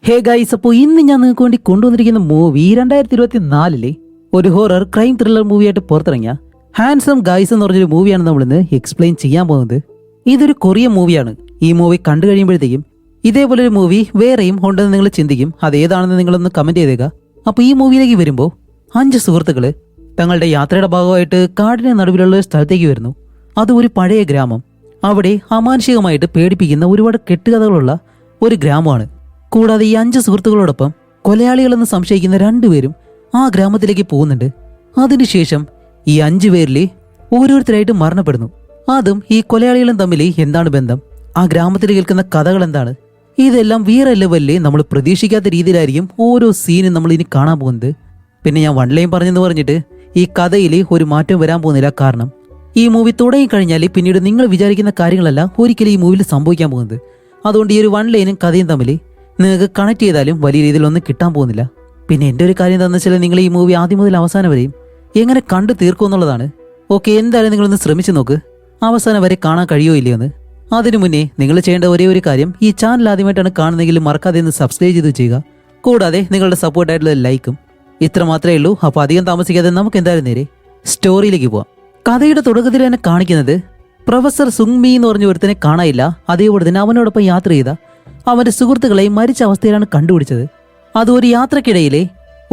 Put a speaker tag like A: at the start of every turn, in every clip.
A: Hey guys, അപ്പോൾ ഇന്ന് ഞാൻ നിങ്ങൾക്ക് വേണ്ടി കൊണ്ടുവന്നിരിക്കുന്ന മൂവി 2024 ഒരു ഹൊറർ ക്രൈം ത്രില്ലർ മൂവിയായിട്ട് പുറത്തിറങ്ങിയ ഹാൻസം ഗൈസ് എന്ന് പറഞ്ഞൊരു മൂവിയാണ് നമ്മളിന്ന് എക്സ്പ്ലെയിൻ ചെയ്യാൻ പോകുന്നത്. ഇതൊരു കൊറിയൻ മൂവിയാണ്. ഈ മൂവി കണ്ടു കഴിയുമ്പോഴത്തേക്കും ഇതേപോലൊരു മൂവി വേറെയും ഉണ്ടെന്ന് നിങ്ങൾ ചിന്തിക്കും. അതേതാണെന്ന് നിങ്ങളൊന്ന് കമന്റ് ചെയ്തേക്കുക. അപ്പോൾ ഈ മൂവിയിലേക്ക് വരുമ്പോൾ 5 സുഹൃത്തുക്കള് തങ്ങളുടെ യാത്രയുടെ ഭാഗമായിട്ട് കാടിന് നടുവിലുള്ള ഒരു സ്ഥലത്തേക്ക് വരുന്നു. അത് ഒരു പഴയ ഗ്രാമം. അവിടെ അമാനുഷികമായിട്ട് പേടിപ്പിക്കുന്ന ഒരുപാട് കെട്ടുകഥകളുള്ള ഒരു ഗ്രാമമാണ്. കൂടാതെ ഈ 5 സുഹൃത്തുക്കളോടൊപ്പം കൊലയാളികളെന്ന് സംശയിക്കുന്ന 2 പേരും ആ ഗ്രാമത്തിലേക്ക് പോകുന്നുണ്ട്. അതിനുശേഷം ഈ 5 പേരിൽ ഓരോരുത്തരായിട്ട് മരണപ്പെടുന്നു. അതും ഈ കൊലയാളികളും തമ്മിൽ എന്താണ് ബന്ധം, ആ ഗ്രാമത്തിൽ കേൾക്കുന്ന കഥകൾ എന്താണ്, ഇതെല്ലാം വേറെ ലെവലിൽ നമ്മൾ പ്രതീക്ഷിക്കാത്ത രീതിയിലായിരിക്കും ഓരോ സീനും നമ്മൾ ഇനി കാണാൻ പോകുന്നത്. പിന്നെ ഞാൻ വൺ ലൈൻ പറഞ്ഞെന്ന് പറഞ്ഞിട്ട് ഈ കഥയിൽ ഒരു മാറ്റം വരാൻ പോകുന്നില്ല. കാരണം ഈ മൂവി തുടങ്ങിക്കഴിഞ്ഞാൽ പിന്നീട് നിങ്ങൾ വിചാരിക്കുന്ന കാര്യങ്ങളല്ല ഒരിക്കലും ഈ മൂവിയിൽ സംഭവിക്കാൻ പോകുന്നത്. അതുകൊണ്ട് ഈ ഒരു വൺ ലൈനും കഥയും തമ്മിൽ നിങ്ങൾക്ക് കണക്ട് ചെയ്താലും വലിയ രീതിയിലൊന്നും കിട്ടാൻ പോകുന്നില്ല. പിന്നെ എൻ്റെ ഒരു കാര്യം എന്താണെന്ന് വെച്ചാൽ നിങ്ങൾ ഈ മൂവി ആദ്യം മുതൽ അവസാനം വരെയും എങ്ങനെ കണ്ടു തീർക്കും എന്നുള്ളതാണ്. ഓക്കെ, എന്തായാലും നിങ്ങളൊന്ന് ശ്രമിച്ചു നോക്ക്, അവസാനം വരെ കാണാൻ കഴിയോ ഇല്ലയോ എന്ന്. അതിനു മുന്നേ നിങ്ങൾ ചെയ്യേണ്ട ഒരേ ഒരു കാര്യം, ഈ ചാനൽ ആദ്യമായിട്ടാണ് കാണുന്നതെങ്കിൽ മറക്കാതെ ഒന്ന് സബ്സ്ക്രൈബ് ചെയ്ത് ചെയ്യുക. കൂടാതെ നിങ്ങളുടെ സപ്പോർട്ടായിട്ടുള്ള ലൈക്കും. ഇത്ര മാത്രമേ ഉള്ളൂ. അപ്പോൾ അധികം താമസിക്കാതെ നമുക്ക് എന്തായാലും നേരെ സ്റ്റോറിയിലേക്ക് പോവാം. കഥയുടെ തുടക്കത്തിൽ തന്നെ കാണിക്കുന്നത് പ്രൊഫസർ സുങ്മി എന്ന് പറഞ്ഞ ഒരുത്തനെ കാണാനില്ല. അതേപോലെ തന്നെ അവനോടൊപ്പം യാത്ര ചെയ്ത അവന്റെ സുഹൃത്തുക്കളെ മരിച്ച അവസ്ഥയിലാണ് കണ്ടുപിടിച്ചത്. അത് ഒരു യാത്രക്കിടയിലെ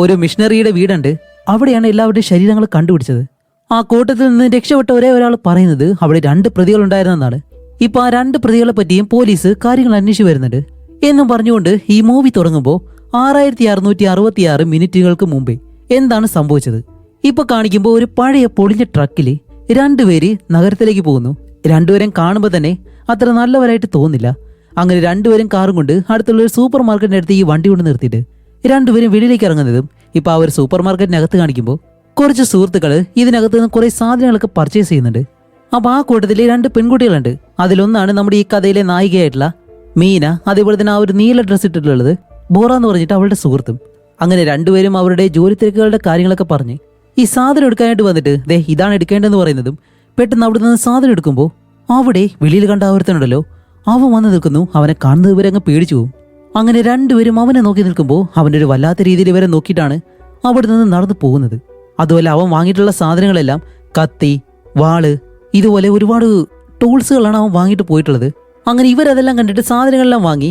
A: ഒരു മിഷണറിയുടെ വീടുണ്ട്, അവിടെയാണ് എല്ലാവരുടെയും ശരീരങ്ങൾ കണ്ടുപിടിച്ചത്. ആ കൂട്ടത്തിൽ നിന്ന് രക്ഷപ്പെട്ട ഒരേ ഒരാൾ പറയുന്നത് അവിടെ 2 പ്രതികളുണ്ടായിരുന്നെന്നാണ്. ഇപ്പൊ ആ 2 പ്രതികളെ പറ്റിയും പോലീസ് കാര്യങ്ങൾ അന്വേഷിച്ചു വരുന്നുണ്ട് എന്നും പറഞ്ഞുകൊണ്ട് ഈ മൂവി തുടങ്ങുമ്പോൾ 6666 മിനിറ്റുകൾക്ക് മുമ്പേ എന്താണ് സംഭവിച്ചത് ഇപ്പൊ കാണിക്കുമ്പോൾ ഒരു പഴയ പൊളിഞ്ഞ ട്രക്കില് 2 പേര് നഗരത്തിലേക്ക് പോകുന്നു. 2 പേരും കാണുമ്പോൾ തന്നെ അത്ര നല്ലവരായിട്ട് തോന്നില്ല. അങ്ങനെ 2 പേരും കാറും കൊണ്ട് അടുത്തുള്ള ഒരു സൂപ്പർ മാർക്കറ്റിന്റെ അടുത്ത് ഈ വണ്ടി കൊണ്ട് നിർത്തിയിട്ട് 2 പേരും വെളിയിലേക്ക് ഇറങ്ങുന്നതും ഇപ്പൊ ആ ഒരു സൂപ്പർ മാർക്കറ്റിനകത്ത് കാണിക്കുമ്പോൾ കുറച്ച് സുഹൃത്തുക്കള് ഇതിനകത്ത് നിന്ന് കുറെ സാധനങ്ങളൊക്കെ പർച്ചേസ് ചെയ്യുന്നുണ്ട്. അപ്പൊ ആ കൂട്ടത്തിൽ 2 പെൺകുട്ടികളുണ്ട്. അതിലൊന്നാണ് നമ്മുടെ ഈ കഥയിലെ നായികയായിട്ടുള്ള മീന. അതേപോലെ തന്നെ ആ ഒരു നീല ഡ്രസ് ഇട്ടിട്ടുള്ളത് ബോറ എന്ന് പറഞ്ഞിട്ട് അവളുടെ സുഹൃത്തും. അങ്ങനെ 2 പേരും അവരുടെ ജോലി തിരക്കുകളുടെ കാര്യങ്ങളൊക്കെ പറഞ്ഞ് ഈ സാധനം എടുക്കാനായിട്ട് വന്നിട്ട് ദേ ഇതാണ് എടുക്കേണ്ടതെന്ന് പറയുന്നതും പെട്ടെന്ന് അവിടെ നിന്ന് സാധനം എടുക്കുമ്പോൾ അവിടെ വെളിയിൽ കണ്ട ഒരുത്തനുണ്ടല്ലോ, അവൻ വന്ന് നിൽക്കുന്നു. അവനെ കാണുന്നത് ഇവരെ അങ്ങ് പേടിച്ചു പോകും. അങ്ങനെ 2 പേരും അവനെ നോക്കി നിൽക്കുമ്പോൾ അവൻ്റെ ഒരു വല്ലാത്ത രീതിയിൽ ഇവരെ നോക്കിയിട്ടാണ് അവിടെ നിന്ന് നടന്നു പോകുന്നത്. അതുപോലെ അവൻ വാങ്ങിയിട്ടുള്ള സാധനങ്ങളെല്ലാം കത്തി, വാള്, ഇതുപോലെ ഒരുപാട് ടൂൾസുകളാണ് അവൻ വാങ്ങിയിട്ട് പോയിട്ടുള്ളത്. അങ്ങനെ ഇവരതെല്ലാം കണ്ടിട്ട് സാധനങ്ങളെല്ലാം വാങ്ങി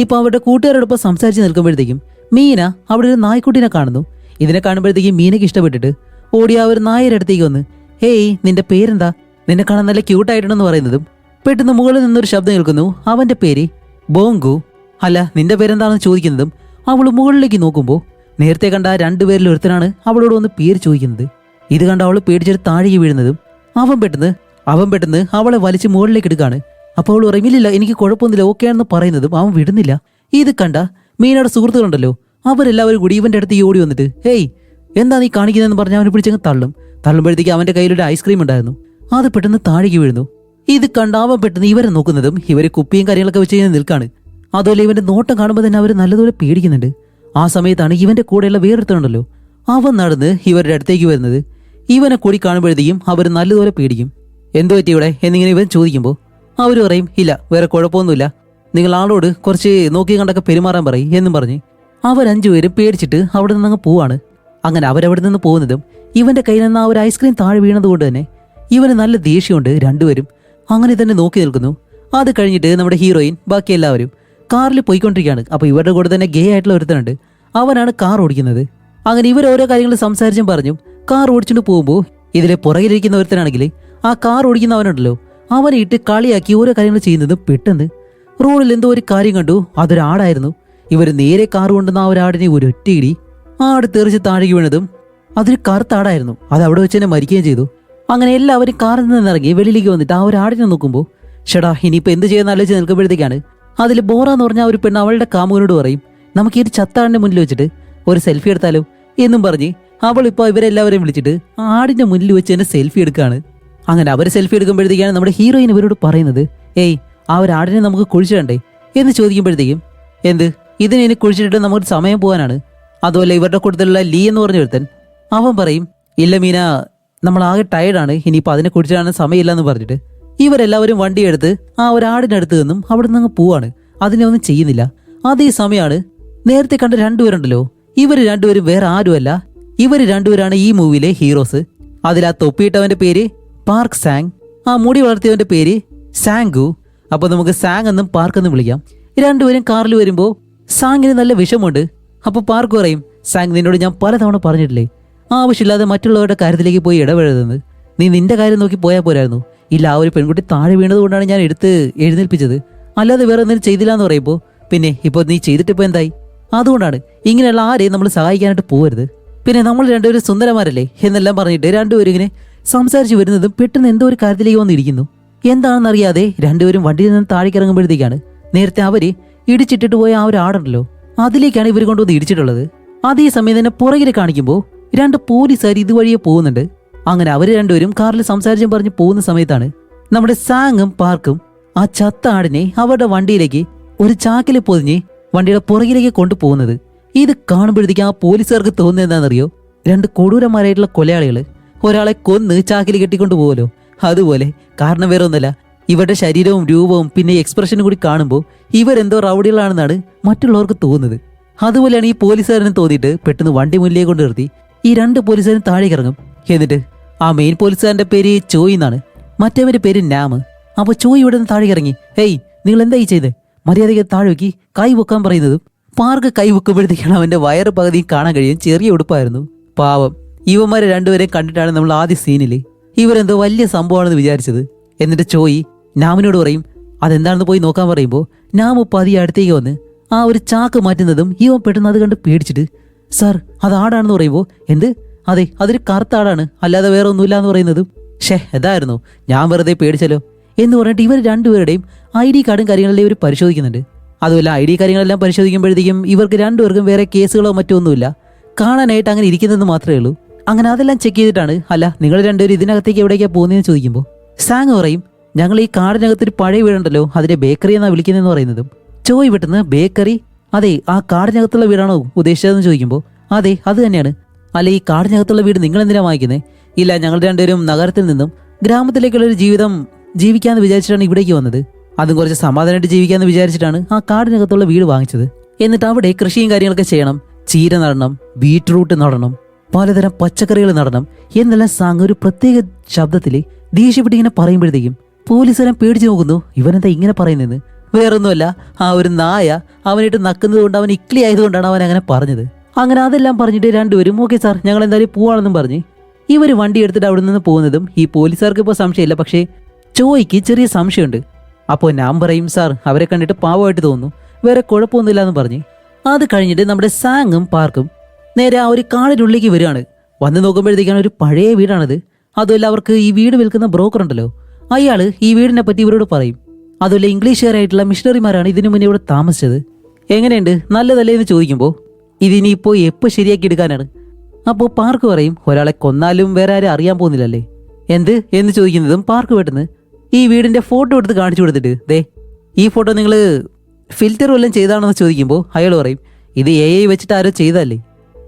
A: ഇപ്പൊ അവരുടെ കൂട്ടുകാരോടൊപ്പം സംസാരിച്ച് നിൽക്കുമ്പോഴത്തേക്കും മീന അവിടെ ഒരു നായ്ക്കുട്ടിനെ കാണുന്നു. ഇതിനെ കാണുമ്പോഴത്തേക്കും മീനയ്ക്ക് ഇഷ്ടപ്പെട്ടിട്ട് ഓടി ആ ഒരു നായയുടെ അടുത്തേക്ക് വന്ന്, ഹേയ് നിന്റെ പേരെന്താ, നിന്നെ കാണാൻ നല്ല ക്യൂട്ടായിട്ടുണ്ടെന്ന് പറയുന്നതും പെട്ടെന്ന് മുകളിൽ നിന്നൊരു ശബ്ദം കേൾക്കുന്നു. അവന്റെ പേര് ബോങ്കു. അല്ല നിന്റെ പേരെന്താണെന്ന് ചോദിക്കുന്നതും അവൾ മുകളിലേക്ക് നോക്കുമ്പോൾ നേരത്തെ കണ്ട ആ 2 പേരിൽ ഒരുത്തനാണ് അവളോട് വന്ന് പേര് ചോദിക്കുന്നത്. ഇത് കണ്ട അവൾ പേടിച്ചിട്ട് താഴേക്ക് വീഴുന്നതും അവൻ പെട്ടെന്ന് അവളെ വലിച്ച് മുകളിലേക്ക് എടുക്കാണ്. അപ്പോൾ അവൾ പറയും ഇല്ലില്ല എനിക്ക് കുഴപ്പമൊന്നുമില്ല ഓക്കെയാണെന്ന് പറയുന്നതും അവൻ വിടുന്നില്ല. ഇത് കണ്ട മീനയുടെ സുഹൃത്തുക്കളുണ്ടല്ലോ, അവരെല്ലാവരും കൂടി ഇവന്റെ അടുത്ത് ഓടി വന്നിട്ട് ഹേയ് എന്താ നീ കാണിക്കുന്നതെന്ന് പറഞ്ഞ് അവനെ പിടിച്ചങ്ങ് തള്ളുമ്പോഴത്തേക്ക് അവന്റെ കയ്യിലൊരു ഐസ്ക്രീം ഉണ്ടായിരുന്നു. അത് പെട്ടെന്ന് താഴേക്ക് വീഴുന്നു. ഇത് കണ്ട അവൻ പെട്ടെന്ന് ഇവരെ നോക്കുന്നതും ഇവര് കുപ്പിയും കാര്യങ്ങളൊക്കെ വെച്ച് കഴിഞ്ഞാൽ നിൽക്കാണ്. അതുപോലെ ഇവന്റെ നോട്ടം കാണുമ്പോൾ തന്നെ അവർ നല്ലതുപോലെ പേടിക്കുന്നുണ്ട്. ആ സമയത്താണ് ഇവന്റെ കൂടെയുള്ള വേറൊരുത്തനുണ്ടല്ലോ, അവൻ നടന്ന് ഇവരുടെ അടുത്തേക്ക് വരുന്നത്. ഇവനെ കൂടി കാണുമ്പോഴത്തേക്കും അവർ നല്ലതുപോലെ പേടിക്കും. എന്തു പറ്റി ഇവിടെ എന്നിങ്ങനെ ഇവൻ ചോദിക്കുമ്പോൾ അവർ പറയും ഇല്ല വേറെ കുഴപ്പമൊന്നുമില്ല, നിങ്ങൾ ആളോട് കുറച്ച് നോക്കി കണ്ടൊക്കെ പെരുമാറാൻ പറയും എന്നും പറഞ്ഞ് അവർ 5 പേരും പേടിച്ചിട്ട് അവിടെ നിന്ന് അങ്ങ് പോവാണ്. അങ്ങനെ അവരവിടെ നിന്ന് പോകുന്നതും ഇവന്റെ കയ്യിൽ നിന്ന് ആ ഒരു ഐസ്ക്രീം താഴെ വീണത് കൊണ്ട് തന്നെ ഇവന് നല്ല ദേഷ്യമുണ്ട്. 2 പേരും അങ്ങനെ തന്നെ നോക്കി നിൽക്കുന്നു. അത് കഴിഞ്ഞിട്ട് നമ്മുടെ ഹീറോയിൻ ബാക്കി എല്ലാവരും കാറിൽ പോയിക്കൊണ്ടിരിക്കുകയാണ്. അപ്പോൾ ഇവരുടെ കൂടെ തന്നെ ഗേ ആയിട്ടുള്ള ഒരുത്തനുണ്ട്, അവനാണ് കാർ ഓടിക്കുന്നത്. അങ്ങനെ ഇവർ ഓരോ കാര്യങ്ങൾ സംസാരിച്ചും പറഞ്ഞും കാർ ഓടിച്ചുകൊണ്ട് പോകുമ്പോൾ ഇതിലെ പുറകിലിരിക്കുന്ന ഒരുത്തനാണെങ്കിൽ ആ കാർ ഓടിക്കുന്നവനുണ്ടല്ലോ, അവനെ ഇട്ട് കളിയാക്കി ഓരോ കാര്യങ്ങൾ ചെയ്യുന്നതും പെട്ടെന്ന് റോഡിൽ എന്തോ ഒരു കാര്യം കണ്ടു. അതൊരാടായിരുന്നു. ഇവർ നേരെ കാർ കൊണ്ടുവന്ന ആ ഒരാടിനെ ഒരു ഒറ്റയിടി ആട് തെറിച്ച് താഴേക്ക് വീണതും അതൊരു കറുത്താടായിരുന്നു. അത് അവിടെ വെച്ച് തന്നെ മരിക്കുകയും ചെയ്തു. അങ്ങനെ എല്ലാവരും കാറിൽ നിന്ന് ഇറങ്ങി വെളിയിലേക്ക് വന്നിട്ട് ആ ഒരു ആടിനെ നോക്കുമ്പോൾ ഷടാ ഇനിയിപ്പോൾ എന്ത് ചെയ്യാന്ന് ആലോചിച്ച് നിൽക്കുമ്പോഴത്തേക്കാണ് അതിൽ ബോറ എന്ന് പറഞ്ഞ ഒരു പെണ്ണ് അവളുടെ കാമുകനോട് പറയും നമുക്ക് ഈ ചത്താടിന്റെ മുന്നിൽ വെച്ചിട്ട് ഒരു സെൽഫി എടുത്താലോ എന്നും പറഞ്ഞ് അവൾ ഇപ്പോൾ ഇവരെല്ലാവരെയും വിളിച്ചിട്ട് ആടിന്റെ മുന്നിൽ വെച്ച് തന്നെ സെൽഫി എടുക്കുകയാണ്. അങ്ങനെ അവർ സെൽഫി എടുക്കുമ്പോഴത്തേക്കാണ് നമ്മുടെ ഹീറോയിൻ ഇവരോട് പറയുന്നത് ഏയ് ആ ഒരു ആടിനെ നമുക്ക് കുഴിച്ചിടണ്ടേ എന്ന് ചോദിക്കുമ്പോഴത്തേക്കും എന്ത് ഇതിനെ കുഴിച്ചിട്ട് നമുക്ക് സമയം പോകാനാണ്. അതുപോലെ ഇവരുടെ കൂട്ടത്തിലുള്ള ലീ എന്ന് പറഞ്ഞ ഒരുത്തൻ അവൻ പറയും ഇല്ല മീന നമ്മൾ ആകെ ടയർഡാണ്, ഇനിയിപ്പോൾ അതിനെ കുഴിച്ചിടാൻ സമയമില്ല എന്ന് പറഞ്ഞിട്ട് ഇവരെല്ലാവരും വണ്ടിയെടുത്ത് ആ ഒരാടിനടുത്ത് നിന്നും അവിടെ നിന്ന് പോവാണ്. അതിനെ ഒന്നും ചെയ്യുന്നില്ല. അതേ സമയമാണ് നേരത്തെ കണ്ട രണ്ടുപേരുണ്ടല്ലോ, ഇവര് രണ്ടുപേരും വേറെ ആരുമല്ല. ഇവര് രണ്ടുപേരാണ് ഈ മൂവിയിലെ ഹീറോസ്. അതിൽ ആ തൊപ്പിയിട്ടവന്റെ പേര് പാർക്ക് സാങ്, ആ മുടി വളർത്തിയവന്റെ പേര് സാങ്കു. അപ്പൊ നമുക്ക് സാങ് എന്നും പാർക്ക് എന്നും വിളിക്കാം. രണ്ടുപേരും കാറിൽ വരുമ്പോ സാങ്ങിന് നല്ല വിഷമുണ്ട്. അപ്പൊ പാർക്ക് പറയും, സാങ് നിന്നോട് ഞാൻ പലതവണ പറഞ്ഞിട്ടില്ലേ ആവശ്യമില്ലാതെ മറ്റുള്ളവരുടെ കാര്യത്തിലേക്ക് പോയി ഇടപെടരുതെന്ന്. നീ നിന്റെ കാര്യം നോക്കി പോയാൽ പോരായിരുന്നു. ഇല്ല, ആ ഒരു പെൺകുട്ടി താഴെ വീണത് കൊണ്ടാണ് ഞാൻ എടുത്ത് എഴുന്നേൽപ്പിച്ചത്, അല്ലാതെ വേറെ എന്തെങ്കിലും ചെയ്തില്ല എന്ന് പറയുമ്പോൾ പിന്നെ ഇപ്പോൾ നീ ചെയ്തിട്ടിപ്പോൾ എന്തായി? അതുകൊണ്ടാണ് ഇങ്ങനെയുള്ള ആരെയും നമ്മൾ സഹായിക്കാനായിട്ട് പോകരുത്. പിന്നെ നമ്മൾ രണ്ടുപേരും സുന്ദരന്മാരല്ലേ എന്നെല്ലാം പറഞ്ഞിട്ട് രണ്ടുപേരും ഇങ്ങനെ സംസാരിച്ച് വരുന്നതും പെട്ടെന്ന് എന്തോ ഒരു കാര്യത്തിലേക്ക് വന്നിരിക്കുന്നു. എന്താണെന്നറിയാതെ രണ്ടുപേരും വണ്ടിയിൽ നിന്ന് താഴേക്ക് ഇറങ്ങുമ്പോഴത്തേക്കാണ് നേരത്തെ അവര് ഇടിച്ചിട്ടിട്ട് പോയ ആ ഒരു ആടുണ്ടല്ലോ, അതിലേക്കാണ് ഇവർ കൊണ്ടുവന്ന് ഇടിച്ചിട്ടുള്ളത്. അതേ സമയം തന്നെ പുറകിൽ കാണിക്കുമ്പോൾ രണ്ട് പോലീസുകാർ ഇതുവഴിയെ പോകുന്നുണ്ട്. അങ്ങനെ അവര് രണ്ടുപേരും കാറിൽ സംസാരിച്ചും പറഞ്ഞ് പോകുന്ന സമയത്താണ് നമ്മുടെ സാങ്ങും പാർക്കും ആ ചത്ത ആടിനെ അവരുടെ വണ്ടിയിലേക്ക് ഒരു ചാക്കിൽ പൊതിഞ്ഞ് വണ്ടിയുടെ പുറകിലേക്ക് കൊണ്ടുപോകുന്നത്. ഇത് കാണുമ്പോഴത്തേക്ക് ആ പോലീസുകാർക്ക് തോന്നുന്നത് എന്താണെന്നറിയോ? രണ്ട് കൊടൂരന്മാരായിട്ടുള്ള കൊലയാളികള് ഒരാളെ കൊന്ന് ചാക്കിൽ കെട്ടിക്കൊണ്ടു പോകുമല്ലോ, അതുപോലെ. കാരണം വേറെ ഒന്നല്ല, ഇവരുടെ ശരീരവും രൂപവും പിന്നെ എക്സ്പ്രഷനും കൂടി കാണുമ്പോൾ ഇവരെന്തോ റൗഡികളാണെന്നാണ് മറ്റുള്ളവർക്ക് തോന്നുന്നത്. അതുപോലെയാണ് ഈ പോലീസുകാരനും തോന്നിയിട്ട് പെട്ടെന്ന് വണ്ടി മുന്നിലേക്ക് കൊണ്ട് നിർത്തി ഈ രണ്ട് പോലീസുകാരും താഴേക്ക് ഇറങ്ങും. എന്നിട്ട് ആ മെയിൻ പോലീസുകാരന്റെ പേര് ചോയ് എന്നാണ്, മറ്റേവന്റെ പേര് നാമ്. അപ്പൊ ചോയ് ഇവിടെ നിന്ന് താഴേക്ക് ഇറങ്ങി, ഹേയ് നിങ്ങൾ എന്തായി ചെയ്തേ, മര്യാദയ്ക്ക് താഴെ വെക്കി കൈ വെക്കാൻ പറയുന്നതും പാർക്ക് കൈ വെക്കുമ്പോഴത്തേക്കാണ് അവന്റെ വയറ് പകുതി കാണാൻ കഴിയും. ചെറിയ ഉടുപ്പായിരുന്നു. പാവം, ഇവന്മാരെ രണ്ടുപേരെയും കണ്ടിട്ടാണ് നമ്മൾ ആദ്യ സീനിൽ ഇവരെന്തോ വലിയ സംഭവമാണെന്ന് വിചാരിച്ചത്. എന്നിട്ട് ചോയ് നാമിനോട് പറയും അതെന്താണെന്ന് പോയി നോക്കാൻ പറയുമ്പോൾ നാം പതിയെ അടുത്തേക്ക് വന്ന് ആ ഒരു ചാക്ക് മാറ്റുന്നതും ഇവൻ പെട്ടെന്ന് അത് കണ്ട് പേടിച്ചിട്ട്, സാർ അത് ആടാണെന്ന് പറയുമ്പോൾ എന്ത്, അതെ അതൊരു കറുത്ത ആടാണ്, അല്ലാതെ വേറെ ഒന്നുമില്ല എന്ന് പറയുന്നതും ഇതായിരുന്നു ഞാൻ വെറുതെ പേടിച്ചല്ലോ എന്ന് പറഞ്ഞിട്ട് ഇവർ രണ്ടുപേരുടെയും ID കാർഡും കാര്യങ്ങളെല്ലാം ഇവർ പരിശോധിക്കുന്നുണ്ട്. അതുമല്ല ID കാര്യങ്ങളെല്ലാം പരിശോധിക്കുമ്പോഴത്തേക്കും ഇവർക്ക് രണ്ടുപേർക്കും വേറെ കേസുകളോ മറ്റോ ഒന്നുമില്ല, കാണാനായിട്ട് അങ്ങനെ ഇരിക്കുന്നതെന്ന് മാത്രമേ ഉള്ളൂ. അങ്ങനെ അതെല്ലാം ചെക്ക് ചെയ്തിട്ടാണ്, അല്ല നിങ്ങൾ രണ്ടുപേരും ഇതിനകത്തേക്ക് എവിടേക്കാണ് പോകുന്നതെന്ന് ചോദിക്കുമ്പോൾ സാങ് പറയും ഞങ്ങൾ ഈ കാടിനകത്തൊരു പഴയ വീടുണ്ടല്ലോ അതിനെ ബേക്കറി എന്നാണ് വിളിക്കുന്നതെന്ന് പറയുന്നതും ചോയ് പെട്ടെന്ന് ബേക്കറി, അതെ ആ കാടിനകത്തുള്ള വീടാണോ ഉദ്ദേശിച്ചതെന്ന് ചോദിക്കുമ്പോൾ അതെ അത് തന്നെയാണ്. അല്ല ഈ കാടിനകത്തുള്ള വീട് നിങ്ങൾ എന്തിനാ വാങ്ങിക്കുന്നത്? ഇല്ല, ഞങ്ങൾ രണ്ടുപേരും നഗരത്തിൽ നിന്നും ഗ്രാമത്തിലേക്കുള്ളൊരു ജീവിതം ജീവിക്കാന്ന് വിചാരിച്ചിട്ടാണ് ഇവിടേക്ക് വന്നത്, അതും കുറച്ച് സമാധാനമായിട്ട് ജീവിക്കാന്ന് വിചാരിച്ചിട്ടാണ് ആ കാടിനകത്തുള്ള വീട് വാങ്ങിച്ചത്. എന്നിട്ട് അവിടെ കൃഷിയും കാര്യങ്ങളൊക്കെ ചെയ്യണം, ചീര നടണം, ബീറ്റ്റൂട്ട് നടണം, പലതരം പച്ചക്കറികൾ നടണം എന്നെല്ലാം സാങ് ഒരു പ്രത്യേക ശബ്ദത്തിൽ ദേഷ്യപ്പെട്ട് ഇങ്ങനെ പറയുമ്പോഴത്തേക്കും പോലീസുകാരൻ പേടിച്ചു നോക്കുന്നു, ഇവനെന്താ ഇങ്ങനെ പറയുന്നതെന്ന്. വേറൊന്നുമല്ല, ആ ഒരു നായ അവനായിട്ട് നക്കുന്നത് കൊണ്ട് അവൻ ഇക്ലി ആയതുകൊണ്ടാണ് അവൻ അങ്ങനെ പറഞ്ഞത്. അങ്ങനെ അതെല്ലാം പറഞ്ഞിട്ട് രണ്ടുപേരും ഓക്കെ സാർ ഞങ്ങൾ എന്തായാലും പോവാണെന്നും പറഞ്ഞ് ഇവർ വണ്ടി എടുത്തിട്ട് അവിടെ നിന്ന് പോകുന്നതും ഈ പോലീസുകാർക്ക് ഇപ്പോൾ സംശയമില്ല, പക്ഷേ ചോയ്ക്ക് ചെറിയ സംശയമുണ്ട്. അപ്പോൾ ഞാൻ പറയും സാർ അവരെ കണ്ടിട്ട് പാവമായിട്ട് തോന്നുന്നു, വേറെ കുഴപ്പമൊന്നുമില്ല എന്ന് പറഞ്ഞ് അത് കഴിഞ്ഞിട്ട് നമ്മുടെ സാങ്ങും പാർക്കും നേരെ ആ ഒരു കാടിനുള്ളിലേക്ക് വരികയാണ്. വന്ന് നോക്കുമ്പോഴത്തേക്കാണ് ഒരു പഴയ വീടാണത്. അതുമല്ല അവർക്ക് ഈ വീട് വിൽക്കുന്ന ബ്രോക്കർ ഉണ്ടല്ലോ, അയാള് ഈ വീടിനെ പറ്റി ഇവരോട് പറയും. അതുമല്ല ഇംഗ്ലീഷുകാരായിട്ടുള്ള മിഷണറിമാരാണ് ഇതിനു മുന്നേ ഇവിടെ താമസിച്ചത്, എങ്ങനെയുണ്ട് നല്ലതല്ലേ എന്ന് ചോദിക്കുമ്പോൾ ഇതിനിപ്പോൾ എപ്പോൾ ശരിയാക്കി എടുക്കാനാണ്. അപ്പോൾ പാർക്ക് പറയും ഒരാളെ കൊന്നാലും വേറെ ആരും അറിയാൻ പോകുന്നില്ലല്ലേ. എന്ത് എന്ന് ചോദിക്കുന്നതും പാർക്ക് പെട്ടെന്ന് ഈ വീടിന്റെ ഫോട്ടോ എടുത്ത് കാണിച്ചു കൊടുത്തിട്ട് ദേ ഈ ഫോട്ടോ നിങ്ങൾ ഫിൽറ്റർ വല്ലതും ചെയ്താണെന്ന് ചോദിക്കുമ്പോൾ അയാൾ പറയും ഇത് AI വെച്ചിട്ട് ആരോ ചെയ്തല്ലേ,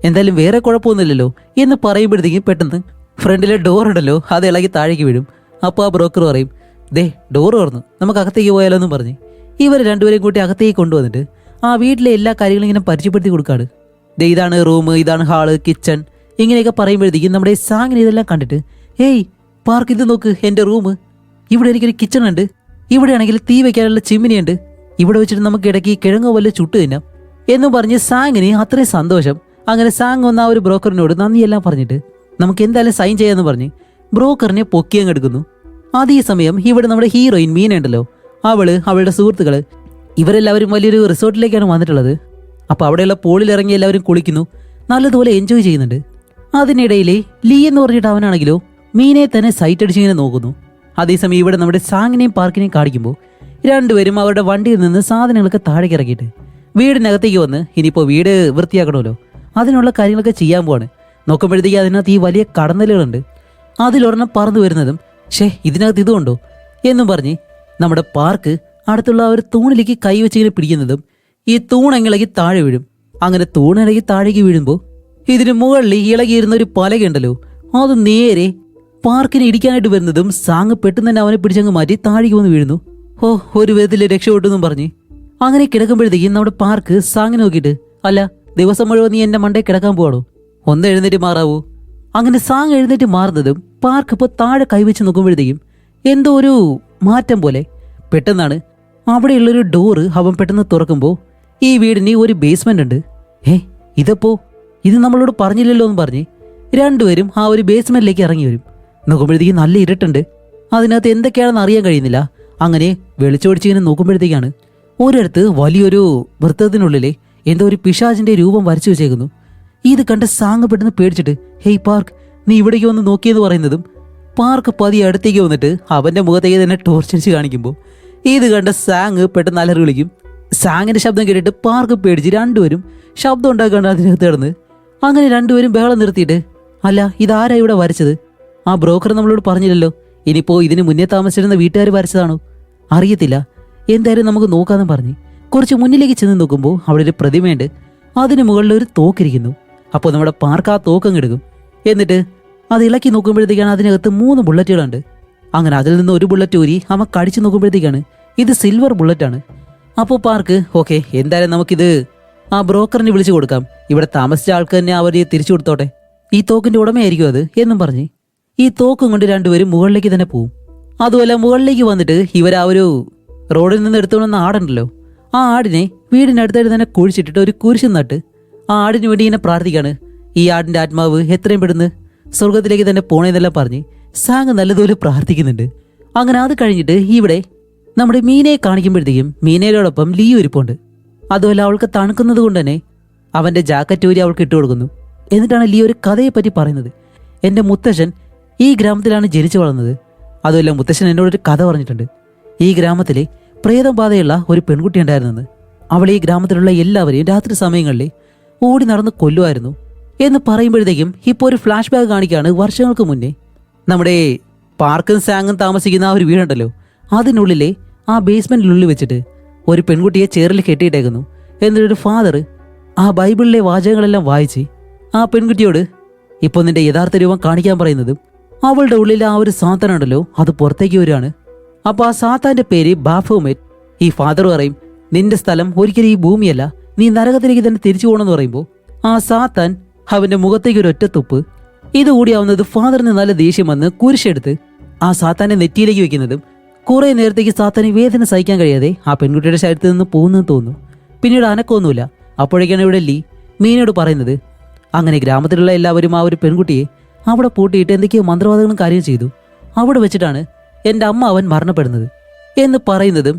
A: എന്തായാലും വേറെ കുഴപ്പമൊന്നുമില്ലല്ലോ എന്ന് പറയുമ്പോഴത്തേക്കും പെട്ടെന്ന് ഫ്രണ്ടിലെ ഡോർ ഉണ്ടല്ലോ അത് ഇളകി താഴേക്ക് വീഴും. അപ്പോൾ ആ ബ്രോക്കർ പറയും ദേ ഡോർ തുറന്നു നമുക്ക് അകത്തേക്ക് പോയാലോ എന്നും പറഞ്ഞ് ഇവർ രണ്ടുപേരെയും കൂട്ടി അകത്തേക്ക് കൊണ്ടുവന്നിട്ട് ആ വീട്ടിലെ എല്ലാ കാര്യങ്ങളും ഇങ്ങനെ പരിചയപ്പെടുത്തി കൊടുക്കാണ്. ദേ ഇതാണ് റൂം, ഇതാണ് ഹാള്, കിച്ചൺ ഇങ്ങനെയൊക്കെ പറയുമ്പോഴത്തേക്കും നമ്മുടെ സാങ്ങിന് ഇതെല്ലാം കണ്ടിട്ട് ഏയ് പാർക്ക് ഇത് നോക്ക് എൻ്റെ റൂം, ഇവിടെ എനിക്കൊരു കിച്ചൺ ഉണ്ട്, ഇവിടെയാണെങ്കിൽ തീ വെക്കാനുള്ള ചിമ്മിനി ഉണ്ട്, ഇവിടെ വെച്ചിട്ട് നമുക്ക് ഇടയ്ക്ക് കിഴങ്ങോ വല്ല ചുട്ട് തിന്നാം എന്നും പറഞ്ഞ് സാങ്ങിന് അത്രയും സന്തോഷം. അങ്ങനെ സാങ് വന്ന ആ ഒരു ബ്രോക്കറിനോട് നന്ദിയെല്ലാം പറഞ്ഞിട്ട് നമുക്ക് എന്തായാലും സൈൻ ചെയ്യാന്ന് പറഞ്ഞ് ബ്രോക്കറിനെ പൊക്കിയങ്ങ് എടുക്കുന്നു. അതേ സമയം ഇവിടെ നമ്മുടെ ഹീറോയിൻ മീന ഉണ്ടല്ലോ, അവളുടെ സുഹൃത്തുക്കള് ഇവരെല്ലാവരും വലിയൊരു റിസോർട്ടിലേക്കാണ് വന്നിട്ടുള്ളത്. അപ്പോൾ അവിടെയുള്ള പൂളിൽ ഇറങ്ങി എല്ലാവരും കുളിക്കുന്നു, നല്ലതുപോലെ എൻജോയ് ചെയ്യുന്നുണ്ട്. അതിനിടയിൽ ലീ എന്ന് പറഞ്ഞിട്ട് അവനാണെങ്കിലോ മീനെ തന്നെ സൈറ്റ് അടിച്ചിങ്ങനെ നോക്കുന്നു. അതേസമയം ഇവിടെ നമ്മുടെ സാങ്ങിനെയും പാർക്കിനെയും കാണിക്കുമ്പോൾ രണ്ടുപേരും അവരുടെ വണ്ടിയിൽ നിന്ന് സാധനങ്ങളൊക്കെ താഴേക്ക് ഇറക്കിയിട്ട് വീടിനകത്തേക്ക് വന്ന് ഇനിയിപ്പോൾ വീട് വൃത്തിയാക്കണമല്ലോ അതിനുള്ള കാര്യങ്ങളൊക്കെ ചെയ്യാൻ പോവാണ്. നോക്കുമ്പോഴത്തേക്ക് അതിനകത്ത് ഈ വലിയ കടന്നലുകളുണ്ട്, അതിലൊരെണ്ണം പറന്നു വരുന്നതും ഇതിനകത്ത് ഇതുകൊണ്ടോ എന്നും പറഞ്ഞ് നമ്മുടെ പാർക്ക് അടുത്തുള്ള ഒരു തൂണിലേക്ക് കൈവച്ചിങ്ങനെ പിടിക്കുന്നതും ഈ തൂണെങ്കിളകി താഴെ വീഴും. അങ്ങനെ തൂണിളകി താഴേക്ക് വീഴുമ്പോൾ ഇതിന് മുകളിൽ ഇളകിയിരുന്ന ഒരു പലകയുണ്ടല്ലോ അത് നേരെ പാർക്കിനെ ഇടിക്കാനായിട്ട് വരുന്നതും സാങ് പെട്ടെന്ന് തന്നെ അവനെ പിടിച്ചങ്ങ് മാറ്റി താഴേക്ക് വന്ന് വീഴുന്നു. ഒരു വിധത്തിൽ രക്ഷപ്പെട്ടെന്നും പറഞ്ഞ് അങ്ങനെ കിടക്കുമ്പോഴത്തേക്കും നമ്മുടെ പാർക്ക് സാങ്ങിനെ നോക്കിയിട്ട് അല്ല, ദിവസം മുഴുവൻ നീ എന്റെ മണ്ടേ കിടക്കാൻ പോകണോ? ഒന്ന് എഴുന്നേറ്റ് മാറാവൂ. അങ്ങനെ സാങ് എഴുന്നേറ്റ് മാറുന്നതും പാർക്ക് ഇപ്പോൾ താഴെ കൈവച്ച് നോക്കുമ്പോഴത്തേക്കും എന്തോ ഒരു മാറ്റം പോലെ. പെട്ടെന്നാണ് അവിടെയുള്ളൊരു ഡോറ് അവൻ പെട്ടെന്ന് തുറക്കുമ്പോൾ ഈ വീടിന് ഒരു ബേസ്മെന്റ് ഉണ്ട്. ഇതപ്പോ ഇത് നമ്മളോട് പറഞ്ഞില്ലല്ലോ എന്ന് പറഞ്ഞ് രണ്ടുപേരും ആ ഒരു ബേസ്മെന്റിലേക്ക് ഇറങ്ങി വരും. നോക്കുമ്പോഴത്തേക്കും നല്ല ഇരുട്ടുണ്ട്, അതിനകത്ത് എന്തൊക്കെയാണെന്ന് അറിയാൻ കഴിയുന്നില്ല. അങ്ങനെ വെളിച്ചോടിച്ചിങ്ങനെ നോക്കുമ്പോഴത്തേക്കാണ് ഒരിടത്ത് വലിയൊരു വൃത്തത്തിനുള്ളിലെ എന്തോ ഒരു പിശാചിന്റെ രൂപം വരച്ചു വെച്ചേക്കുന്നു. ഇത് കണ്ട് സാങ് പെട്ടെന്ന് പേടിച്ചിട്ട് ഹേയ് പാർക്ക്, നീ ഇവിടേക്ക് വന്ന് നോക്കിയെന്ന് പറയുന്നതും പാർക്ക് പതിയെ അടുത്തേക്ക് വന്നിട്ട് അവന്റെ മുഖത്തേക്ക് തന്നെ ടോർച്ചടിച്ച് കാണിക്കുമ്പോൾ ഇത് കണ്ട സാങ് പെട്ടെന്ന് അലറി വിളിക്കും. സാങ്ങിന്റെ ശബ്ദം കേട്ടിട്ട് പാർക്ക് പേടിച്ച് രണ്ടുപേരും ശബ്ദം ഉണ്ടാക്കാണ്ട് അതിനകത്ത് കിടന്ന്. അങ്ങനെ രണ്ടുപേരും ബഹളം നിർത്തിയിട്ട് അല്ല, ഇതാരാ ഇവിടെ വരച്ചത്? ആ ബ്രോക്കർ നമ്മളോട് പറഞ്ഞില്ലല്ലോ. ഇനിയിപ്പോ ഇതിന് മുന്നേ താമസിച്ചിരുന്ന വീട്ടുകാർ വരച്ചതാണോ? അറിയത്തില്ല, എന്തായാലും നമുക്ക് നോക്കാമെന്ന് പറഞ്ഞ് കുറച്ച് മുന്നിലേക്ക് ചെന്ന് നോക്കുമ്പോൾ അവിടെ ഒരു പ്രതിമയുണ്ട്. അതിന് മുകളിൽ ഒരു തോക്കിരിക്കുന്നു. അപ്പോൾ നമ്മുടെ പാർക്ക് ആ തോക്കങ്ങ് എടുക്കും. എന്നിട്ട് അത് ഇളക്കി നോക്കുമ്പോഴത്തേക്കാണ് അതിനകത്ത് 3 ബുള്ളറ്റുകളുണ്ട്. അങ്ങനെ അതിൽ നിന്ന് ഒരു ബുള്ളറ്റ് ഊരി അവൻ കടിച്ചു നോക്കുമ്പോഴത്തേക്കാണ് ഇത് സിൽവർ ബുള്ളറ്റാണ്. അപ്പോൾ പാർക്ക് ഓക്കെ, എന്തായാലും നമുക്കിത് ആ ബ്രോക്കറിനെ വിളിച്ചു കൊടുക്കാം. ഇവിടെ താമസിച്ച ആൾക്ക് തന്നെ അവർ തിരിച്ചു കൊടുത്തോട്ടെ, ഈ തോക്കിന്റെ ഉടമയായിരിക്കും അത് എന്നും പറഞ്ഞ് ഈ തോക്കും കൊണ്ട് രണ്ടുപേരും മുകളിലേക്ക് തന്നെ പോവും. അതുമല്ല, മുകളിലേക്ക് വന്നിട്ട് ഇവർ ആ ഒരു റോഡിൽ നിന്ന് എടുത്തുകൊണ്ടുവന്ന ആടുണ്ടല്ലോ, ആ ആടിനെ വീടിനടുത്തായിട്ട് തന്നെ കുഴിച്ചിട്ടിട്ട് ഒരു കുരിശും നട്ട് ആ ആടിന് വേണ്ടി ഇങ്ങനെ പ്രാർത്ഥിക്കാണ്. ഈ ആടിന്റെ ആത്മാവ് എത്രയും പെടുന്ന് സ്വർഗത്തിലേക്ക് തന്നെ പോണേന്നെല്ലാം പറഞ്ഞ് സാങ് നല്ലതുപോലെ പ്രാർത്ഥിക്കുന്നുണ്ട്. അങ്ങനെ അത് കഴിഞ്ഞിട്ട് ഇവിടെ നമ്മുടെ മീനയെ കാണിക്കുമ്പോഴത്തേക്കും മീനയോടൊപ്പം ലിയോ ഇരിപ്പുണ്ട്. അതുമല്ല, അവൾക്ക് തണുക്കുന്നത് കൊണ്ട് തന്നെ അവന്റെ ജാക്കറ്റ് ഊരി അവൾക്ക് ഇട്ട് കൊടുക്കുന്നു. എന്നിട്ടാണ് ലിയോ ഒരു കഥയെപ്പറ്റി പറയുന്നത്. എൻ്റെ മുത്തശ്ശൻ ഈ ഗ്രാമത്തിലാണ് ജനിച്ചു വളർന്നത്. അതുമല്ല, മുത്തശ്ശൻ എന്നോടൊരു കഥ പറഞ്ഞിട്ടുണ്ട്. ഈ ഗ്രാമത്തിലെ പ്രേതബാധയുള്ള ഒരു പെൺകുട്ടി ഉണ്ടായിരുന്നെന്ന്. അവൾ ഈ ഗ്രാമത്തിലുള്ള എല്ലാവരെയും രാത്രി സമയങ്ങളിൽ ഓടി നടന്ന് കൊല്ലുമായിരുന്നു എന്ന് പറയുമ്പോഴത്തേക്കും ഇപ്പോൾ ഒരു ഫ്ലാഷ് ബാക്ക് കാണിക്കുകയാണ് വർഷങ്ങൾക്ക് മുന്നേ. നമ്മുടെ പാർക്കും സാങ്ങും താമസിക്കുന്ന ആ ഒരു വീടുണ്ടല്ലോ, അതിനുള്ളിലെ ആ ബേസ്മെന്റിനുള്ളിൽ വെച്ചിട്ട് ഒരു പെൺകുട്ടിയെ ചേറിൽ കെട്ടിയിട്ടേക്കുന്നു. എന്നിട്ടൊരു ഫാദർ ആ ബൈബിളിലെ വാചകങ്ങളെല്ലാം വായിച്ച് ആ പെൺകുട്ടിയോട് ഇപ്പോൾ നിന്റെ യഥാർത്ഥ രൂപം കാണിക്കാൻ പറയുന്നതും അവളുടെ ഉള്ളിൽ ആ ഒരു സാത്താനുണ്ടല്ലോ അത് പുറത്തേക്ക് വരികയാണ്. അപ്പൊ ആ സാത്താന്റെ പേര് ബാഫോമെറ്റ്. ഈ ഫാദർ പറയും, നിന്റെ സ്ഥലം ഒരിക്കലും ഈ ഭൂമിയല്ല, നീ നരകത്തിലേക്ക് തന്നെ തിരിച്ചു പോകണമെന്ന് പറയുമ്പോൾ ആ സാത്താൻ അവന്റെ മുഖത്തേക്ക് ഒരു ഒറ്റ തുപ്പ്. ഇതുകൂടിയാവുന്നത് ഫാദറിന് നല്ല ദേഷ്യം വന്ന് കുരിശെടുത്ത് ആ സാത്താന്റെ നെറ്റിയിലേക്ക് വെക്കുന്നതും കുറെ നേരത്തേക്ക് സാത്താന് വേദന സഹിക്കാൻ കഴിയാതെ ആ പെൺകുട്ടിയുടെ ശരീരത്തിൽ നിന്ന് പോകുന്നെന്ന് തോന്നുന്നു. പിന്നീട് അനക്കൊന്നുമില്ല. അപ്പോഴേക്കാണ് ഇവിടെ ലീ മീനോട് പറയുന്നത്, അങ്ങനെ ഗ്രാമത്തിലുള്ള എല്ലാവരും ആ ഒരു പെൺകുട്ടിയെ അവിടെ പൂട്ടിയിട്ട് എന്തൊക്കെയോ മന്ത്രവാദങ്ങളും കാര്യം ചെയ്തു. അവിടെ വെച്ചിട്ടാണ് എൻ്റെ അമ്മ അവൻ മരണപ്പെടുന്നത് എന്ന് പറയുന്നതും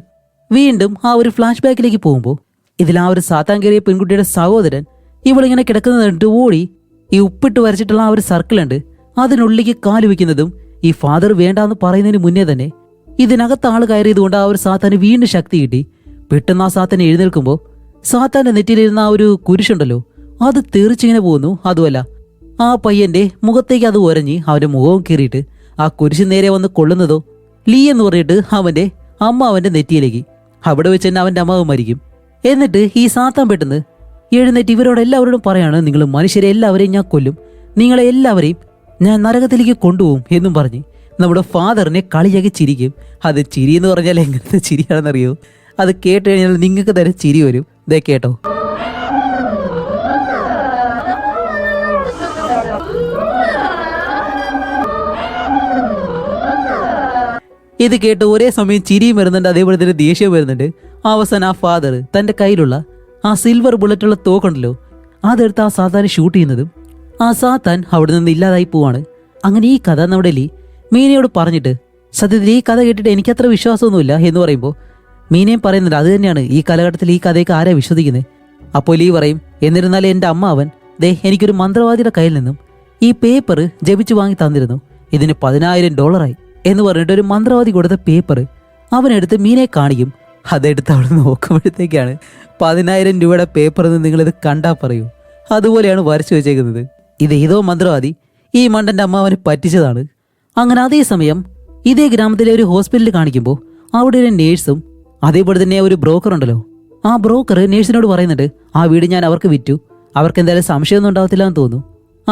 A: വീണ്ടും ആ ഒരു ഫ്ലാഷ് ബാക്കിലേക്ക് പോകുമ്പോൾ ഇതിൽ ആ ഒരു സാത്താൻ കയറിയ പെൺകുട്ടിയുടെ സഹോദരൻ ഇവളിങ്ങനെ കിടക്കുന്നത് കണ്ടിട്ട് ഓടി ഈ ഉപ്പിട്ട് വരച്ചിട്ടുള്ള ആ ഒരു സർക്കിളുണ്ട് അതിനുള്ളിലേക്ക് കാല് വെക്കുന്നതും ഈ ഫാദർ വേണ്ടാന്ന് പറയുന്നതിന് മുന്നേ തന്നെ ഇതിനകത്ത് ആള് കയറിയതുകൊണ്ട് ആ ഒരു സാത്താന് വീണ്ടും ശക്തി കിട്ടി. പെട്ടെന്ന് ആ സാത്താൻ എഴുന്നേൽക്കുമ്പോൾ സാത്താന്റെ നെറ്റിയിലിരുന്ന ആ ഒരു കുരിശുണ്ടല്ലോ അത് തെറിച്ചിങ്ങനെ പോകുന്നു. അതുമല്ല, ആ പയ്യന്റെ മുഖത്തേക്ക് അത് ഒരഞ്ഞ് അവന്റെ മുഖവും കീറിയിട്ട് ആ കുരിശ് നേരെ വന്ന് കൊള്ളുന്നതോ ലീ എന്ന് പറഞ്ഞിട്ട് അവന്റെ അമ്മ അവന്റെ നെറ്റിയിലേക്ക്. അവിടെ വെച്ച് തന്നെ അവന്റെ അമ്മാവ് മരിക്കും. എന്നിട്ട് ഈ സാത്താൻ പെട്ടെന്ന് എഴുന്നേറ്റ് ഇവരോട് എല്ലാവരോടും പറയാണ്, നിങ്ങൾ മനുഷ്യരെ എല്ലാവരെയും ഞാൻ കൊല്ലും, നിങ്ങളെ എല്ലാവരെയും ഞാൻ നരകത്തിലേക്ക് കൊണ്ടുപോകും എന്നും പറഞ്ഞ് നമ്മുടെ ഫാദറിനെ കളിയാക്കി ചിരിക്കും. അത് ചിരി എന്ന് പറഞ്ഞാൽ എങ്ങനത്തെ ചിരിയാണെന്നറിയോ? അത് കേട്ട് കഴിഞ്ഞാൽ നിങ്ങൾക്ക് തന്നെ ചിരി വരും. ഇതേ കേട്ടോ. ഇത് കേട്ട് ഒരേ സമയം ചിരിയും വരുന്നുണ്ട്, അതേപോലെ തന്നെ ദേഷ്യം വരുന്നുണ്ട്. അവസാനം ആ ഫാദർ തന്റെ കയ്യിലുള്ള ആ സിൽവർ ബുള്ളറ്റുള്ള തോക്കുണ്ടല്ലോ അതെടുത്ത് ആ സാത്താനെ ഷൂട്ട് ചെയ്യുന്നതും ആ സാത്താൻ അവിടെ നിന്ന് ഇല്ലാതായി പോവാണ്. അങ്ങനെ ഈ കഥ നമ്മുടെ ലീ മീനയോട് പറഞ്ഞിട്ട്, സത്യത്തിൽ ഈ കഥ കേട്ടിട്ട് എനിക്കത്ര വിശ്വാസമൊന്നുമില്ല എന്ന് പറയുമ്പോൾ മീനയും പറയുന്നുണ്ട്, അത് തന്നെയാണ് ഈ കാലഘട്ടത്തിൽ ഈ കഥയൊക്കെ ആരാ വിശ്വസിക്കുന്നത്? അപ്പോൾ ലീ പറയും, എന്നിരുന്നാലും എൻ്റെ അമ്മ അവൻ എനിക്കൊരു മന്ത്രവാദിയുടെ കയ്യിൽ നിന്നും ഈ പേപ്പർ ജപിച്ചു വാങ്ങി തന്നിരുന്നു, ഇതിന് $10,000 എന്ന് പറഞ്ഞിട്ട് ഒരു മന്ത്രവാദി കൊടുത്ത പേപ്പർ അവനെടുത്ത് മീനെ കാണിക്കും. അതെടുത്ത് അവിടെ നോക്കുമ്പോഴത്തേക്കാണ് 10,000 രൂപയുടെ പേപ്പർ എന്ന് നിങ്ങളിത് കണ്ടാ പറയൂ. അതുപോലെയാണ് വരച്ചു വെച്ചേക്കുന്നത്. ഇത് ഏതോ മന്ത്രവാദി ഈ മണ്ടന്റെ അമ്മാവനെ പറ്റിച്ചതാണ്. അങ്ങനെ അതേസമയം ഇതേ ഗ്രാമത്തിലെ ഒരു ഹോസ്പിറ്റലിൽ കാണിക്കുമ്പോൾ അവിടെ ഒരു നേഴ്സും അതേപോലെ തന്നെ ഒരു ബ്രോക്കർ ഉണ്ടല്ലോ, ആ ബ്രോക്കർ നേഴ്സിനോട് പറയുന്നുണ്ട്, ആ വീട് ഞാൻ അവർക്ക് വിറ്റു, അവർക്ക് എന്തായാലും സംശയമൊന്നും ഉണ്ടാവത്തില്ല എന്ന് തോന്നുന്നു,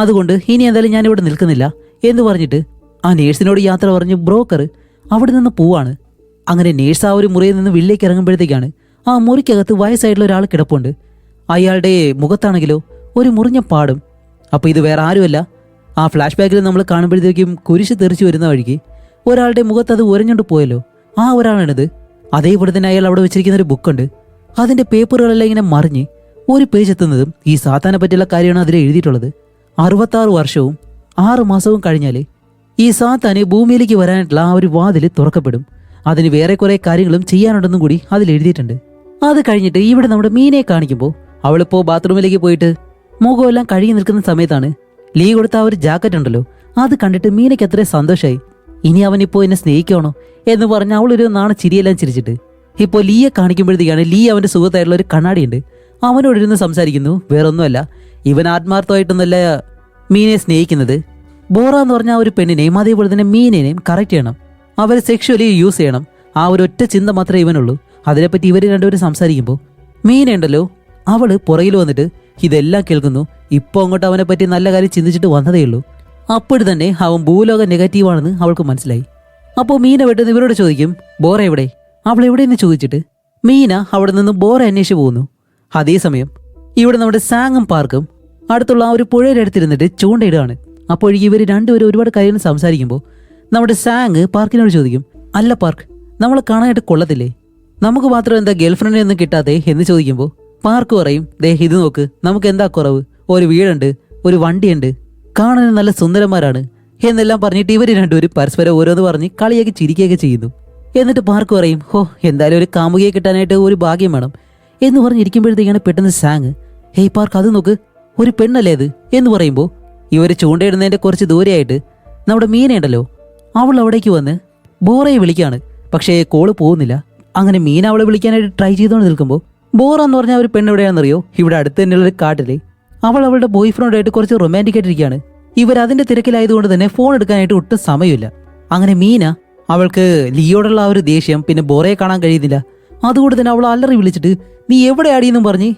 A: അതുകൊണ്ട് ഇനി എന്തായാലും ഞാൻ ഇവിടെ നിൽക്കുന്നില്ല എന്ന് പറഞ്ഞിട്ട് ആ നേഴ്സിനോട് യാത്ര പറഞ്ഞ് ബ്രോക്കർ അവിടെ നിന്ന് പോവാണ്. അങ്ങനെ നേഴ്സ് ആ ഒരു മുറിയിൽ നിന്ന് വെളിയിലേക്ക് ഇറങ്ങുമ്പോഴത്തേക്കാണ് ആ മുറിക്കകത്ത് വയസ്സായിട്ടുള്ള ഒരാൾ കിടപ്പുണ്ട്. അയാളുടെ മുഖത്താണെങ്കിലോ ഒരു മുറിഞ്ഞ പാടും. അപ്പോൾ ഇത് വേറെ ആരുമല്ല, ആ ഫ്ലാഷ് ബാക്കിൽ നമ്മൾ കാണുമ്പോഴത്തേക്കും കുരിശ് തെറിച്ചു വരുന്ന വഴിക്ക് ഒരാളുടെ മുഖത്ത് അത് ഉരഞ്ഞുകൊണ്ട് പോയല്ലോ, ആ ഒരാളാണിത്. അതേപോലെ തന്നെ അയാൾ അവിടെ വെച്ചിരിക്കുന്ന ഒരു ബുക്കുണ്ട്. അതിന്റെ പേപ്പറുകളെല്ലാം ഇങ്ങനെ മറിഞ്ഞ് ഒരു പേജ് എത്തുന്നതും ഈ സാത്താനെ പറ്റിയുള്ള കാര്യമാണ് അതിൽ എഴുതിയിട്ടുള്ളത്. 66 വർഷവും 6 മാസവും കഴിഞ്ഞാൽ ഈ സാത്താന് ഭൂമിയിലേക്ക് വരാനായിട്ടുള്ള ആ ഒരു വാതിൽ തുറക്കപ്പെടും. അതിന് വേറെ കുറെ കാര്യങ്ങളും ചെയ്യാനുണ്ടെന്നും കൂടി അതിൽ എഴുതിയിട്ടുണ്ട്. അത് കഴിഞ്ഞിട്ട് ഇവിടെ നമ്മുടെ മീനെ കാണിക്കുമ്പോൾ അവളിപ്പോ ബാത്റൂമിലേക്ക് പോയിട്ട് മുഖമെല്ലാം കഴുകി നിൽക്കുന്ന സമയത്താണ് ലീ കൊടുത്ത ആ ഒരു ജാക്കറ്റ് ഉണ്ടല്ലോ, അത് കണ്ടിട്ട് മീനയ്ക്ക് അത്രയും സന്തോഷമായി. ഇനി അവനിപ്പോ എന്നെ സ്നേഹിക്കണോ എന്ന് പറഞ്ഞ് അവളൊരു ചിരിയെല്ലാം ചിരിച്ചിട്ട് ഇപ്പോൾ ലീയെ കാണിക്കുമ്പോഴത്തേക്കാണ് ലീ അവന്റെ സുഹൃത്തായിട്ടുള്ള ഒരു കണ്ണാടിയുണ്ട്, അവനോടിരുന്ന് സംസാരിക്കുന്നു. വേറൊന്നുമല്ല, ഇവൻ ആത്മാർത്ഥമായിട്ടൊന്നുമല്ല മീനെ സ്നേഹിക്കുന്നത്. ബോറ എന്ന് പറഞ്ഞ ആ ഒരു പെണ്ണിനെയും അതേപോലെ തന്നെ മീനിനെയും കറക്റ്റ് ചെയ്യണം, അവരെ സെക്ഷുവലി യൂസ് ചെയ്യണം. ആ ഒരു ഒറ്റ ചിന്ത മാത്രമേ ഇവനുള്ളൂ. അതിനെപ്പറ്റി ഇവർ രണ്ടുപേരും സംസാരിക്കുമ്പോൾ മീനുണ്ടല്ലോ, അവള് പുറകിൽ വന്നിട്ട് ഇതെല്ലാം കേൾക്കുന്നു. ഇപ്പോൾ അങ്ങോട്ട് അവനെ പറ്റി നല്ല കാര്യം ചിന്തിച്ചിട്ട് വന്നതേയുള്ളൂ. അപ്പോഴും തന്നെ അവൻ ഭൂലോക നെഗറ്റീവാണെന്ന് അവൾക്ക് മനസ്സിലായി. അപ്പോൾ മീന പെട്ടെന്ന് ഇവരോട് ചോദിക്കും, ബോറ എവിടെ? അവൾ എവിടെയെന്ന് ചോദിച്ചിട്ട് മീന അവിടെ നിന്ന് ബോറ അന്വേഷിച്ച് പോകുന്നു. അതേസമയം ഇവിടെ നമ്മുടെ സാങ്ങും പാർക്കും അടുത്തുള്ള ആ ഒരു പുഴയുടെ അടുത്തിരുന്നിട്ട് ചൂണ്ടയിടുകയാണ്. അപ്പോഴേക്കും ഇവർ രണ്ടുപേരും ഒരുപാട് കാര്യങ്ങൾ സംസാരിക്കുമ്പോൾ നമ്മുടെ സാങ് പാർക്കിനോട് ചോദിക്കും, അല്ല പാർക്ക്, നമ്മളെ കാണാനായിട്ട് കൊള്ളത്തില്ലേ? നമുക്ക് മാത്രം എന്താ ഗേൾഫ്രണ്ടിനെ ഒന്നും കിട്ടാതെ എന്ന് ചോദിക്കുമ്പോൾ പാർക്ക് പറയും, ദേ ഇത് നോക്ക്, നമുക്ക് എന്താ കുറവ്? ഒരു വീടുണ്ട്, ഒരു വണ്ടിയുണ്ട്, കാണാൻ നല്ല സുന്ദരന്മാരാണ് എന്നെല്ലാം പറഞ്ഞിട്ട് ഇവർ രണ്ടുപേരും പരസ്പരം ഓരോന്ന് പറഞ്ഞ് കളിയാക്കി ചിരിക്കുകയൊക്കെ ചെയ്യുന്നു. എന്നിട്ട് പാർക്ക് പറയും, ഹോ എന്തായാലും ഒരു കാമുകിയെ കിട്ടാനായിട്ട് ഒരു ഭാഗ്യം വേണം എന്ന് പറഞ്ഞിരിക്കുമ്പോഴത്തേക്കാണ് പെട്ടെന്ന് സാങ്, ഹേയ് പാർക്ക് അത് നോക്ക്, ഒരു പെണ്ണല്ലേ അത് എന്ന് പറയുമ്പോൾ ഇവർ ചൂണ്ടയിടുന്നതിന്റെ കുറച്ച് ദൂരെയായിട്ട് നമ്മുടെ മീനയുണ്ടല്ലോ, അവൾ അവിടേക്ക് വന്ന് ബോറയെ വിളിക്കുകയാണ്. പക്ഷേ കോള് പോകുന്നില്ല. അങ്ങനെ മീന അവളെ വിളിക്കാനായിട്ട് ട്രൈ ചെയ്തുകൊണ്ട് നിൽക്കുമ്പോൾ ബോറ എന്ന് പറഞ്ഞാൽ ഒരു പെണ്ണ് എവിടെയാണെന്നറിയോ? ഇവിടെ അടുത്ത് തന്നെയുള്ള ഒരു കാട്ടിലെ. അവൾ അവളുടെ ബോയ് ഫ്രണ്ടായിട്ട് കുറച്ച് റൊമാൻറ്റിക് ആയിട്ടിരിക്കുകയാണ്. ഇവർ അതിന്റെ തിരക്കിലായതുകൊണ്ട് തന്നെ ഫോൺ എടുക്കാനായിട്ട് ഒട്ടും സമയമില്ല. അങ്ങനെ മീന അവൾക്ക് ലിയോടുള്ള ആ ഒരു ദേഷ്യം, പിന്നെ ബോറയെ കാണാൻ കഴിയുന്നില്ല, അതുകൊണ്ട് തന്നെ അവൾ അലറി വിളിച്ചിട്ട് നീ എവിടെ ആടിയെന്നും പറഞ്ഞ്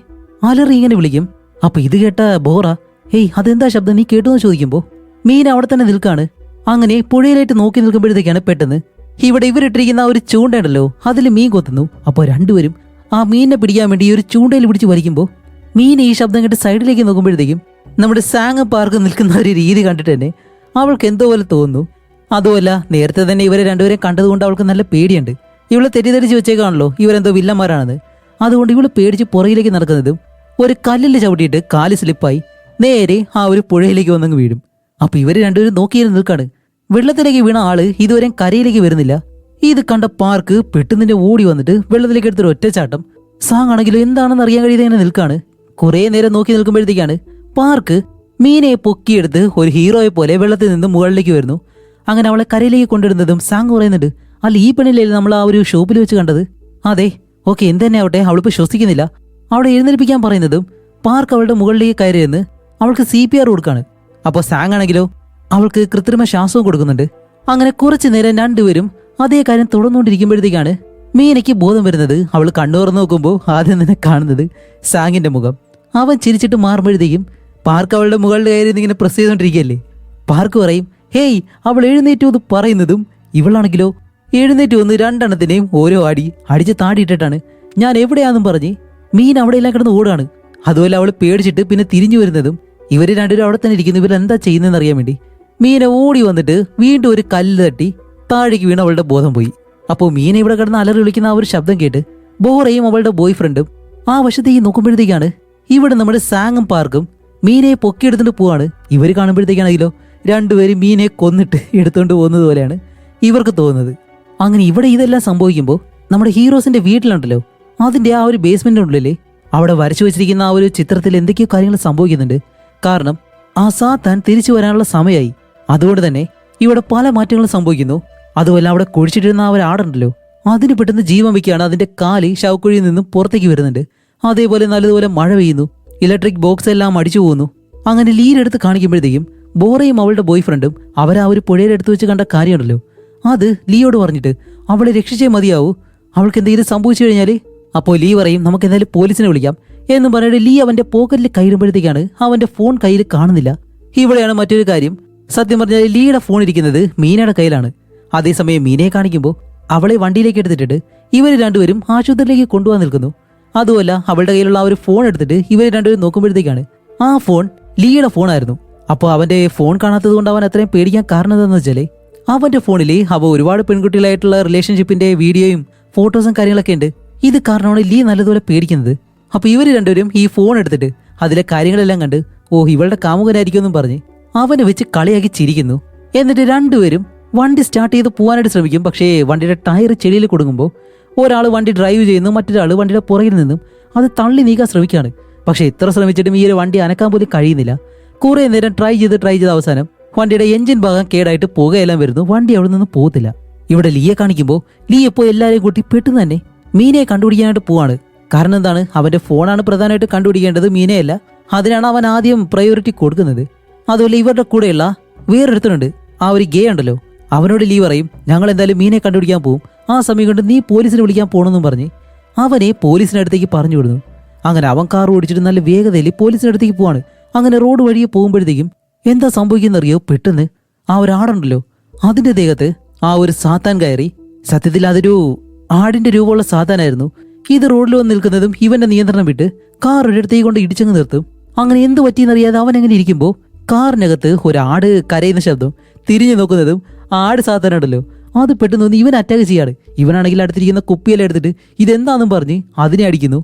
A: അലറി ഇങ്ങനെ വിളിക്കും. അപ്പൊ ഇത് കേട്ട ബോറ, ഹേയ് അതെന്താ ശബ്ദം, നീ കേട്ടുവെന്ന് ചോദിക്കുമ്പോൾ മീൻ അവിടെ തന്നെ നിൽക്കാണ്. അങ്ങനെ പുഴയിലായിട്ട് നോക്കി നിൽക്കുമ്പോഴത്തേക്കാണ് പെട്ടെന്ന് ഇവിടെ ഇവരിട്ടിരിക്കുന്ന ആ ഒരു ചൂണ്ടയുണ്ടല്ലോ, അതിൽ മീൻ കൊത്തുന്നു. അപ്പോൾ രണ്ടുപേരും ആ മീനിനെ പിടിക്കാൻ വേണ്ടി ഈ ഒരു ചൂണ്ടയിൽ പിടിച്ച് വലിക്കുമ്പോൾ മീൻ ഈ ശബ്ദം കേട്ട് സൈഡിലേക്ക് നോക്കുമ്പോഴത്തേക്കും നമ്മുടെ സാങ് പാർക്ക് നിൽക്കുന്ന ഒരു രീതി കണ്ടിട്ട് തന്നെ അവൾക്ക് എന്തോ പോലെ തോന്നുന്നു. അതുമല്ല, നേരത്തെ തന്നെ ഇവരെ രണ്ടുപേരെയും കണ്ടതുകൊണ്ട് അവൾക്ക് നല്ല പേടിയുണ്ട്. ഇവളെ തെറ്റിദ്ധരിച്ച് വെച്ചേക്കാണല്ലോ ഇവരെന്തോ വില്ലന്മാരാണെന്ന്. അതുകൊണ്ട് ഇവള് പേടിച്ച് പുറകിലേക്ക് നടക്കുന്നതും ഒരു കല്ലിൽ ചവിട്ടിയിട്ട് കാല് സ്ലിപ്പായി നേരെ ആ ഒരു പുഴയിലേക്ക് വന്നങ്ങ് വീഴും. അപ്പൊ ഇവര് രണ്ടുപേരും നോക്കിയിരുന്ന് നിൽക്കാണ്. വെള്ളത്തിലേക്ക് വീണ ആള് ഇതുവരെ കരയിലേക്ക് വരുന്നില്ല. ഇത് കണ്ട പാർക്ക് പെട്ടെന്ന് ഓടി വന്നിട്ട് വെള്ളത്തിലേക്ക് എടുത്തൊരു ഒറ്റച്ചാട്ടം. സാങ് ആണെങ്കിലും എന്താണെന്ന് അറിയാൻ കഴിയാതെ ഇങ്ങനെ നിൽക്കാണ്. കുറെ നേരം നോക്കി നിൽക്കുമ്പോഴത്തേക്കാണ് പാർക്ക് മീനെ പൊക്കിയെടുത്ത് ഒരു ഹീറോയെ പോലെ വെള്ളത്തിൽ നിന്ന് മുകളിലേക്ക് വരുന്നു. അങ്ങനെ അവളെ കരയിലേക്ക് കൊണ്ടിടുന്നതും സാങ് പറയുന്നുണ്ട്, അല്ല ഈ പെണ്ണില്ലേ നമ്മൾ ആ ഒരു ഷോപ്പിൽ വെച്ച് കണ്ടത്? അതെ, ഓക്കെ എന്ത് തന്നെ ആവട്ടെ, അവളിപ്പോൾ ശ്വസിക്കുന്നില്ല. അവളെ എഴുന്നേൽപ്പിക്കാൻ പറയുന്നതും പാർക്ക് അവളുടെ മുകളിലേക്ക് കയറിയെന്ന് അവൾക്ക് CPR കൊടുക്കാണ്. അപ്പോൾ സാങ് ആണെങ്കിലോ അവൾക്ക് കൃത്രിമ ശ്വാസവും കൊടുക്കുന്നുണ്ട്. അങ്ങനെ കുറച്ചു നേരം രണ്ടുപേരും അതേ കാര്യം തുടർന്നുകൊണ്ടിരിക്കുമ്പോഴത്തേക്കാണ് മീനയ്ക്ക് ബോധം വരുന്നത്. അവൾ കണ്ണു തുറന്നു നോക്കുമ്പോൾ ആദ്യം തന്നെ കാണുന്നത് സാങ്ങിന്റെ മുഖം. അവൻ ചിരിച്ചിട്ട് മാറുമ്പോഴത്തേക്കും പാർക്ക് അവളുടെ മുകളിൽ കയറി ഇങ്ങനെ പ്രസ് ചെയ്തുകൊണ്ടിരിക്കുകയല്ലേ. പാർക്ക് പറയും, ഹേയ് അവൾ എഴുന്നേറ്റു എന്ന് പറയുന്നതും ഇവളാണെങ്കിലോ എഴുന്നേറ്റ് വന്ന് രണ്ടെണ്ണത്തിനെയും ഓരോ അടിച്ച് താടിയിട്ടിട്ടാണ് ഞാൻ എവിടെയാണെന്നും പറഞ്ഞ് മീൻ അവിടെയെല്ലാം കിടന്ന് ഓടാണ്. അതുപോലെ അവൾ പേടിച്ചിട്ട് പിന്നെ തിരിഞ്ഞു വരുന്നതും ഇവര് രണ്ടുപേരും അവിടെ തന്നെ ഇരിക്കുന്നു. ഇവരെന്താ ചെയ്യുന്നതെന്ന് അറിയാൻ വേണ്ടി മീനെ ഓടി വന്നിട്ട് വീണ്ടും ഒരു കല്ല് തട്ടി താഴേക്ക് വീണ് അവളുടെ ബോധം പോയി. അപ്പോൾ മീന ഇവിടെ കിടന്ന് അലറി വിളിക്കുന്ന ആ ഒരു ശബ്ദം കേട്ട് ബോറയും അവളുടെ ബോയ് ഫ്രണ്ടും ആ വശത്തേക്ക് നോക്കുമ്പോഴത്തേക്കാണ് ഇവിടെ നമ്മുടെ സാങ്ങും പാർക്കും മീനയെ പൊക്കിയെടുത്തിട്ട് പോവാണ്. ഇവർ കാണുമ്പോഴത്തേക്കാണെങ്കിലോ രണ്ടുപേരും മീനെ കൊന്നിട്ട് എടുത്തുകൊണ്ട് പോകുന്നത് പോലെയാണ് ഇവർക്ക് തോന്നുന്നത്. അങ്ങനെ ഇവിടെ ഇതെല്ലാം സംഭവിക്കുമ്പോൾ നമ്മുടെ ഹീറോസിന്റെ വീട്ടിലുണ്ടല്ലോ, അതിന്റെ ആ ഒരു ബേസ്മെന്റിന്റെ ഉള്ളില് അവിടെ വരച്ചു വെച്ചിരിക്കുന്ന ആ ഒരു ചിത്രത്തിൽ എന്തൊക്കെയോ കാര്യങ്ങൾ സംഭവിക്കുന്നുണ്ട്. കാരണം ആ സാത്താൻ തിരിച്ചു വരാനുള്ള സമയമായി. അതുകൊണ്ട് തന്നെ ഇവിടെ പല മാറ്റങ്ങളും സംഭവിക്കുന്നു. അതുമല്ല അവിടെ കുഴിച്ചിട്ടിരുന്ന ആ ഒരു ആടുണ്ടല്ലോ, അതിന് പെട്ടെന്ന് ജീവൻ വയ്ക്കുകയാണ്. അതിന്റെ കാല് ശവക്കുഴിയിൽ നിന്നും പുറത്തേക്ക് വരുന്നുണ്ട്. അതേപോലെ നല്ലതുപോലെ മഴ പെയ്യുന്നു. ഇലക്ട്രിക് ബോക്സ് എല്ലാം അടിച്ചു പോകുന്നു. അങ്ങനെ ലീരെടുത്ത് കാണിക്കുമ്പോഴത്തേക്കും ബോറയും അവളുടെ ബോയ് ഫ്രണ്ടും അവരാ ഒരു പുഴയിലെടുത്ത് വെച്ച് കണ്ട കാര്യമുണ്ടല്ലോ, അത് ലീയോട് പറഞ്ഞിട്ട് അവളെ രക്ഷിച്ചേ മതിയാവൂ, അവൾക്ക് എന്തെങ്കിലും സംഭവിച്ചു കഴിഞ്ഞാൽ. അപ്പോൾ ലീ പറയും, നമുക്ക് എന്തായാലും പോലീസിനെ വിളിക്കാം എന്നും പറഞ്ഞിട്ട് ലീ അവന്റെ പോക്കറ്റിൽ കയറുമ്പോഴത്തേക്കാണ് അവന്റെ ഫോൺ കയ്യിൽ കാണുന്നില്ല. ഇവിടെയാണ് മറ്റൊരു കാര്യം. സത്യം പറഞ്ഞാൽ ലീയുടെ ഫോൺ ഇരിക്കുന്നത് മീനയുടെ കയ്യിലാണ്. അതേസമയം മീനയെ കാണിക്കുമ്പോൾ അവളെ വണ്ടിയിലേക്ക് എടുത്തിട്ടിട്ട് ഇവർ രണ്ടുപേരും ആശുപത്രിയിലേക്ക് കൊണ്ടുപോകാൻ നിൽക്കുന്നു. അതുമല്ല അവളുടെ കയ്യിലുള്ള ആ ഒരു ഫോൺ എടുത്തിട്ട് ഇവർ രണ്ടുപേരും നോക്കുമ്പോഴത്തേക്കാണ് ആ ഫോൺ ലീയുടെ ഫോണായിരുന്നു. അപ്പോൾ അവന്റെ ഫോൺ കാണാത്തത് കൊണ്ട് അവൻ അത്രയും പേടിക്കാൻ കാരണം എന്താണെന്ന് വെച്ചാൽ അവന്റെ ഫോണിൽ അവ ഒരുപാട് പെൺകുട്ടികളായിട്ടുള്ള റിലേഷൻഷിപ്പിന്റെ വീഡിയോയും ഫോട്ടോസും കാര്യങ്ങളൊക്കെ ഉണ്ട്. ഇത് കാരണമാണ് ലീ നല്ലതുപോലെ പേടിക്കുന്നത്. അപ്പൊ ഇവർ രണ്ടുപേരും ഈ ഫോൺ എടുത്തിട്ട് അതിലെ കാര്യങ്ങളെല്ലാം കണ്ട് ഇവളുടെ കാമുകനായിരിക്കും എന്നും പറഞ്ഞ് അവനെ വെച്ച് കളിയാക്കി ചിരിക്കുന്നു. എന്നിട്ട് രണ്ടുപേരും വണ്ടി സ്റ്റാർട്ട് ചെയ്ത് പോകാനായിട്ട് ശ്രമിക്കും. പക്ഷേ വണ്ടിയുടെ ടയർ ചെടിയിൽ കൊടുക്കുമ്പോൾ ഒരാൾ വണ്ടി ഡ്രൈവ് ചെയ്യുന്നു, മറ്റൊരാൾ വണ്ടിയുടെ പുറകിൽ നിന്നും അത് തള്ളി നീക്കാൻ ശ്രമിക്കുകയാണ്. പക്ഷേ എത്ര ശ്രമിച്ചിട്ടും ഈ ഒരു വണ്ടി അനക്കാൻ പോലും കഴിയുന്നില്ല. കുറെ നേരം ട്രൈ ചെയ്ത് അവസാനം വണ്ടിയുടെ എഞ്ചിൻ ഭാഗം കേടായിട്ട് പുകയെല്ലാം വരുന്നു. വണ്ടി അവിടെ നിന്ന് പോകത്തില്ല. ഇവിടെ ലീയെ കാണിക്കുമ്പോൾ ലീ ഇപ്പോൾ എല്ലാവരെയും കൂട്ടി പെട്ടെന്ന് തന്നെ മീനയെ കണ്ടുപിടിക്കാനായിട്ട് പോവാണ്. കാരണം എന്താണ്, അവന്റെ ഫോണാണ് പ്രധാനമായിട്ട് കണ്ടുപിടിക്കേണ്ടത്, മീനയല്ല. അതിനാണ് അവൻ ആദ്യം പ്രയോറിറ്റി കൊടുക്കുന്നത്. അതുപോലെ ഇവരുടെ കൂടെയുള്ള വേറൊരുത്തനുണ്ട്, ആ ഒരു ഗേ ഉണ്ടല്ലോ, അവനോട് ലീ പറയും ഞങ്ങൾ എന്തായാലും മീനെ കണ്ടുപിടിക്കാൻ പോകും, ആ സമയം കൊണ്ട് നീ പോലീസിനെ വിളിക്കാൻ പോകണമെന്നും പറഞ്ഞ് അവനെ പോലീസിന്റെ അടുത്തേക്ക് പറഞ്ഞു വിടുന്നു. അങ്ങനെ അവൻ കാർ ഓടിച്ചിട്ട് നല്ല വേഗതയിൽ പോലീസിന്റെ അടുത്തേക്ക് പോവാണ്. അങ്ങനെ റോഡ് വഴിയെ പോകുമ്പോഴത്തേക്കും എന്താ സംഭവിക്കുന്നറിയോ, പെട്ടെന്ന് ആ ഒരു ആടുണ്ടല്ലോ അതിന്റെ ദേഹത്ത് ആ ഒരു സാത്താൻ കയറി. സത്യത്തിൽ അതൊരു ആടിന്റെ രൂപമുള്ള സാത്താനായിരുന്നു. ഇത് റോഡിൽ വന്ന് നിൽക്കുന്നതും ഇവന്റെ നിയന്ത്രണം വിട്ട് കാർ ഒരിടത്തേക്ക് കൊണ്ട് ഇടിച്ചങ്ങ് നിർത്തും. അങ്ങനെ എന്ത് പറ്റിയെന്നറിയാതെ അവൻ എങ്ങനെ ഇരിക്കുമ്പോൾ കാറിനകത്ത് ഒരാട് കരയുന്ന ശബ്ദം. തിരിഞ്ഞു നോക്കുന്നതും ആട് സാത്താനുണ്ടല്ലോ അത് പെട്ടെന്ന് വന്ന് ഇവൻ അറ്റാക്ക് ചെയ്യാണ്. ഇവനാണെങ്കിൽ അടുത്തിരിക്കുന്ന കുപ്പിയെല്ലാം എടുത്തിട്ട് ഇതെന്താണെന്നും പറഞ്ഞ് അതിനെ അടിക്കുന്നു.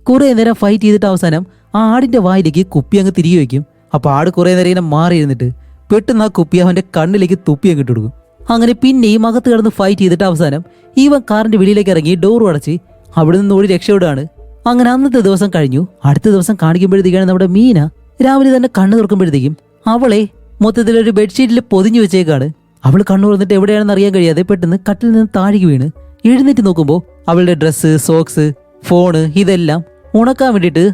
A: കുറെ നേരം ഫൈറ്റ് ചെയ്തിട്ട് അവസാനം ആ ആടിന്റെ വായിലേക്ക് കുപ്പി അങ്ങ് തിരികെ വയ്ക്കും. അപ്പൊ ആട് കുറെ നേരം ഇങ്ങനെ മാറി ഇരുന്നിട്ട് പെട്ടെന്ന് ആ കുപ്പി അവന്റെ കണ്ണിലേക്ക് തുപ്പി അങ്ങ് ഇട്ടുകൊടുക്കും. അങ്ങനെ പിന്നെയും അകത്ത് കിടന്ന് ഫൈറ്റ് ചെയ്തിട്ട് അവസാനം ഇവൻ കാറിന്റെ വെളിയിലേക്ക് ഇറങ്ങി ഡോർ അടച്ച് അവിടെ നിന്ന് ഓടി രക്ഷപ്പെടുകയാണ്. അങ്ങനെ അന്നത്തെ ദിവസം കഴിഞ്ഞു. അടുത്ത ദിവസം കാണിക്കുമ്പോഴത്തേക്കാണ് നമ്മുടെ മീന രാവിലെ തന്നെ കണ്ണു തുറക്കുമ്പോഴത്തേക്കും അവളെ മൊത്തത്തിലൊരു ബെഡ്ഷീറ്റിൽ പൊതിഞ്ഞു വെച്ചേക്കാണ്. അവൾ കണ്ണു തുറന്നിട്ട് എവിടെയാണെന്ന് അറിയാൻ കഴിയാതെ പെട്ടെന്ന് കട്ടിൽ നിന്ന് താഴേക്ക് വീണ് എഴുന്നേറ്റ് നോക്കുമ്പോൾ അവളുടെ ഡ്രസ്സ്, സോക്സ്, ഫോണ് ഇതെല്ലാം ഉണക്കാൻ വേണ്ടിയിട്ട്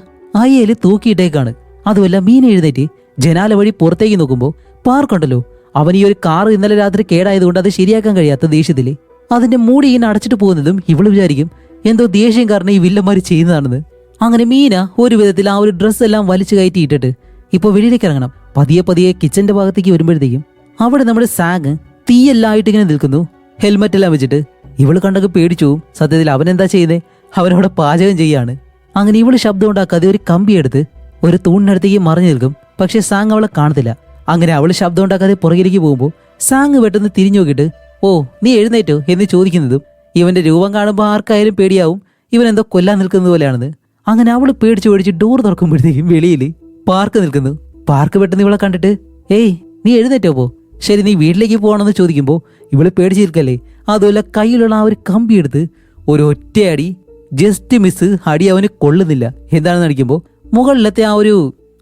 A: അയ്യയിൽ തൂക്കിയിട്ടേക്കാണ്. അതുമല്ല മീന എഴുന്നേറ്റ് ജനാല വഴി പുറത്തേക്ക് നോക്കുമ്പോൾ പാർക്കുണ്ടല്ലോ, അവൻ ഈ ഒരു കാർ ഇന്നലെ രാത്രി കേടായതുകൊണ്ട് അത് ശരിയാക്കാൻ കഴിയാത്ത ദേഷ്യത്തില് അതിന്റെ മൂടി ഇങ്ങനെ അടച്ചിട്ട് പോകുന്നതും ഇവള് വിചാരിക്കും എന്തോ ദേഷ്യം കാരണം ഈ വില്ലന്മാര് ചെയ്യുന്നതാണെന്ന്. അങ്ങനെ മീന ഒരു വിധത്തിൽ ആ ഒരു ഡ്രസ്സ് എല്ലാം വലിച്ചു കയറ്റിയിട്ടിട്ട് ഇപ്പൊ വെളിയിലേക്ക് ഇറങ്ങണം. പതിയെ കിച്ചന്റെ ഭാഗത്തേക്ക് വരുമ്പോഴത്തേക്കും അവിടെ നമ്മുടെ സാങ് തീയെല്ലാം ആയിട്ട് ഇങ്ങനെ നിൽക്കുന്നു, ഹെൽമെറ്റ് എല്ലാം വെച്ചിട്ട്. ഇവള് കണ്ടൊക്കെ പേടിച്ചു പോവും. സത്യത്തിൽ അവൻ എന്താ ചെയ്യുന്നേ, അവനവിടെ പാചകം ചെയ്യാണ്. അങ്ങനെ ഇവള് ശബ്ദം ഉണ്ടാക്കാതെ ഒരു കമ്പി എടുത്ത് ഒരു തൂണിനടുത്തേക്ക് മറിഞ്ഞു നിൽക്കും. പക്ഷെ സാങ് അവളെ കാണത്തില്ല. അങ്ങനെ അവള് ശബ്ദം ഉണ്ടാക്കാതെ പുറകിലേക്ക് പോകുമ്പോൾ സാങ് പെട്ടെന്ന് തിരിഞ്ഞു നോക്കിയിട്ട് നീ എഴുന്നേറ്റോ എന്ന് ചോദിക്കുന്നതും ഇവന്റെ രൂപം കാണുമ്പോൾ ആർക്കായാലും പേടിയാവും, ഇവൻ എന്തോ കൊല്ലാൻ നിൽക്കുന്നത് പോലെയാണെന്ന്. അങ്ങനെ അവള് പേടിച്ച് ഡോർ തുറക്കുമ്പോഴത്തേക്കും വെളിയിൽ പാർക്ക് നിൽക്കുന്നു. പാർക്ക് പെട്ടെന്ന് ഇവളെ കണ്ടിട്ട് നീ എഴുന്നേറ്റോ പോ, ശരി നീ വീട്ടിലേക്ക് പോകണമെന്ന് ചോദിക്കുമ്പോൾ ഇവള് പേടിച്ച് നിൽക്കല്ലേ. അതുപോലെ കയ്യിലുള്ള ആ ഒരു കമ്പി എടുത്ത് ഒരു ഒറ്റയടി, ജസ്റ്റ് മിസ് അടി അവന് കൊള്ളുന്നില്ല. എന്താണെന്ന് അടിക്കുമ്പോൾ മുകളിലത്തെ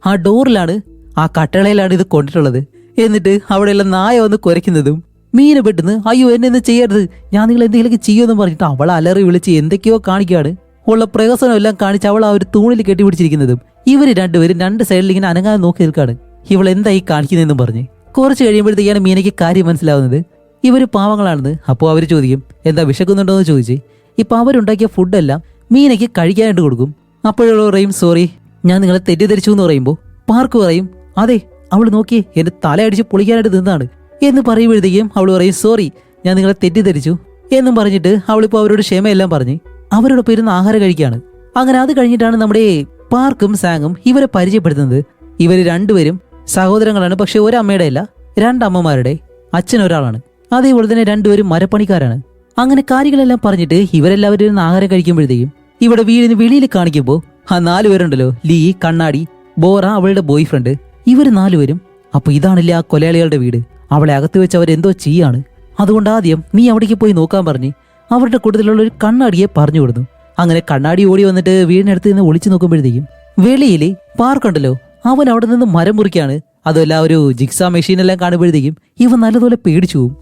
A: ആ ഡോറിലാണ്, ആ കട്ടളയിലാണ് ഇത് കൊണ്ടിട്ടുള്ളത്. എന്നിട്ട് അവിടെയുള്ള നായ വന്ന് കുരയ്ക്കുന്നതും മീനെ പെട്ടെന്ന് അയ്യോ എന്നെ ചെയ്യരുത്, ഞാൻ നിങ്ങൾ എന്തെങ്കിലുമൊക്കെ ചെയ്യുമെന്ന് പറഞ്ഞിട്ട് അവളെ അലറി വിളിച്ച് എന്തൊക്കെയോ കാണിക്കുകയാണ്. ഉള്ള പ്രഹസനം എല്ലാം കാണിച്ച് അവൾ ആ ഒരു തൂണിൽ കെട്ടിപ്പിടിച്ചിരിക്കുന്നതും ഇവര് രണ്ടുപേരും രണ്ട് സൈഡിൽ ഇങ്ങനെ അനങ്ങാതെ നോക്കി നിൽക്കാണ്. ഇവൾ എന്തായി കാണിക്കുന്നതെന്നും പറഞ്ഞ് കുറച്ച് കഴിയുമ്പോഴത്തേക്കാണ് മീനയ്ക്ക് കാര്യം മനസ്സിലാവുന്നത് ഇവര് പാവങ്ങളാണെന്ന്. അപ്പോൾ അവർ ചോദിക്കും എന്താ വിശക്കുന്നുണ്ടോ എന്ന് ചോദിച്ച് ഇപ്പൊ അവരുണ്ടാക്കിയ ഫുഡെല്ലാം മീനയ്ക്ക് കഴിക്കാനായിട്ട് കൊടുക്കും. അപ്പോഴുള്ള പറയും സോറി ഞാൻ നിങ്ങളെ തെറ്റിദ്ധരിച്ചു എന്ന് പറയുമ്പോൾ പാർക്ക് പറയും അതെ അവൾ നോക്കിയേ എന്റെ തലയടിച്ച് പൊളിക്കാനായിട്ട് നിന്നാണ് എന്ന് പറയുമ്പോഴത്തേക്കും അവൾ പറയും സോറി ഞാൻ നിങ്ങളെ തെറ്റിദ്ധരിച്ചു എന്നും പറഞ്ഞിട്ട് അവളിപ്പോൾ അവരോട് ക്ഷമയെല്ലാം പറഞ്ഞ് അവരോടൊപ്പം ഇരുന്ന് ആഹാരം കഴിക്കുകയാണ്. അങ്ങനെ അത് കഴിഞ്ഞിട്ടാണ് നമ്മുടെ പാർക്കും സാങ്ങും ഇവരെ പരിചയപ്പെടുത്തുന്നത്. ഇവര് രണ്ടുപേരും സഹോദരങ്ങളാണ്. പക്ഷെ ഒരമ്മയുടെ അല്ല, രണ്ടമ്മമാരുടെ അച്ഛൻ ഒരാളാണ്. അതേപോലെ തന്നെ രണ്ടുപേരും മരപ്പണിക്കാരാണ്. അങ്ങനെ കാര്യങ്ങളെല്ലാം പറഞ്ഞിട്ട് ഇവരെല്ലാവരും ഇരുന്ന് ആഹാരം കഴിക്കുമ്പോഴത്തേക്കും ഇവിടെ വീടിന് വെളിയിൽ കാണിക്കുമ്പോൾ ആ 4 പേരുണ്ടല്ലോ, ലീ, കണ്ണാടി, ബോറ, അവളുടെ ബോയ് ഫ്രണ്ട്, ഇവര് 4 പേരും. അപ്പൊ ഇതാണല്ലേ ആ കൊലയാളികളുടെ വീട്. അവളെ അകത്ത് വെച്ച് അവരെന്തോ ചെയ്യാണ്. അതുകൊണ്ട് ആദ്യം നീ അവിടേക്ക് പോയി നോക്കാൻ പറഞ്ഞ് അവരുടെ കൂട്ടത്തിലുള്ള ഒരു കണ്ണാടിയെ പറഞ്ഞു വിടുന്നു. അങ്ങനെ കണ്ണാടി ഓടി വന്നിട്ട് വീടിനടുത്ത് നിന്ന് ഒളിച്ചു നോക്കുമ്പോഴത്തേക്കും വെളിയില് പാർക്കുണ്ടല്ലോ, അവൻ അവിടെ നിന്ന് മരം മുറിക്കാണ്. അതുമല്ല ഒരു ജിക്സാ മെഷീനെല്ലാം കാണുമ്പോഴത്തേക്കും ഇവൻ നല്ലതുപോലെ പേടിച്ചു പോവും.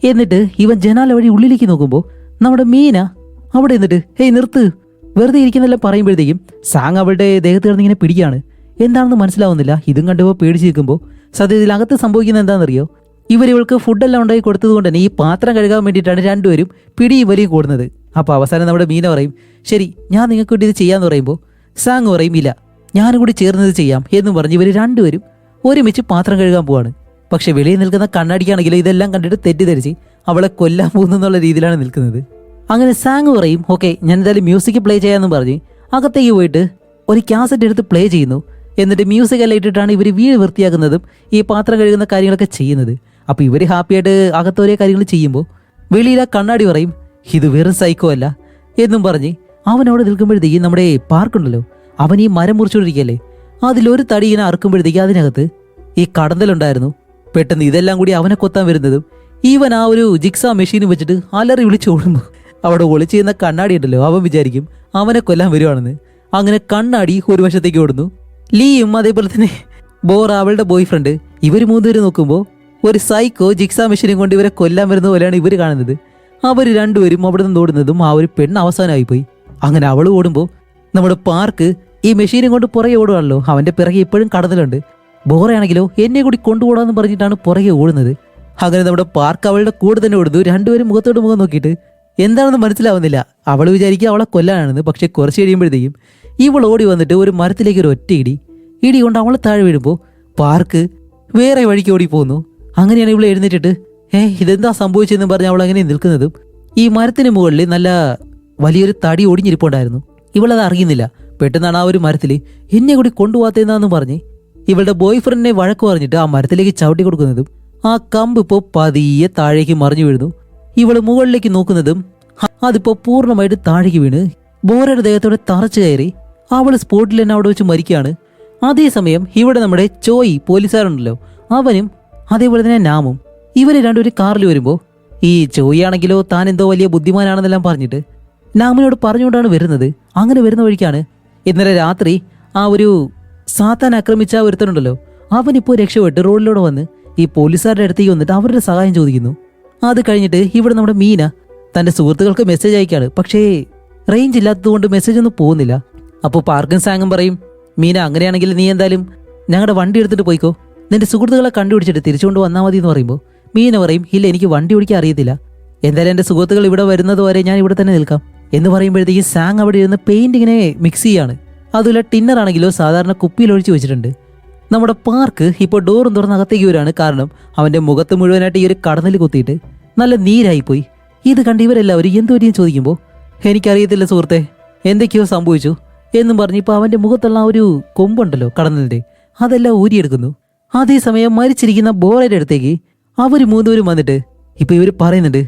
A: എന്നിട്ട് ഇവൻ ജനാല വഴി ഉള്ളിലേക്ക് നോക്കുമ്പോൾ നമ്മുടെ മീന അവിടെ നിന്നിട്ട് നിർത്ത് വെറുതെ ഇരിക്കുന്നെല്ലാം പറയുമ്പോഴത്തേക്കും സാങ് അവളുടെ ദേഹത്ത് കിടന്ന് ഇങ്ങനെ പിടിക്കുകയാണ്. എന്താണെന്ന് മനസ്സിലാവുന്നില്ല. ഇതും കണ്ടുമ്പോൾ പേടിച്ച് നിൽക്കുമ്പോൾ സത്യത്തിൽ അകത്ത് സംഭവിക്കുന്നത് എന്താണെന്നറിയോ, ഇവർക്ക് ഫുഡെല്ലാം ഉണ്ടാക്കി കൊടുത്തത് കൊണ്ട് തന്നെ ഈ പാത്രം കഴുകാൻ വേണ്ടിയിട്ടാണ് രണ്ടുപേരും പിടിയും വലിയും കൂടുന്നത്. അപ്പോൾ അവസാനം നമ്മുടെ മീന പറയും ശരി ഞാൻ നിങ്ങൾക്ക് വേണ്ടി ഇത് ചെയ്യാന്ന് പറയുമ്പോൾ സാങ് പറയും ഇല്ല ഞാനും കൂടി ചേർന്നത് ചെയ്യാം എന്നും പറഞ്ഞ് ഇവർ രണ്ടുപേരും ഒരുമിച്ച് പാത്രം കഴുകാൻ പോവാണ്. പക്ഷെ വെളിയിൽ നിൽക്കുന്ന കണ്ണാടിക്കാണെങ്കിലും ഇതെല്ലാം കണ്ടിട്ട് തെറ്റിദ്ധരിച്ച് അവളെ കൊല്ലാൻ പോകുന്നുള്ള രീതിയിലാണ് നിൽക്കുന്നത്. അങ്ങനെ സാങ് പറയും ഓക്കെ ഞാൻ എന്തായാലും മ്യൂസിക് പ്ലേ ചെയ്യാമെന്ന് പറഞ്ഞ് അകത്തേക്ക് പോയിട്ട് ഒരു കാസറ്റ് എടുത്ത് പ്ലേ ചെയ്യുന്നു. എന്നിട്ട് മ്യൂസിക് എല്ലാം ഇട്ടിട്ടാണ് ഇവർ വീട് വൃത്തിയാക്കുന്നതും ഈ പാത്രം കഴുകുന്ന കാര്യങ്ങളൊക്കെ ചെയ്യുന്നത്. അപ്പോൾ ഇവർ ഹാപ്പിയായിട്ട് അകത്തോരേ കാര്യങ്ങൾ ചെയ്യുമ്പോൾ വെളിയിൽ ആ കണ്ണാടി പറയും ഇത് വെറും സൈക്കോ അല്ല എന്നും പറഞ്ഞ് അവനവിടെ നിൽക്കുമ്പോഴത്തേക്കും നമ്മുടെ പാർക്കുണ്ടല്ലോ, അവൻ ഈ മരം മുറിച്ചുകൊണ്ടിരിക്കുകയല്ലേ, അതിലൊരു തടി ഇങ്ങനെ അറുക്കുമ്പോഴത്തേക്ക് അതിനകത്ത് ഈ കടന്തലുണ്ടായിരുന്നു. പെട്ടെന്ന് ഇതെല്ലാം കൂടി അവനെ കൊത്താൻ വരുന്നതും ഈവൻ ആ ഒരു ജിക്സാ മെഷീനും വെച്ചിട്ട് അലറി വിളിച്ച് ഓടുമ്പോൾ അവിടെ ഒളിച്ചു ചെയ്യുന്ന കണ്ണാടി ഉണ്ടല്ലോ, അവൻ വിചാരിക്കും അവനെ കൊല്ലാൻ വരുവാണെന്ന്. അങ്ങനെ കണ്ണാടി ഒരു വശത്തേക്ക് ഓടുന്നു. ലീയും അതേപോലെ തന്നെ ബോറ അവളുടെ ബോയ് ഫ്രണ്ട് ഇവർ മൂന്നുപേരും നോക്കുമ്പോൾ ഒരു സൈക്കോ ജിക്സാ മെഷീനും കൊണ്ട് ഇവരെ കൊല്ലാൻ വരുന്ന പോലെയാണ് ഇവർ കാണുന്നത്. അവർ രണ്ടുപേരും അവിടെ നിന്ന് ഓടുന്നതും ആ ഒരു പെണ്ണ് അവസാനമായിപ്പോയി. അങ്ങനെ അവൾ ഓടുമ്പോൾ നമ്മുടെ പാർക്ക് ഈ മെഷീനും കൊണ്ട് പുറകെ ഓടുവാണല്ലോ, അവൻ്റെ പിറകെ ഇപ്പോഴും കടന്നിലുണ്ട്. ബോറയാണെങ്കിലോ എന്നെ കൂടി കൊണ്ടുപോകാമെന്ന് പറഞ്ഞിട്ടാണ് പുറകെ ഓടുന്നത്. അങ്ങനെ നമ്മുടെ പാർക്ക് അവളുടെ കൂടെ തന്നെ ഓടുന്നു. രണ്ടുപേരും മുഖത്തോട് മുഖം നോക്കിയിട്ട് എന്താണെന്ന് മനസ്സിലാവുന്നില്ല. അവൾ വിചാരിക്കുക അവളെ കൊല്ലാനാണെന്ന്. പക്ഷെ കുറച്ച് കഴിയുമ്പോഴത്തേക്കും ഇവൾ ഓടി വന്നിട്ട് ഒരു മരത്തിലേക്ക് ഒരു ഒറ്റ ഇടി കൊണ്ട് അവളെ താഴെ വീഴുമ്പോൾ പാർക്ക് വേറെ വഴിക്ക് ഓടി പോകുന്നു. അങ്ങനെയാണ് ഇവൾ എഴുന്നേറ്റിട്ട് ഇതെന്താ സംഭവിച്ചതെന്ന് പറഞ്ഞ് അവൾ അങ്ങനെ നിൽക്കുന്നതും ഈ മരത്തിന് മുകളിൽ നല്ല വലിയൊരു തടി ഒടിഞ്ഞിരിപ്പുണ്ടായിരുന്നു. ഇവളത് അറിയുന്നില്ല. പെട്ടെന്നാണ് ആ ഒരു മരത്തിൽ എന്നെ കൂടി കൊണ്ടുപോകാത്തതെന്നാന്ന് പറഞ്ഞ് ഇവളുടെ ബോയ് ഫ്രണ്ടിനെ വഴക്ക് പറഞ്ഞിട്ട് ആ മരത്തിലേക്ക് ചവിട്ടി കൊടുക്കുന്നതും ആ കമ്പ് ഇപ്പോൾ പതിയെ താഴേക്ക് മറിഞ്ഞു വീഴുന്നു. ഇവള് മുകളിലേക്ക് നോക്കുന്നതും അതിപ്പോ പൂർണ്ണമായിട്ട് താഴേക്ക് വീണ് ബോറയുടെ ദേഹത്തോടെ തറച്ചു കയറി അവള് സ്പോട്ടിൽ തന്നെ അവിടെ വെച്ച് മരിക്കുകയാണ്. അതേസമയം ഇവിടെ നമ്മുടെ ചോയ് പോലീസുകാരുണ്ടല്ലോ, അവനും അതേപോലെ തന്നെ നാമും ഇവര് രണ്ടുപേരും കാറിൽ വരുമ്പോൾ ഈ ചോയ് ആണെങ്കിലോ താൻ എന്തോ വലിയ ബുദ്ധിമാനാണെന്നെല്ലാം പറഞ്ഞിട്ട് നാമിനോട് പറഞ്ഞുകൊണ്ടാണ് വരുന്നത്. അങ്ങനെ വരുന്ന വഴിക്കാണ് ഇന്നലെ രാത്രി ആ ഒരു സാത്താൻ ആക്രമിച്ച ഒരുത്തനുണ്ടല്ലോ, അവനിപ്പോൾ രക്ഷപ്പെട്ട് റോഡിലൂടെ വന്ന് ഈ പോലീസുകാരുടെ അടുത്തേക്ക് വന്നിട്ട് അവരുടെ സഹായം ചോദിക്കുന്നു. അത് കഴിഞ്ഞിട്ട് ഇവിടെ നമ്മുടെ മീന തൻ്റെ സുഹൃത്തുക്കൾക്ക് മെസ്സേജ് അയക്കാണ്. പക്ഷേ റേഞ്ച് ഇല്ലാത്തതുകൊണ്ട് മെസ്സേജ് ഒന്നും പോകുന്നില്ല. അപ്പോൾ പാർക്കും സാങ്ങും പറയും മീന അങ്ങനെയാണെങ്കിൽ നീ എന്തായാലും ഞങ്ങളുടെ വണ്ടി എടുത്തിട്ട് പോയിക്കോ, നിന്റെ സുഹൃത്തുക്കളെ കണ്ടുപിടിച്ചിട്ട് തിരിച്ചുകൊണ്ട് വന്നാൽ മതി എന്ന് പറയുമ്പോൾ മീന പറയും ഇല്ല എനിക്ക് വണ്ടി ഓടിക്കാൻ അറിയത്തില്ല, എന്തായാലും എൻ്റെ സുഹൃത്തുക്കൾ ഇവിടെ വരുന്നത് വരെ ഞാൻ ഇവിടെ തന്നെ നിൽക്കാം എന്ന് പറയുമ്പോഴത്തേക്ക് സാങ് അവിടെ ഇരുന്ന് പെയിന്റ് ഇങ്ങനെ മിക്സ് ചെയ്യാണ്. അതുപോലെ ടിന്നർ ആണെങ്കിലോ സാധാരണ കുപ്പിയിൽ ഒഴിച്ച് വെച്ചിട്ടുണ്ട്. നമ്മുടെ പാർക്ക് ഇപ്പോൾ ഡോറും തുറന്ന് അകത്തേക്ക് വരാണ്. കാരണം അവൻ്റെ മുഖത്ത് മുഴുവനായിട്ട് ഈ ഒരു കടന്നൽ കുത്തിയിട്ട് നല്ല നീരായിപ്പോയി. ഇത് കണ്ട് ഇവരെല്ലാവരും എന്തുവരെയും ചോദിക്കുമ്പോൾ എനിക്കറിയത്തില്ല സുഹൃത്തെ, എന്തൊക്കെയോ സംഭവിച്ചു എന്നും പറഞ്ഞ് ഇപ്പോൾ അവൻ്റെ മുഖത്തുള്ള ആ ഒരു കൊമ്പുണ്ടല്ലോ കടന്നലിൻ്റെ, അതെല്ലാം ഊരിയെടുക്കുന്നു. അതേസമയം മരിച്ചിരിക്കുന്ന ബോറയുടെ അടുത്തേക്ക് അവർ മൂന്നുപേരും വന്നിട്ട് ഇപ്പൊ ഇവർ പറയുന്നുണ്ട്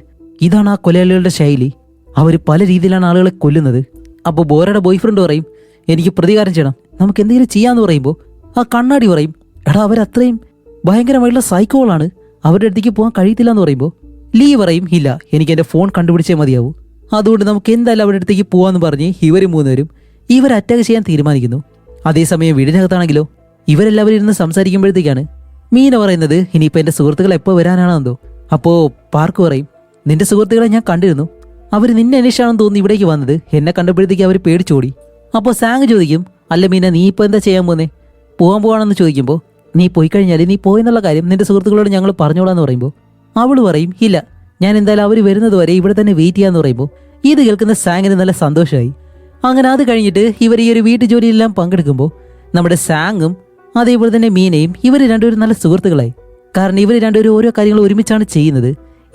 A: ഇതാണ് ആ കൊലയാളികളുടെ ശൈലി, അവർ പല രീതിയിലാണ് ആളുകളെ കൊല്ലുന്നത്. അപ്പോൾ ബോറയുടെ ബോയ് ഫ്രണ്ട് പറയും എനിക്ക് പ്രതികാരം ചെയ്യണം, നമുക്ക് എന്തെങ്കിലും ചെയ്യാന്ന് പറയുമ്പോൾ ആ കണ്ണാടി പറയും എടാ അവരത്രയും ഭയങ്കരമായിട്ടുള്ള സൈക്കോളാണ്, അവരുടെ അടുത്തേക്ക് പോകാൻ കഴിയത്തില്ല എന്ന് പറയുമ്പോൾ ലീ പറയും ഇല്ല എനിക്ക് എൻ്റെ ഫോൺ കണ്ടുപിടിച്ചേ മതിയാവൂ, അതുകൊണ്ട് നമുക്ക് എന്തായാലും അവരുടെ അടുത്തേക്ക് പോകാമെന്ന് പറഞ്ഞ് ഇവർ മൂന്നുപേരും ഇവരെ അറ്റാക്ക് ചെയ്യാൻ തീരുമാനിക്കുന്നു. അതേസമയം വീടിനകത്താണെങ്കിലോ ഇവരെല്ലാവരും ഇരുന്ന് സംസാരിക്കുമ്പോഴത്തേക്കാണ് മീന പറയുന്നത് ഇനിയിപ്പോൾ എൻ്റെ സുഹൃത്തുക്കൾ എപ്പോൾ വരാനാണെന്നോ. അപ്പോൾ പാർക്ക് പറയും നിന്റെ സുഹൃത്തുക്കളെ ഞാൻ കണ്ടിരുന്നു, അവർ നിന്നെ അന്വേഷിച്ചാണെന്ന് തോന്നി ഇവിടേക്ക് വന്നത്, എന്നെ കണ്ടപ്പോഴത്തേക്ക് അവർ പേടിച്ചോടി. അപ്പോൾ സാങ് ചോദിക്കും അല്ല മീന നീ ഇപ്പോൾ എന്താ ചെയ്യാൻ പോന്നേ, പോകാൻ പോകാണെന്ന് ചോദിക്കുമ്പോൾ നീ പോയി കഴിഞ്ഞാൽ നീ പോയെന്നുള്ള കാര്യം നിന്റെ സുഹൃത്തുക്കളോട് ഞങ്ങൾ പറഞ്ഞോളാന്ന് പറയുമ്പോൾ അവൾ പറയും ഇല്ല ഞാൻ എന്തായാലും അവർ വരുന്നത് വരെ ഇവിടെ തന്നെ വെയിറ്റ് ചെയ്യാന്ന് പറയുമ്പോൾ ഇത് കേൾക്കുന്ന സാങ്ങിന് നല്ല സന്തോഷമായി. അങ്ങനെ അത് കഴിഞ്ഞിട്ട് ഇവർ ഈ ഒരു വീട്ടു ജോലിയെല്ലാം പങ്കെടുക്കുമ്പോൾ നമ്മുടെ സാങ്ങും അതേപോലെ തന്നെ മീനയും ഇവർ രണ്ടുപേരും നല്ല സുഹൃത്തുക്കളായി. കാരണം ഇവർ രണ്ടുപേരും ഓരോ കാര്യങ്ങൾ ഒരുമിച്ചാണ് ചെയ്യുന്നത്.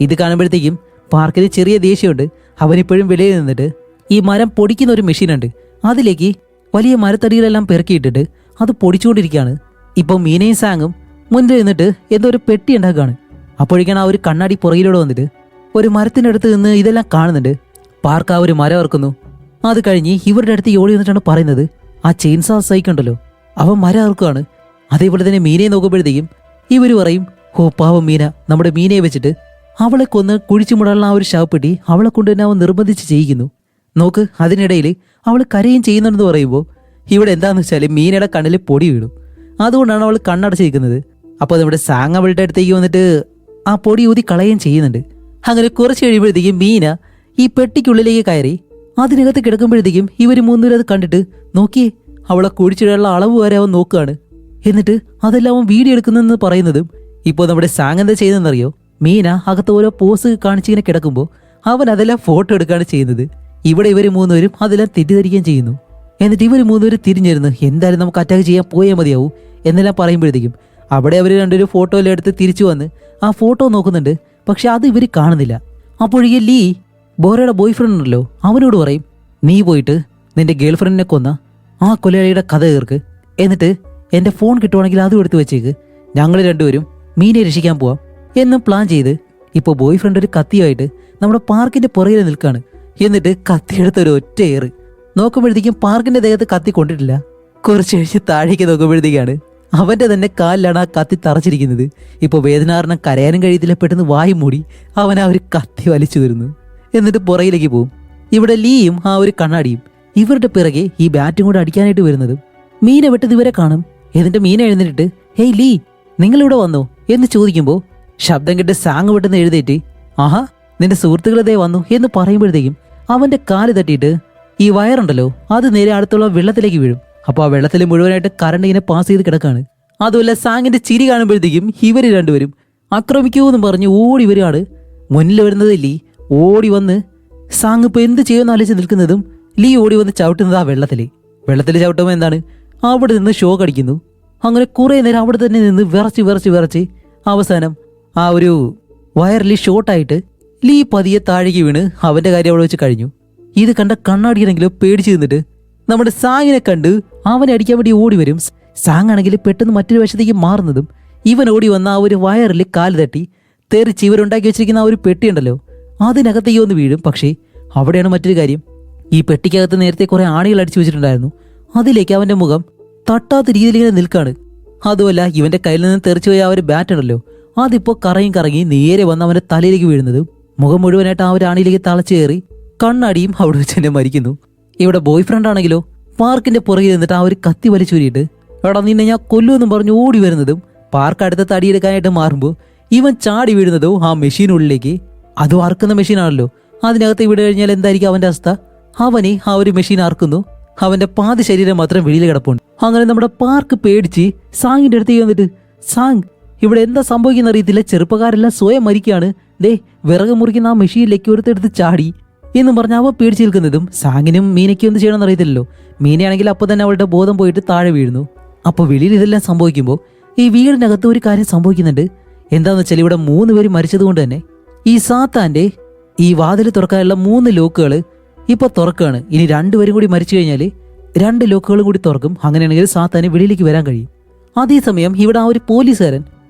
A: ഇത് കാണുമ്പോഴത്തേക്കും പാർക്കിന് ചെറിയ ദേഷ്യമുണ്ട്. അവനിപ്പോഴും വെളിയിൽ നിന്നിട്ട് ഈ മരം പൊടിക്കുന്ന ഒരു മെഷീനുണ്ട്, അതിലേക്ക് വലിയ മരത്തടികളെല്ലാം പെറുക്കിയിട്ടിട്ട് അത് പൊടിച്ചുകൊണ്ടിരിക്കുകയാണ്. ഇപ്പോൾ മീനയും സാങ്ങും മുന്നിൽ നിന്നിട്ട് എന്തോ ഒരു പെട്ടി ഉണ്ടാക്കുകയാണ്. അപ്പോഴേക്കാണ് ആ ഒരു കണ്ണാടി പുറകിലൂടെ വന്നിട്ട് ഒരു മരത്തിനടുത്ത് നിന്ന് ഇതെല്ലാം കാണുന്നുണ്ട്. പാർക്ക് ആ ഒരു മരം ഇറക്കുന്നു. അത് കഴിഞ്ഞ് ഇവരുടെ അടുത്ത് ഓടി വന്നിട്ടാണ് പറയുന്നത് ആ ചെയിൻസാ സൈക്കുണ്ടല്ലോ അവൻ മരം ഇറക്കുകയാണ്. അതേപോലെ തന്നെ മീനയെ നോക്കുമ്പോഴത്തേക്കും ഇവർ പറയും ഓ പാവം മീന, നമ്മുടെ മീനയെ വെച്ചിട്ട് അവളെ കൊന്ന് കുഴിച്ചു മുടാനുള്ള ആ ഒരു ശവപ്പെട്ടി അവളെ കൊണ്ട് തന്നെ അവൻ നിർബന്ധിച്ച് ചെയ്യിക്കുന്നു. നോക്ക് അതിനിടയിൽ അവൾ കരയും ചെയ്യുന്നുണ്ടെന്ന് പറയുമ്പോൾ ഇവിടെ എന്താണെന്ന് വെച്ചാൽ മീനയുടെ കണ്ണിൽ പൊടി വീണു, അതുകൊണ്ടാണ് അവൾ കണ്ണടച്ചിരിക്കുന്നത്. അപ്പോൾ നമ്മുടെ സാങ് അവളുടെ അടുത്തേക്ക് വന്നിട്ട് ആ പൊടി ഊതി കളയുകയും ചെയ്യുന്നുണ്ട്. അങ്ങനെ കുറച്ച് കഴിയുമ്പോഴത്തേക്കും മീന ഈ പെട്ടിക്കുള്ളിലേക്ക് കയറി അതിനകത്ത് കിടക്കുമ്പോഴത്തേക്കും ഇവർ മൂന്നുപേരും അത് കണ്ടിട്ട് നോക്കിയേ അവളെ കുഴിച്ചിടാനുള്ള അളവ് വരെ അവൻ നോക്കുകയാണ്. എന്നിട്ട് അതെല്ലാം അവൻ വീഡിയോ എടുക്കുന്നെന്ന് പറയുന്നതും ഇപ്പോൾ നമ്മുടെ സാങ് എന്താ ചെയ്യുന്നതെന്നറിയോ, മീന അകത്ത് ഓരോ പോസ് കാണിച്ചിങ്ങനെ കിടക്കുമ്പോൾ അവൻ അതെല്ലാം ഫോട്ടോ എടുക്കുകയാണ് ചെയ്യുന്നത്. ഇവിടെ ഇവർ മൂന്നുപേരും അതെല്ലാം തെറ്റിദ്ധരിക്കുകയും ചെയ്യുന്നു. എന്നിട്ട് ഇവർ മൂന്നുപേരും തിരിഞ്ഞിരുന്ന് എന്തായാലും നമുക്ക് അറ്റാക്ക് ചെയ്യാൻ പോയേ മതിയാവും എന്നെല്ലാം പറയുമ്പോഴത്തേക്കും അവിടെ അവർ രണ്ടുപേരും ഫോട്ടോയെല്ലാം എടുത്ത് തിരിച്ചു വന്ന് ആ ഫോട്ടോ നോക്കുന്നുണ്ട്. പക്ഷെ അത് ഇവർ കാണുന്നില്ല. അപ്പോഴേ ലീ ബോറയുടെ ബോയ് ഫ്രണ്ട് ഉണ്ടല്ലോ അവനോട് പറയും നീ പോയിട്ട് നിന്റെ ഗേൾഫ്രണ്ടിനെ കൊന്ന ആ കൊലയാളിയുടെ കഥ തീർക്ക്. എന്നിട്ട് എന്റെ ഫോൺ കിട്ടുവാണെങ്കിൽ അതും എടുത്തു വെച്ചേക്ക്. ഞങ്ങൾ രണ്ടുപേരും മീനെ രക്ഷിക്കാൻ പോവാം എന്നും പ്ലാൻ ചെയ്ത് ഇപ്പോൾ ബോയ് ഫ്രണ്ട് ഒരു കത്തിയായിട്ട് നമ്മുടെ പാർക്കിന്റെ പുറകിൽ നിൽക്കാണ്. എന്നിട്ട് കത്തിയെടുത്ത ഒരു ഒറ്റ ഏറ് നോക്കുമ്പോഴത്തേക്കും പാർക്കിന്റെ ദേഹത്ത് കത്തി കൊണ്ടിട്ടില്ല. കുറച്ച് കഴിഞ്ഞ് താഴേക്ക് നോക്കുമ്പോഴത്തേക്കാണ് അവന്റെ തന്നെ കാലിലാണ് ആ കത്തി തറച്ചിരിക്കുന്നത്. ഇപ്പോൾ വേദനാരണം കരയാനും കഴിയത്തില്ല. പെട്ടെന്ന് വായി മൂടി അവൻ ആ ഒരു കത്തി വലിച്ചു വരുന്നു. എന്നിട്ട് പുറകിലേക്ക് പോവും. ഇവിടെ ലീയും ആ ഒരു കണ്ണാടിയും ഇവരുടെ പിറകെ ഈ ബാറ്റും കൂടെ അടിക്കാനായിട്ട് വരുന്നതും മീനെ വെട്ടത് ഇവരെ കാണും. എന്നിട്ട് മീനെ എഴുന്നേറ്റിട്ട് ഹേയ് ലീ, നിങ്ങളിവിടെ വന്നോ എന്ന് ചോദിക്കുമ്പോൾ ശബ്ദം കേട്ട് സാങ് പെട്ടെന്ന് എഴുന്നേറ്റ് ആഹാ നിന്റെ സുഹൃത്തുക്കളതേ വന്നു എന്ന് പറയുമ്പോഴത്തേക്കും അവന്റെ കാല് തട്ടിയിട്ട് ഈ വയറുണ്ടല്ലോ അത് നേരെ അടുത്തുള്ള വെള്ളത്തിലേക്ക് വീഴും. അപ്പോൾ ആ വെള്ളത്തിൽ മുഴുവനായിട്ട് കറണ്ട് ഇങ്ങനെ പാസ് ചെയ്ത് കിടക്കാണ്. അതുമല്ല സാങ്ങിന്റെ ചിരി കാണുമ്പോഴത്തേക്കും ഇവര് രണ്ടുപേരും ആക്രമിക്കൂന്നും പറഞ്ഞ് ഓടി വരികയാണ്. മുന്നിൽ വരുന്നത് ലീ ഓടി വന്ന് സാങ് ഇപ്പൊ എന്ത് ചെയ്യുമെന്ന് ആലോചിച്ച് നിൽക്കുന്നതും ലീ ഓടി വന്ന് ചവിട്ടുന്നത് ആ വെള്ളത്തിൽ ചവിട്ടുമ്പോൾ എന്താണ് അവിടെ നിന്ന് ഷോക്ക് അടിക്കുന്നു. അങ്ങനെ കുറെ നേരം അവിടെ തന്നെ നിന്ന് വിറച്ച് അവസാനം ആ ഒരു വയറിൽ ഷോർട്ടായിട്ട് ലീ പതിയെ താഴേക്ക് വീണ് അവന്റെ കാര്യം അവിടെ വെച്ച് കഴിഞ്ഞു. ഇത് കണ്ട കണ്ണാടിയാണെങ്കിലും പേടിച്ചു നിന്നിട്ട് നമ്മുടെ സാങ്ങിനെ കണ്ട് അവനെ അടിക്കാൻ വേണ്ടി ഓടി വരും. സാങ് ആണെങ്കിൽ പെട്ടെന്ന് മറ്റൊരു വശത്തേക്ക് മാറുന്നതും ഇവൻ ഓടി വന്ന ആ ഒരു വയറിൽ കാല് തട്ടി തെറിച്ച് ഇവരുണ്ടാക്കി വെച്ചിരിക്കുന്ന ആ ഒരു പെട്ടിയുണ്ടല്ലോ അതിനകത്തേക്ക് ഒന്ന് വീഴും. പക്ഷേ അവിടെയാണ് മറ്റൊരു കാര്യം. ഈ പെട്ടിക്കകത്ത് നേരത്തെ കുറെ ആണികൾ അടിച്ചു വെച്ചിട്ടുണ്ടായിരുന്നു. അതിലേക്ക് അവന്റെ മുഖം തട്ടാത്ത രീതിയിൽ ഇങ്ങനെ നിൽക്കാണ്. അതുമല്ല ഇവന്റെ കയ്യിൽ നിന്ന് തെറിച്ചു പോയ ആ ഒരു ബാറ്റ് ഉണ്ടല്ലോ അതിപ്പോ കറങ്ങി നേരെ വന്ന് അവന്റെ തലയിലേക്ക് വീഴുന്നതും മുഖം മുഴുവനായിട്ട് ആ ഒരു ആണിയിലേക്ക് തളച്ചു കയറി കണ്ണാടിയും അവിടെ വെച്ച് തന്നെ മരിക്കുന്നു. ഇവിടെ ബോയ് ഫ്രണ്ട് ആണെങ്കിലോ പാർക്കിന്റെ പുറകിൽ നിന്നിട്ട് ആ ഒരു കത്തി വലിച്ചൂരിയിട്ട് എടാ നിന്നെ ഞാൻ കൊല്ലുമെന്നും പറഞ്ഞ് ഓടി വരുന്നതും പാർക്ക് അടുത്ത തടിയെടുക്കാനായിട്ട് മാറുമ്പോൾ ഇവൻ ചാടി വീഴുന്നതോ ആ മെഷീനുള്ളിലേക്ക്. അതും അറക്കുന്ന മെഷീനാണല്ലോ. അതിനകത്ത് വിട കഴിഞ്ഞാൽ എന്തായിരിക്കും അവന്റെ അവസ്ഥ? അവനെ ആ ഒരു മെഷീൻ അറക്കുന്നു. അവന്റെ പാതി ശരീരം മാത്രം വെളിയിൽ കിടപ്പുണ്ട്. അങ്ങനെ നമ്മുടെ പാർക്ക് പേടിച്ച് സാങ്ങിന്റെ അടുത്തേക്ക് വന്നിട്ട് സാങ് ഇവിടെ എന്താ സംഭവിക്കുന്ന അറിയത്തില്ല, ചെറുപ്പക്കാരെല്ലാം സ്വയം മരിക്കുകയാണ്, ദേ വിറക് മുറിക്കുന്ന ആ മെഷീനിലേക്ക് ഒരുത്തെടുത്ത് ചാടി എന്നും പറഞ്ഞ് അവ പേടിച്ച് നിൽക്കുന്നതും സാങ്ങിനും മീനയ്ക്കും എന്ത് ചെയ്യണമെന്ന് അറിയത്തില്ലല്ലോ. മീനയാണെങ്കിൽ അപ്പോൾ തന്നെ അവളുടെ ബോധം പോയിട്ട് താഴെ വീഴുന്നു. അപ്പോൾ വെളിയിൽ ഇതെല്ലാം സംഭവിക്കുമ്പോൾ ഈ വീടിനകത്ത് ഒരു കാര്യം സംഭവിക്കുന്നുണ്ട്. എന്താണെന്ന് വെച്ചാൽ ഇവിടെ 3 പേര് മരിച്ചതുകൊണ്ട് തന്നെ ഈ സാത്താന്റെ ഈ വാതിൽ തുറക്കാനുള്ള 3 ലോക്കുകൾ ഇപ്പൊ തുറക്കുകയാണ്. ഇനി 2 പേരും കൂടി മരിച്ചു കഴിഞ്ഞാൽ 2 ലോക്കുകളും കൂടി തുറക്കും. അങ്ങനെയാണെങ്കിൽ സാത്താന് വെളിയിലേക്ക് വരാൻ കഴിയും. അതേസമയം ഇവിടെ ആ ഒരു പോലീസുകാരൻ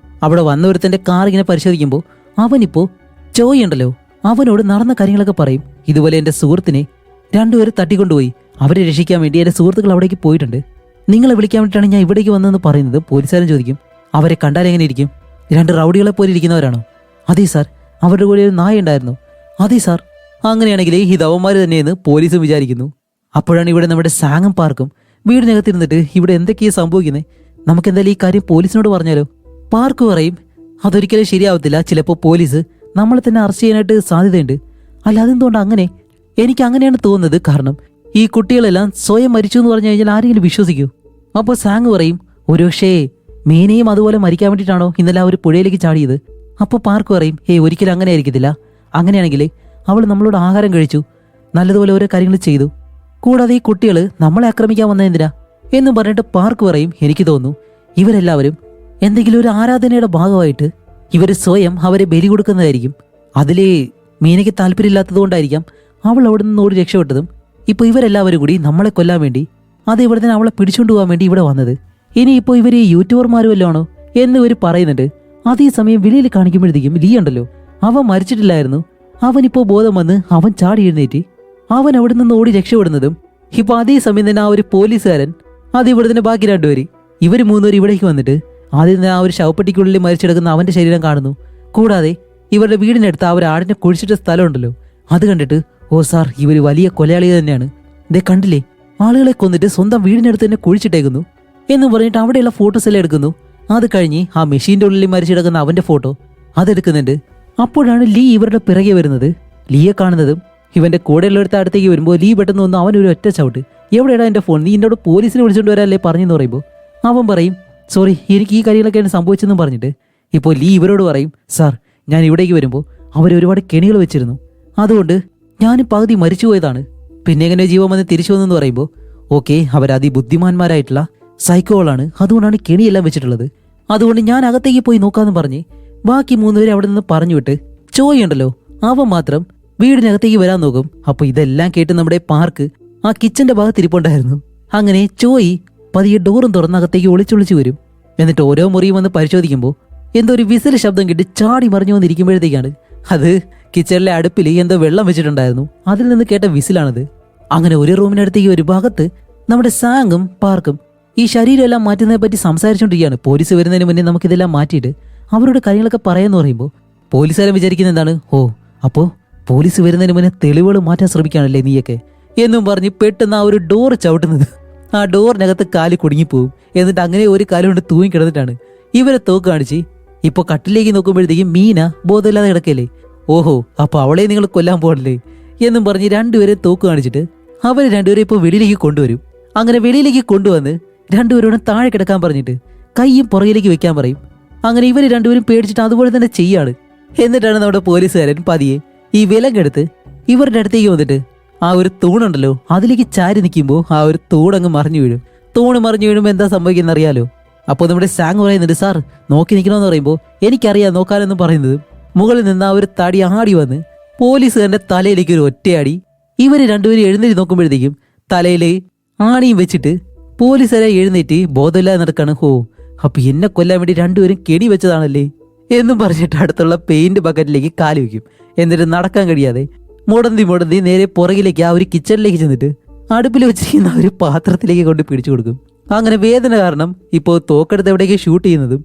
A: അവിടെ വന്നവരുത്തന്റെ കാർ ഇങ്ങനെ പരിശോധിക്കുമ്പോൾ അവനിപ്പോ ചോയുണ്ടല്ലോ അവനോട് നടന്ന കാര്യങ്ങളൊക്കെ പറയും. ഇതുപോലെ എന്റെ സുഹൃത്തിനെ 2 പേര് തട്ടിക്കൊണ്ടുപോയി, അവരെ രക്ഷിക്കാൻ വേണ്ടി എന്റെ സുഹൃത്തുക്കൾ അവിടേക്ക് പോയിട്ടുണ്ട്, നിങ്ങളെ വിളിക്കാൻ വേണ്ടിയിട്ടാണ് ഞാൻ ഇവിടേക്ക് വന്നതെന്ന് പറയുന്നത്. പോലീസുകാരൻ ചോദിക്കും അവരെ കണ്ടാൽ എങ്ങനെ ഇരിക്കും? 2 റൗഡികളെ പോലെ ഇരിക്കുന്നവരാണോ? അതെ സാർ. അവരുടെ കൂടെ ഒരു നായ ഉണ്ടായിരുന്നു. അതെ സാർ. അങ്ങനെയാണെങ്കിൽ ഈ ഹിതവന്മാർ തന്നെയെന്ന് പോലീസും വിചാരിക്കുന്നു. അപ്പോഴാണ് ഇവിടെ നമ്മുടെ സാങ്ങും പാർക്കും വീടിനകത്തിരുന്നിട്ട് ഇവിടെ എന്തൊക്കെയാണ് സംഭവിക്കുന്നത്, നമുക്കെന്തായാലും ഈ കാര്യം പോലീസിനോട് പറഞ്ഞാലോ? പാർക്ക് പറയും അതൊരിക്കലും ശരിയാവത്തില്ല, ചിലപ്പോൾ പോലീസ് നമ്മളെ തന്നെ അറസ്റ്റ് ചെയ്യാനായിട്ട് സാധ്യതയുണ്ട്. അല്ല അതെന്തുകൊണ്ട് അങ്ങനെ? എനിക്ക് അങ്ങനെയാണ് തോന്നുന്നത്. കാരണം ഈ കുട്ടികളെല്ലാം സ്വയം മരിച്ചു എന്ന് പറഞ്ഞു കഴിഞ്ഞാൽ ആരെങ്കിലും വിശ്വസിക്കൂ? അപ്പോൾ സാങ് പറയും ഒരുപക്ഷേ മീനയും അതുപോലെ മരിക്കാൻ വേണ്ടിയിട്ടാണോ ഇന്നലെ ഒരു പുഴയിലേക്ക് ചാടിയത്? അപ്പോൾ പാർക്ക് പറയും ഒരിക്കലും അങ്ങനെ ആയിരിക്കത്തില്ല, അങ്ങനെയാണെങ്കിൽ അവൾ നമ്മളോട് ആഹാരം കഴിച്ചു, നല്ലതുപോലെ ഓരോ കാര്യങ്ങൾ ചെയ്തു, കൂടാതെ ഈ കുട്ടികൾ നമ്മളെ ആക്രമിക്കാൻ വന്നത് എന്തിനാ എന്നും പറഞ്ഞിട്ട് പാർക്ക് പറയും എനിക്ക് തോന്നുന്നു ഇവരെല്ലാവരും എന്തെങ്കിലും ഒരു ആരാധനയുടെ ഭാഗമായിട്ട് ഇവർ സ്വയം അവരെ ബലി കൊടുക്കുന്നതായിരിക്കും. അതിലെ മീനയ്ക്ക് താല്പര്യമില്ലാത്തത് കൊണ്ടായിരിക്കാം അവൾ അവിടെ നിന്ന് ഓടി രക്ഷപ്പെട്ടതും ഇപ്പോൾ ഇവരെല്ലാവരും കൂടി നമ്മളെ കൊല്ലാൻ വേണ്ടി അത് ഇവിടെ തന്നെ അവളെ പിടിച്ചുകൊണ്ട് പോകാൻ വേണ്ടി ഇവിടെ വന്നത്. ഇനിയിപ്പോൾ ഇവർ യൂട്യൂബർമാരും വല്ലതും ആണോ എന്ന് ഇവർ പറയുന്നുണ്ട്. അതേസമയം വെളിയിൽ കാണിക്കുമ്പോഴത്തേക്കും ലീ ഉണ്ടല്ലോ അവൻ മരിച്ചിട്ടില്ലായിരുന്നു. അവനിപ്പോൾ ബോധം വന്ന് അവൻ ചാടി എഴുന്നേറ്റ് അവൻ അവിടെ നിന്ന് ഓടി രക്ഷപ്പെടുന്നതും ഇപ്പൊ അതേസമയം തന്നെ ആ ഒരു പോലീസുകാരൻ അത് ഇവിടെ തന്നെ ബാക്കി 2 പേര് ഇവർ 3 പേര് ഇവിടേക്ക് വന്നിട്ട് ആദ്യം തന്നെ ആ ഒരു ശവപ്പെട്ടിക്കുള്ളിൽ മരിച്ചെടുക്കുന്ന അവന്റെ ശരീരം കാണുന്നു. കൂടാതെ ഇവരുടെ വീടിനടുത്ത് ആ ഒരു ആടിനെ കുഴിച്ചിട്ട സ്ഥലമുണ്ടല്ലോ അത് കണ്ടിട്ട് ഓ സാർ ഇവർ വലിയ കൊലയാളി തന്നെയാണ്, ദേ കണ്ടില്ലേ ആളുകളെ കൊന്നിട്ട് സ്വന്തം വീടിനടുത്ത് തന്നെ കുഴിച്ചിട്ടേക്കുന്നു എന്ന് പറഞ്ഞിട്ട് അവിടെയുള്ള ഫോട്ടോസ് എല്ലാം എടുക്കുന്നു. അത് കഴിഞ്ഞ് ആ മെഷീന്റെ ഉള്ളിൽ മരിച്ചെടുക്കുന്ന അവന്റെ ഫോട്ടോ അതെടുക്കുന്നുണ്ട്. അപ്പോഴാണ് ലീ ഇവരുടെ പിറകെ വരുന്നത്. ലീയെ കാണുന്നതും ഇവന്റെ കൂടെയുള്ളവരുടെ അടുത്തേക്ക് വരുമ്പോൾ ലീ പെട്ടെന്ന് വന്ന് അവനൊരു ഒറ്റ ചവിട്ട്, എവിടെയാണ് എന്റെ ഫോൺ, നീ എന്നോട് പോലീസിനെ വിളിച്ചുകൊണ്ട് വരാല്ലേ പറഞ്ഞെന്ന് പറയുമ്പോൾ അവൻ പറയും സോറി എനിക്ക് ഈ കാര്യങ്ങളൊക്കെയാണ് സംഭവിച്ചെന്നും പറഞ്ഞിട്ട് ഇപ്പോൾ ലീ ഇവരോട് പറയും സാർ ഞാൻ ഇവിടേക്ക് വരുമ്പോൾ അവരൊരുപാട് കെണികൾ വെച്ചിരുന്നു, അതുകൊണ്ട് ഞാനും പകുതി മരിച്ചു പോയതാണ്, പിന്നെ എങ്ങനെ ജീവൻ വന്ന് തിരിച്ചു വന്നെന്ന് പറയുമ്പോൾ ഓക്കെ അവരതിബുദ്ധിമാന്മാരായിട്ടുള്ള സൈക്കോകളാണ്, അതുകൊണ്ടാണ് കെണിയെല്ലാം വെച്ചിട്ടുള്ളത്, അതുകൊണ്ട് ഞാൻ അകത്തേക്ക് പോയി നോക്കാമെന്ന് പറഞ്ഞ് ബാക്കി 3 പേരെ അവിടെ നിന്ന് പറഞ്ഞു വിട്ട് ചോയുണ്ടല്ലോ അവൻ മാത്രം വീടിനകത്തേക്ക് വരാൻ നോക്കും. അപ്പൊ ഇതെല്ലാം കേട്ട് നമ്മുടെ പാർക്ക് ആ കിച്ചന്റെ ഭാഗത്ത് ഇരിപ്പുണ്ടായിരുന്നു. അങ്ങനെ ചോയി പതിയെ ഡോറും തുറന്നകത്തേക്ക് ഒളിച്ചൊളിച്ചു വരും. എന്നിട്ട് ഓരോ മുറിയും വന്ന് പരിശോധിക്കുമ്പോൾ എന്തോ ഒരു വിസിൽ ശബ്ദം കിട്ടി ചാടി മറിഞ്ഞു വന്നിരിക്കുമ്പോഴത്തേക്കാണ് അത് കിച്ചണിലെ അടുപ്പിൽ എന്തോ വെള്ളം വെച്ചിട്ടുണ്ടായിരുന്നു, അതിൽ നിന്ന് കേട്ട വിസിലാണത്. അങ്ങനെ ഒരു റൂമിനടുത്തേക്ക് ഒരു ഭാഗത്ത് നമ്മുടെ സാങ്ങും പാർക്കും ഈ ശരീരം എല്ലാം മാറ്റുന്നതിനെ പറ്റി സംസാരിച്ചുകൊണ്ടിരിക്കുകയാണ്. പോലീസ് വരുന്നതിന് മുന്നേ നമുക്കിതെല്ലാം മാറ്റിയിട്ട് അവരോട് കാര്യങ്ങളൊക്കെ പറയാന്ന് പറയുമ്പോൾ പോലീസുകാരൻ വിചാരിക്കുന്ന എന്താണ്, ഓ അപ്പോ പോലീസ് വരുന്നതിന് മുന്നേ തെളിവുകൾ മാറ്റാൻ ശ്രമിക്കുകയാണല്ലേ നീയൊക്കെ എന്നും പറഞ്ഞ് പെട്ടെന്ന് ആ ഒരു ഡോർ ചവിട്ടുന്നത്. ആ ഡോറിനകത്ത് കാല് കുടുങ്ങിപ്പോവും. എന്നിട്ട് അങ്ങനെ ഒരു കാലം കൊണ്ട് തൂങ്ങിക്കിടന്നിട്ടാണ് ഇവരെ തോക്ക് കാണിച്ച് ഇപ്പൊ കട്ടിലേക്ക് നോക്കുമ്പോഴത്തേക്കും മീന ബോധമില്ലാതെ കിടക്കല്ലേ. ഓഹോ, അപ്പൊ അവളെ നിങ്ങൾ കൊല്ലാൻ പോകണല്ലേ എന്നും പറഞ്ഞ് രണ്ടുപേരെ തോക്ക് കാണിച്ചിട്ട് അവര് രണ്ടുപേരെ ഇപ്പൊ വെളിയിലേക്ക് കൊണ്ടുവരും. അങ്ങനെ വെളിയിലേക്ക് കൊണ്ടുവന്ന് രണ്ടുപേരോടും താഴെ കിടക്കാൻ പറഞ്ഞിട്ട് കൈയും പുറകിലേക്ക് വെക്കാൻ പറയും. അങ്ങനെ ഇവര് രണ്ടുപേരും പേടിച്ചിട്ട് അതുപോലെ തന്നെ ചെയ്യാണ്. എന്നിട്ടാണ് നമ്മുടെ പോലീസുകാരൻ പതിയെ ഈ വിലങ്ങെടുത്ത് ഇവരുടെ അടുത്തേക്ക് വന്നിട്ട് ആ ഒരു തൂണുണ്ടല്ലോ അതിലേക്ക് ചാരി നിൽക്കുമ്പോൾ ആ ഒരു തൂണങ്ങ് മറിഞ്ഞു വീഴും. തൂണ് മറിഞ്ഞു വീഴുമ്പോൾ എന്താ സംഭവിക്കുന്നത് അറിയാലോ. അപ്പോൾ നമ്മുടെ സാങ് പറയുന്നുണ്ട്, സാർ നോക്കി നിൽക്കണമെന്ന് പറയുമ്പോൾ എനിക്കറിയാം നോക്കാനെന്ന് പറയുന്നത് മുകളിൽ നിന്ന് ആ ഒരു തടി ആടി വന്ന് പോലീസുകാരന്റെ തലയിലേക്ക് ഒരു ഒറ്റയാടി. ഇവര് രണ്ടുപേരും എഴുന്നേറ്റ് നോക്കുമ്പോഴത്തേക്കും തലയിലെ ആണിയും വെച്ചിട്ട് പോലീസുകാരെ എഴുന്നേറ്റ് ബോധമില്ലാതെ നടക്കാണ്. ഹോ, അപ്പൊ എന്നെ കൊല്ലാൻ വേണ്ടി രണ്ടുപേരും കെണി വെച്ചതാണല്ലേ എന്നും പറഞ്ഞിട്ട് അടുത്തുള്ള പെയിന്റ് ബക്കറ്റിലേക്ക് കാല് വെക്കും. എന്നിട്ട് നടക്കാൻ കഴിയാതെ മുടന്തി നേരെ പുറകിലേക്ക് ആ ഒരു കിച്ചണിലേക്ക് ചെന്നിട്ട് അടുപ്പിൽ വെച്ചിരിക്കുന്ന ആ ഒരു പാത്രത്തിലേക്ക് കൊണ്ട് പിടിച്ചു കൊടുക്കും. അങ്ങനെ വേദന കാരണം ഇപ്പോൾ തോക്കെടുത്ത് എവിടേക്ക് ഷൂട്ട് ചെയ്യുന്നതും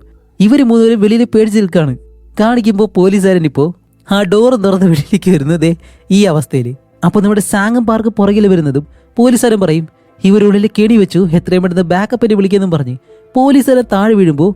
A: ഇവര് മൂന്നുപേരും വെളിയിൽ പേടിച്ച് നിൽക്കാണ്. കാണിക്കുമ്പോൾ പോലീസുകാരൻ ഇപ്പോൾ ആ ഡോറ് തുറന്ന് വെളിയിലേക്ക് വരുന്നത് ഈ അവസ്ഥയിൽ. അപ്പോൾ നമ്മുടെ സാങ്ങും പാർക്ക് പുറകിൽ വരുന്നതും പോലീസുകാരൻ പറയും ഇവരുള്ളിൽ കെണി വെച്ചു, എത്രയും പെട്ടെന്ന് ബാക്കപ്പിനെ വിളിക്കുമെന്നും പറഞ്ഞ് പോലീസുകാരൻ താഴെ വീഴുമ്പോൾ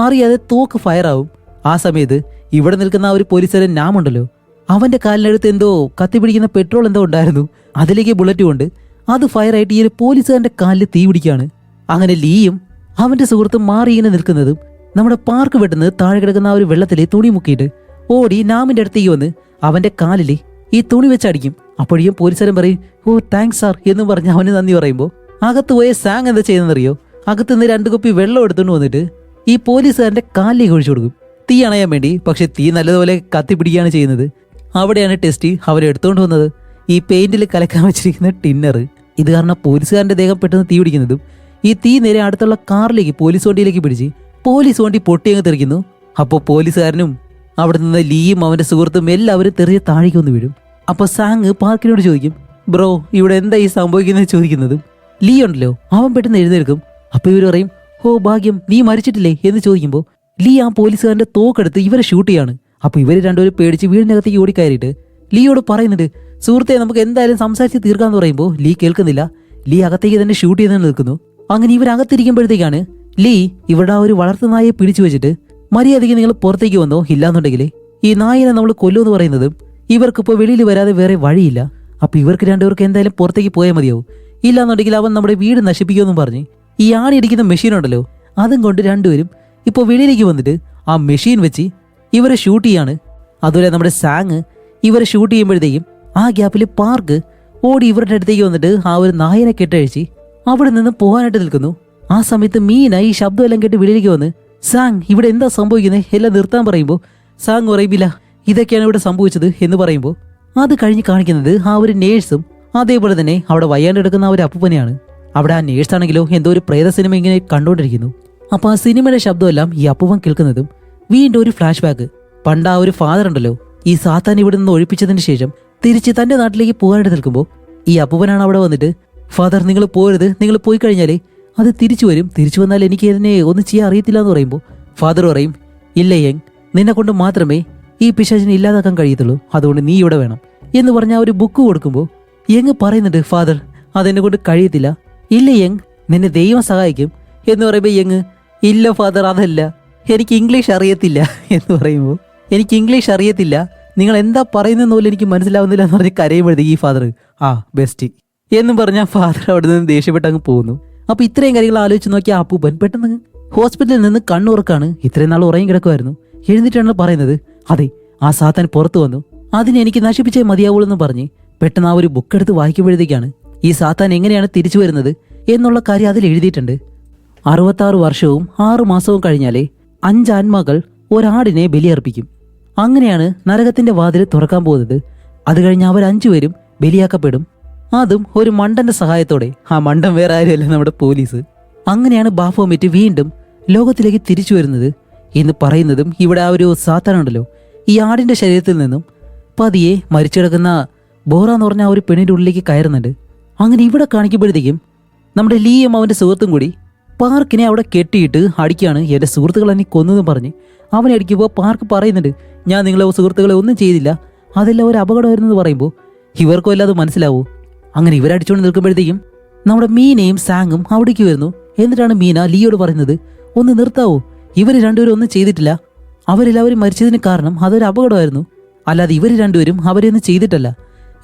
A: അറിയാതെ തോക്ക് ഫയർ ആവും. ആ സമയത്ത് ഇവിടെ നിൽക്കുന്ന ആ ഒരു പോലീസുകാരൻ നാമുണ്ടല്ലോ, അവന്റെ കാലിനടുത്ത് എന്തോ കത്തിപ്പിടിക്കുന്ന പെട്രോൾ എന്തോ ഉണ്ടായിരുന്നു. അതിലേക്ക് ബുള്ളറ്റ് കൊണ്ട് അത് ഫയർ ആയിട്ട് ഈ ഒരു പോലീസുകാരന്റെ കാലിൽ തീ പിടിക്കുകയാണ്. അങ്ങനെ ലീയും അവന്റെ സുഹൃത്തും മാറി ഇങ്ങനെ നിൽക്കുന്നതും നമ്മുടെ പാർക്ക് വെട്ടുന്നത് താഴെ കിടക്കുന്ന ആ ഒരു വെള്ളത്തിലെ തുണി മുക്കിയിട്ട് ഓടി നാമിന്റെ അടുത്തേക്ക് വന്ന് അവന്റെ കാലിൽ ഈ തുണി വെച്ചടിക്കും. അപ്പോഴും പോലീസുകാരൻ പറയും, ഓ താങ്ക്സ് സാർ എന്നും പറഞ്ഞ് അവന് നന്ദി പറയുമ്പോൾ അകത്ത് പോയ സാങ് എന്താ ചെയ്യുന്നറിയോ, അകത്തുനിന്ന് 2 കുപ്പി വെള്ളം എടുത്തുകൊണ്ട് വന്നിട്ട് ഈ പോലീസുകാരന്റെ കാലിലേക്ക് ഒഴിച്ചു കൊടുക്കും തീ അണയാൻ വേണ്ടി. പക്ഷെ തീ നല്ലതുപോലെ കത്തിപ്പിടിക്കുകയാണ് ചെയ്യുന്നത്. അവിടെയാണ് ടെസ്റ്റ് അവരെ എടുത്തുകൊണ്ട് വന്നത് ഈ പെയിന്റിൽ കലക്കാൻ വെച്ചിരിക്കുന്ന ടിന്നർ. ഇത് കാരണം പോലീസുകാരന്റെ ദേഹം പെട്ടെന്ന് തീ പിടിക്കുന്നതും ഈ തീ നേരെ അടുത്തുള്ള കാറിലേക്ക് പോലീസ് വണ്ടിയിലേക്ക് പിടിച്ച് പോലീസ് വണ്ടി പൊട്ടിയങ്ങ് തെറിക്കുന്നു. അപ്പോൾ പോലീസുകാരനും അവിടെ നിന്ന് ലീയും അവന്റെ സുഹൃത്തും എല്ലാവരും തെറിയ താഴേക്ക് വന്ന് വീഴും. അപ്പൊ സാങ് പാർക്കിനോട് ചോദിക്കും, ബ്രോ ഇവിടെ എന്താ ഈ സംഭവിക്കുന്നത് ചോദിക്കുന്നതും ലീ ഉണ്ടല്ലോ അവൻ പെട്ടെന്ന് എഴുന്നേൽക്കും. അപ്പൊ ഇവർ പറയും, ഓ ഭാഗ്യം നീ മരിച്ചിട്ടില്ലേ എന്ന് ചോദിക്കുമ്പോൾ ലീ ആ പോലീസുകാരന്റെ തോക്കെടുത്ത് ഇവരെ ഷൂട്ട് ചെയ്യാണ്. അപ്പൊ ഇവര് രണ്ടുപേരും പേടിച്ച് വീടിനകത്തേക്ക് ഓടിക്കയറിയിട്ട് ലീയോട് പറയുന്നുണ്ട്, സുഹൃത്തെ നമുക്ക് എന്തായാലും സംസാരിച്ച് തീർക്കാന്ന് പറയുമ്പോൾ ലീ കേൾക്കുന്നില്ല. ലീ അകത്തേക്ക് തന്നെ ഷൂട്ട് ചെയ്ത് നിൽക്കുന്നു. അങ്ങനെ ഇവരകത്തിരിക്കുമ്പോഴത്തേക്കാണ് ലീ ഇവിടെ ആ ഒരു വളർത്തുനായെ പിടിച്ചു വെച്ചിട്ട് മര്യാദയ്ക്ക് നിങ്ങൾ പുറത്തേക്ക് വന്നോ, ഇല്ലാന്നുണ്ടെങ്കിൽ ഈ നായനെ നമ്മൾ കൊല്ലുമെന്ന് പറയുന്നതും ഇവർക്കിപ്പോൾ വെളിയിൽ വരാതെ വേറെ വഴിയില്ല. അപ്പൊ ഇവർക്ക് രണ്ടുപേർക്ക് എന്തായാലും പുറത്തേക്ക് പോയാൽ മതിയാവും, ഇല്ലാന്നുണ്ടെങ്കിൽ അവൻ നമ്മുടെ വീട് നശിപ്പിക്കുമെന്നും പറഞ്ഞ് ഈ ആണി അടിക്കുന്ന മെഷീൻ ഉണ്ടല്ലോ അതും കൊണ്ട് രണ്ടുപേരും ഇപ്പോൾ വെളിയിലേക്ക് വന്നിട്ട് ആ മെഷീൻ വെച്ച് ഇവരെ ഷൂട്ട് ചെയ്യാണ്. അതുപോലെ നമ്മുടെ സാങ് ഇവരെ ഷൂട്ട് ചെയ്യുമ്പോഴത്തേക്കും ആ ഗ്യാപ്പിൽ പാർക്ക് ഓടി ഇവരുടെ അടുത്തേക്ക് വന്നിട്ട് ആ ഒരു നായനെ കെട്ടഴിച്ച് അവിടെ നിന്ന് പോകാനായിട്ട് നിൽക്കുന്നു. ആ സമയത്ത് മീന ഈ ശബ്ദമെല്ലാം കേട്ട് വെളിയിലേക്ക് വന്ന്, സാങ് ഇവിടെ എന്താ സംഭവിക്കുന്നത് എല്ലാം നിർത്താൻ പറയുമ്പോൾ സാങ് പറയില്ല ഇതൊക്കെയാണ് ഇവിടെ സംഭവിച്ചത് എന്ന് പറയുമ്പോൾ അത് കഴിഞ്ഞ് കാണിക്കുന്നത് ആ ഒരു നേഴ്സും അതേപോലെ തന്നെ അവിടെ വയ്യാണ്ട് എടുക്കുന്ന ആ ഒരു അപ്പൂപ്പനെയാണ്. അവിടെ ആ നേഴ്സാണെങ്കിലോ എന്തോ ഒരു പ്രേത സിനിമ ഇങ്ങനെ കണ്ടുകൊണ്ടിരിക്കുന്നു. അപ്പൊ ആ സിനിമയുടെ ശബ്ദമെല്ലാം ഈ അപ്പൂപ്പൻ കേൾക്കുന്നതും വീണ്ടും ഒരു ഫ്ലാഷ് ബാക്ക്. പണ്ട് ആ ഒരു ഫാദർ ഉണ്ടല്ലോ ഈ സാത്താൻ ഇവിടെ നിന്ന് ഒഴിപ്പിച്ചതിന് ശേഷം തിരിച്ച് തന്റെ നാട്ടിലേക്ക് പോകാനായിട്ട് നിൽക്കുമ്പോൾ ഈ അപ്പൂപ്പനാണ് അവിടെ വന്നിട്ട്, ഫാദർ നിങ്ങൾ പോരുത്, നിങ്ങൾ പോയി കഴിഞ്ഞാലേ അത് തിരിച്ചു വരും, തിരിച്ചു വന്നാൽ എനിക്ക് ഇതിനെ ഒന്നും ചെയ്യാൻ അറിയത്തില്ല എന്ന് പറയുമ്പോൾ ഫാദർ പറയും, ഇല്ല യങ് നിന്നെ കൊണ്ട് മാത്രമേ ഈ പിശാചിനെ ഇല്ലാതാക്കാൻ കഴിയത്തുള്ളൂ, അതുകൊണ്ട് നീ ഇവിടെ വേണം എന്ന് പറഞ്ഞ ആ ഒരു ബുക്ക് കൊടുക്കുമ്പോൾ യങ് പറയുന്നുണ്ട്, ഫാദർ അതെന്നെ കൊണ്ട് കഴിയത്തില്ല. ഇല്ല യങ് നിന്നെ ദൈവം സഹായിക്കും എന്ന് പറയുമ്പോൾ യങ്, ഇല്ല ഫാദർ അതല്ല എനിക്ക് ഇംഗ്ലീഷ് അറിയത്തില്ല എന്ന് പറയുമ്പോൾ എനിക്ക് ഇംഗ്ലീഷ് അറിയത്തില്ല, നിങ്ങൾ എന്താ പറയുന്നതെന്ന് പോലും എനിക്ക് മനസ്സിലാവുന്നില്ല എന്ന് പറഞ്ഞ് കരയുമ്പോഴത്തേക്ക് ഈ ഫാദർ ആ ബെസ്റ്റ് എന്നും പറഞ്ഞ ഫാദർ അവിടെ നിന്ന് ദേഷ്യപ്പെട്ട് അങ്ങ് പോകുന്നു. അപ്പൊ ഇത്രയും കാര്യങ്ങൾ ആലോചിച്ച് നോക്കിയ അപ്പൂപ്പൻ പെട്ടെന്ന് ഹോസ്പിറ്റലിൽ നിന്ന് കണ്ണുറക്കാണ്. ഇത്രയും നാൾ ഉറങ്ങി കിടക്കുമായിരുന്നു. എഴുന്നിട്ടാണ് പറയുന്നത്, അതെ ആ സാത്താൻ പുറത്തു വന്നു, അതിനെ എനിക്ക് നശിപ്പിച്ചേ മതിയാവുള്ളൂ എന്ന് പറഞ്ഞ് പെട്ടെന്ന് ആ ഒരു ബുക്ക് എടുത്ത് വായിക്കുമ്പോഴത്തേക്കാണ് ഈ സാത്താൻ എങ്ങനെയാണ് തിരിച്ചു വരുന്നത് എന്നുള്ള കാര്യം അതിൽ എഴുതിയിട്ടുണ്ട്. 66 വർഷവും 6 മാസവും കഴിഞ്ഞാലേ 5 ആത്മാക്കൾ ഒരാടിനെ ബലിയർപ്പിക്കും. അങ്ങനെയാണ് നരകത്തിന്റെ വാതിൽ തുറക്കാൻ പോകുന്നത്. അത് കഴിഞ്ഞ് അവർ 5 പേരും ബലിയാക്കപ്പെടും. അതും ഒരു മണ്ടന്റെ സഹായത്തോടെ. ആ മണ്ടൻ വേറെ ആരുമല്ല, നമ്മുടെ പോലീസ്. അങ്ങനെയാണ് ബാഫോമെറ്റ് വീണ്ടും ലോകത്തിലേക്ക് തിരിച്ചു വരുന്നത് എന്ന് പറയുന്നതും ഇവിടെ ആ ഒരു സാത്താനുണ്ടല്ലോ ഈ ആടിന്റെ ശരീരത്തിൽ നിന്നും പതിയെ മരിച്ചു കിടക്കുന്ന ബോറ എന്ന് പറഞ്ഞ ആ ഒരു പെണ്ണിന്റെ ഉള്ളിലേക്ക് കയറുന്നുണ്ട്. അങ്ങനെ ഇവിടെ കാണിക്കുമ്പോഴത്തേക്കും നമ്മുടെ ലീയും അവന്റെ സുഹൃത്തും കൂടി പാർക്കിനെ അവിടെ കെട്ടിയിട്ട് അടിക്കുകയാണ്. എൻ്റെ സുഹൃത്തുക്കൾ എന്നെ കൊന്നെന്ന് പറഞ്ഞ് അവനെ അടിക്കുമ്പോൾ പാർക്ക് പറയുന്നുണ്ട്, ഞാൻ നിങ്ങളെ സുഹൃത്തുക്കളെ ഒന്നും ചെയ്തില്ല, അതെല്ലാം ഒരു അപകടമായിരുന്നു എന്ന് പറയുമ്പോൾ ഇവർക്കും അല്ലാതെ മനസ്സിലാവൂ. അങ്ങനെ ഇവരടിച്ചുകൊണ്ട് നിൽക്കുമ്പോഴത്തേക്കും നമ്മുടെ മീനയും സാങ്ങും അവിടേക്ക് വരുന്നു. എന്നിട്ടാണ് മീന ലീയോട് പറയുന്നത്, ഒന്ന് നിർത്താവോ, ഇവർ രണ്ടുപേരും ഒന്നും ചെയ്തിട്ടില്ല, അവരെല്ലാവരും മരിച്ചതിന് കാരണം അതൊരു അപകടമായിരുന്നു, അല്ലാതെ ഇവർ രണ്ടുപേരും അവരെയൊന്നും ചെയ്തിട്ടല്ല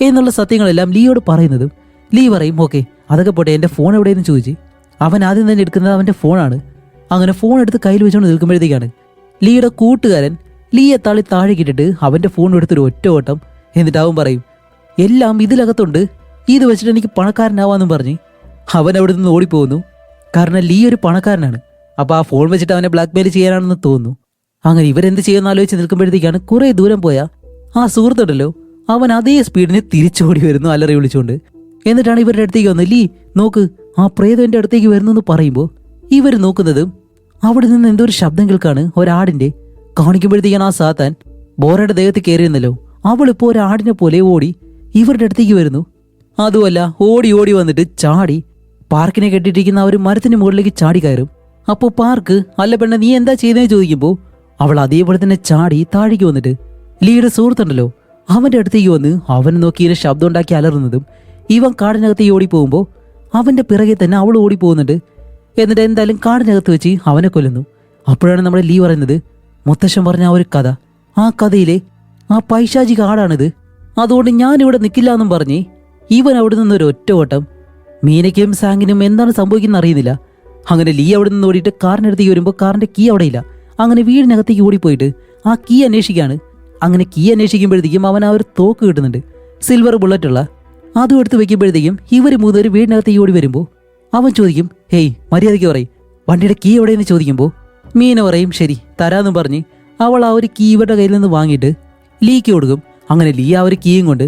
A: എന്നുള്ള സത്യങ്ങളെല്ലാം ലീയോട് പറയുന്നതും ലീ പറയും, ഓക്കെ അതൊക്കെ പോട്ടെ, എൻ്റെ ഫോൺ എവിടെയെന്ന് ചോദിച്ച് അവൻ ആദ്യം തന്നെ എടുക്കുന്നത് അവൻ്റെ ഫോണാണ്. അങ്ങനെ ഫോൺ എടുത്ത് കയ്യിൽ വെച്ചുകൊണ്ട് നിൽക്കുമ്പോഴത്തേക്കാണ് ലീയുടെ കൂട്ടുകാരൻ ലീയെ താളി താഴെ കിട്ടിട്ട് അവൻ്റെ ഫോൺ എടുത്തൊരു ഒറ്റ ഓട്ടം. എന്നിട്ട് അവൻ പറയും, എല്ലാം ഇതിലകത്തുണ്ട്, ഇത് വെച്ചിട്ട് എനിക്ക് പണക്കാരനാവാന്നും പറഞ്ഞ് അവൻ അവിടെ നിന്ന് ഓടിപ്പോകുന്നു. കാരണം ലീ ഒരു പണക്കാരനാണ്, അപ്പോൾ ആ ഫോൺ വെച്ചിട്ട് അവനെ ബ്ലാക്ക് മെയിൽ ചെയ്യാനാണെന്ന് തോന്നുന്നു. അങ്ങനെ ഇവരെന്ത് ചെയ്യുമെന്ന് ആലോചിച്ച് നിൽക്കുമ്പോഴത്തേക്കാണ് കുറേ ദൂരം പോയ ആ സുഹൃത്തുണ്ടല്ലോ അവൻ അതേ സ്പീഡിന് തിരിച്ചോടി വരുന്നു അലറി വിളിച്ചുകൊണ്ട്. എന്നിട്ടാണ് ഇവരുടെ അടുത്തേക്ക് വന്ന്, ലീ നോക്ക്, ആ പ്രേതം എൻ്റെ അടുത്തേക്ക് വരുന്നു എന്ന് പറയുമ്പോൾ ഇവർ നോക്കുന്നതും അവിടെ നിന്ന് എന്തോ ഒരു ശബ്ദം കേൾക്കാണ്, ഒരാടിന്റെ. കാണിക്കുമ്പോഴത്തേക്കാണ് ആ സാത്താൻ ബോറയുടെ ദേഹത്ത് കയറിയിരുന്നല്ലോ, അവളിപ്പോൾ ഒരാടിനെ പോലെ ഓടി ഇവരുടെ അടുത്തേക്ക് വരുന്നു. അതുമല്ല, ഓടി ഓടി വന്നിട്ട് ചാടി പാർക്കിനെ കെട്ടിട്ടിരിക്കുന്ന ആ ഒരു മരത്തിന് മുകളിലേക്ക് ചാടി കയറും. അപ്പോൾ പാർക്ക്, അല്ല പെണ്ണ നീ എന്താ ചെയ്തതെന്ന് ചോദിക്കുമ്പോൾ അവൾ അതേപോലെ തന്നെ ചാടി താഴേക്ക് വന്നിട്ട് ലീയുടെ സുഹൃത്തുണ്ടല്ലോ അവന്റെ അടുത്തേക്ക് വന്ന് അവൻ നോക്കി ഇങ്ങനെ ശബ്ദം ഉണ്ടാക്കി അലറുന്നതും ഇവൻ കാടിനകത്തേക്ക് ഓടിപ്പോകുമ്പോൾ അവന്റെ പിറകെ തന്നെ അവൾ ഓടിപ്പോകുന്നുണ്ട്. എന്നിട്ട് എന്തായാലും കാടിനകത്ത് വെച്ച് അവനെ കൊല്ലുന്നു. അപ്പോഴാണ് നമ്മുടെ ലീ പറയുന്നത്, മുത്തശ്ശൻ പറഞ്ഞ ആ ഒരു കഥ, ആ കഥയിലെ ആ പൈശാചിക ആടാണിത്, അതുകൊണ്ട് ഞാനിവിടെ നിൽക്കില്ല എന്നും പറഞ്ഞ് ഇവൻ അവിടെ നിന്നൊരു ഒറ്റ ഓട്ടം. മീനയ്ക്കും സാങ്ങിനും എന്താണ് സംഭവിക്കുന്നത് അറിയുന്നില്ല. അങ്ങനെ ലീ അവിടെ നിന്ന് ഓടിയിട്ട് കാറിനടുത്തേക്ക് വരുമ്പോൾ കാറിന്റെ കീ അവിടെ ഇല്ല. അങ്ങനെ വീടിനകത്തേക്ക് ഓടിപ്പോയിട്ട് ആ കീ അന്വേഷിക്കുകയാണ്. അങ്ങനെ കീ അന്വേഷിക്കുമ്പോഴത്തേക്കും അവൻ ആ ഒരു തോക്ക് കിട്ടുന്നുണ്ട്, സിൽവർ ബുള്ളറ്റുള്ള. അതും എടുത്ത് വെക്കുമ്പോഴത്തേക്കും ഇവർ മൂന്നേര് വീടിനകത്തേക്ക് ഓടി വരുമ്പോൾ അവൻ ചോദിക്കും, ഹേയ് മര്യാദയ്ക്ക് പറയും, വണ്ടിയുടെ കീ എവിടെയെന്ന് ചോദിക്കുമ്പോൾ മീന പറയും ശരി തരാമെന്ന് പറഞ്ഞ് അവൾ ആ ഒരു കീ ഇവരുടെ കയ്യിൽ നിന്ന് വാങ്ങിയിട്ട് ലീക്ക് കൊടുക്കും. അങ്ങനെ ലീ ആ ഒരു കീയും കൊണ്ട്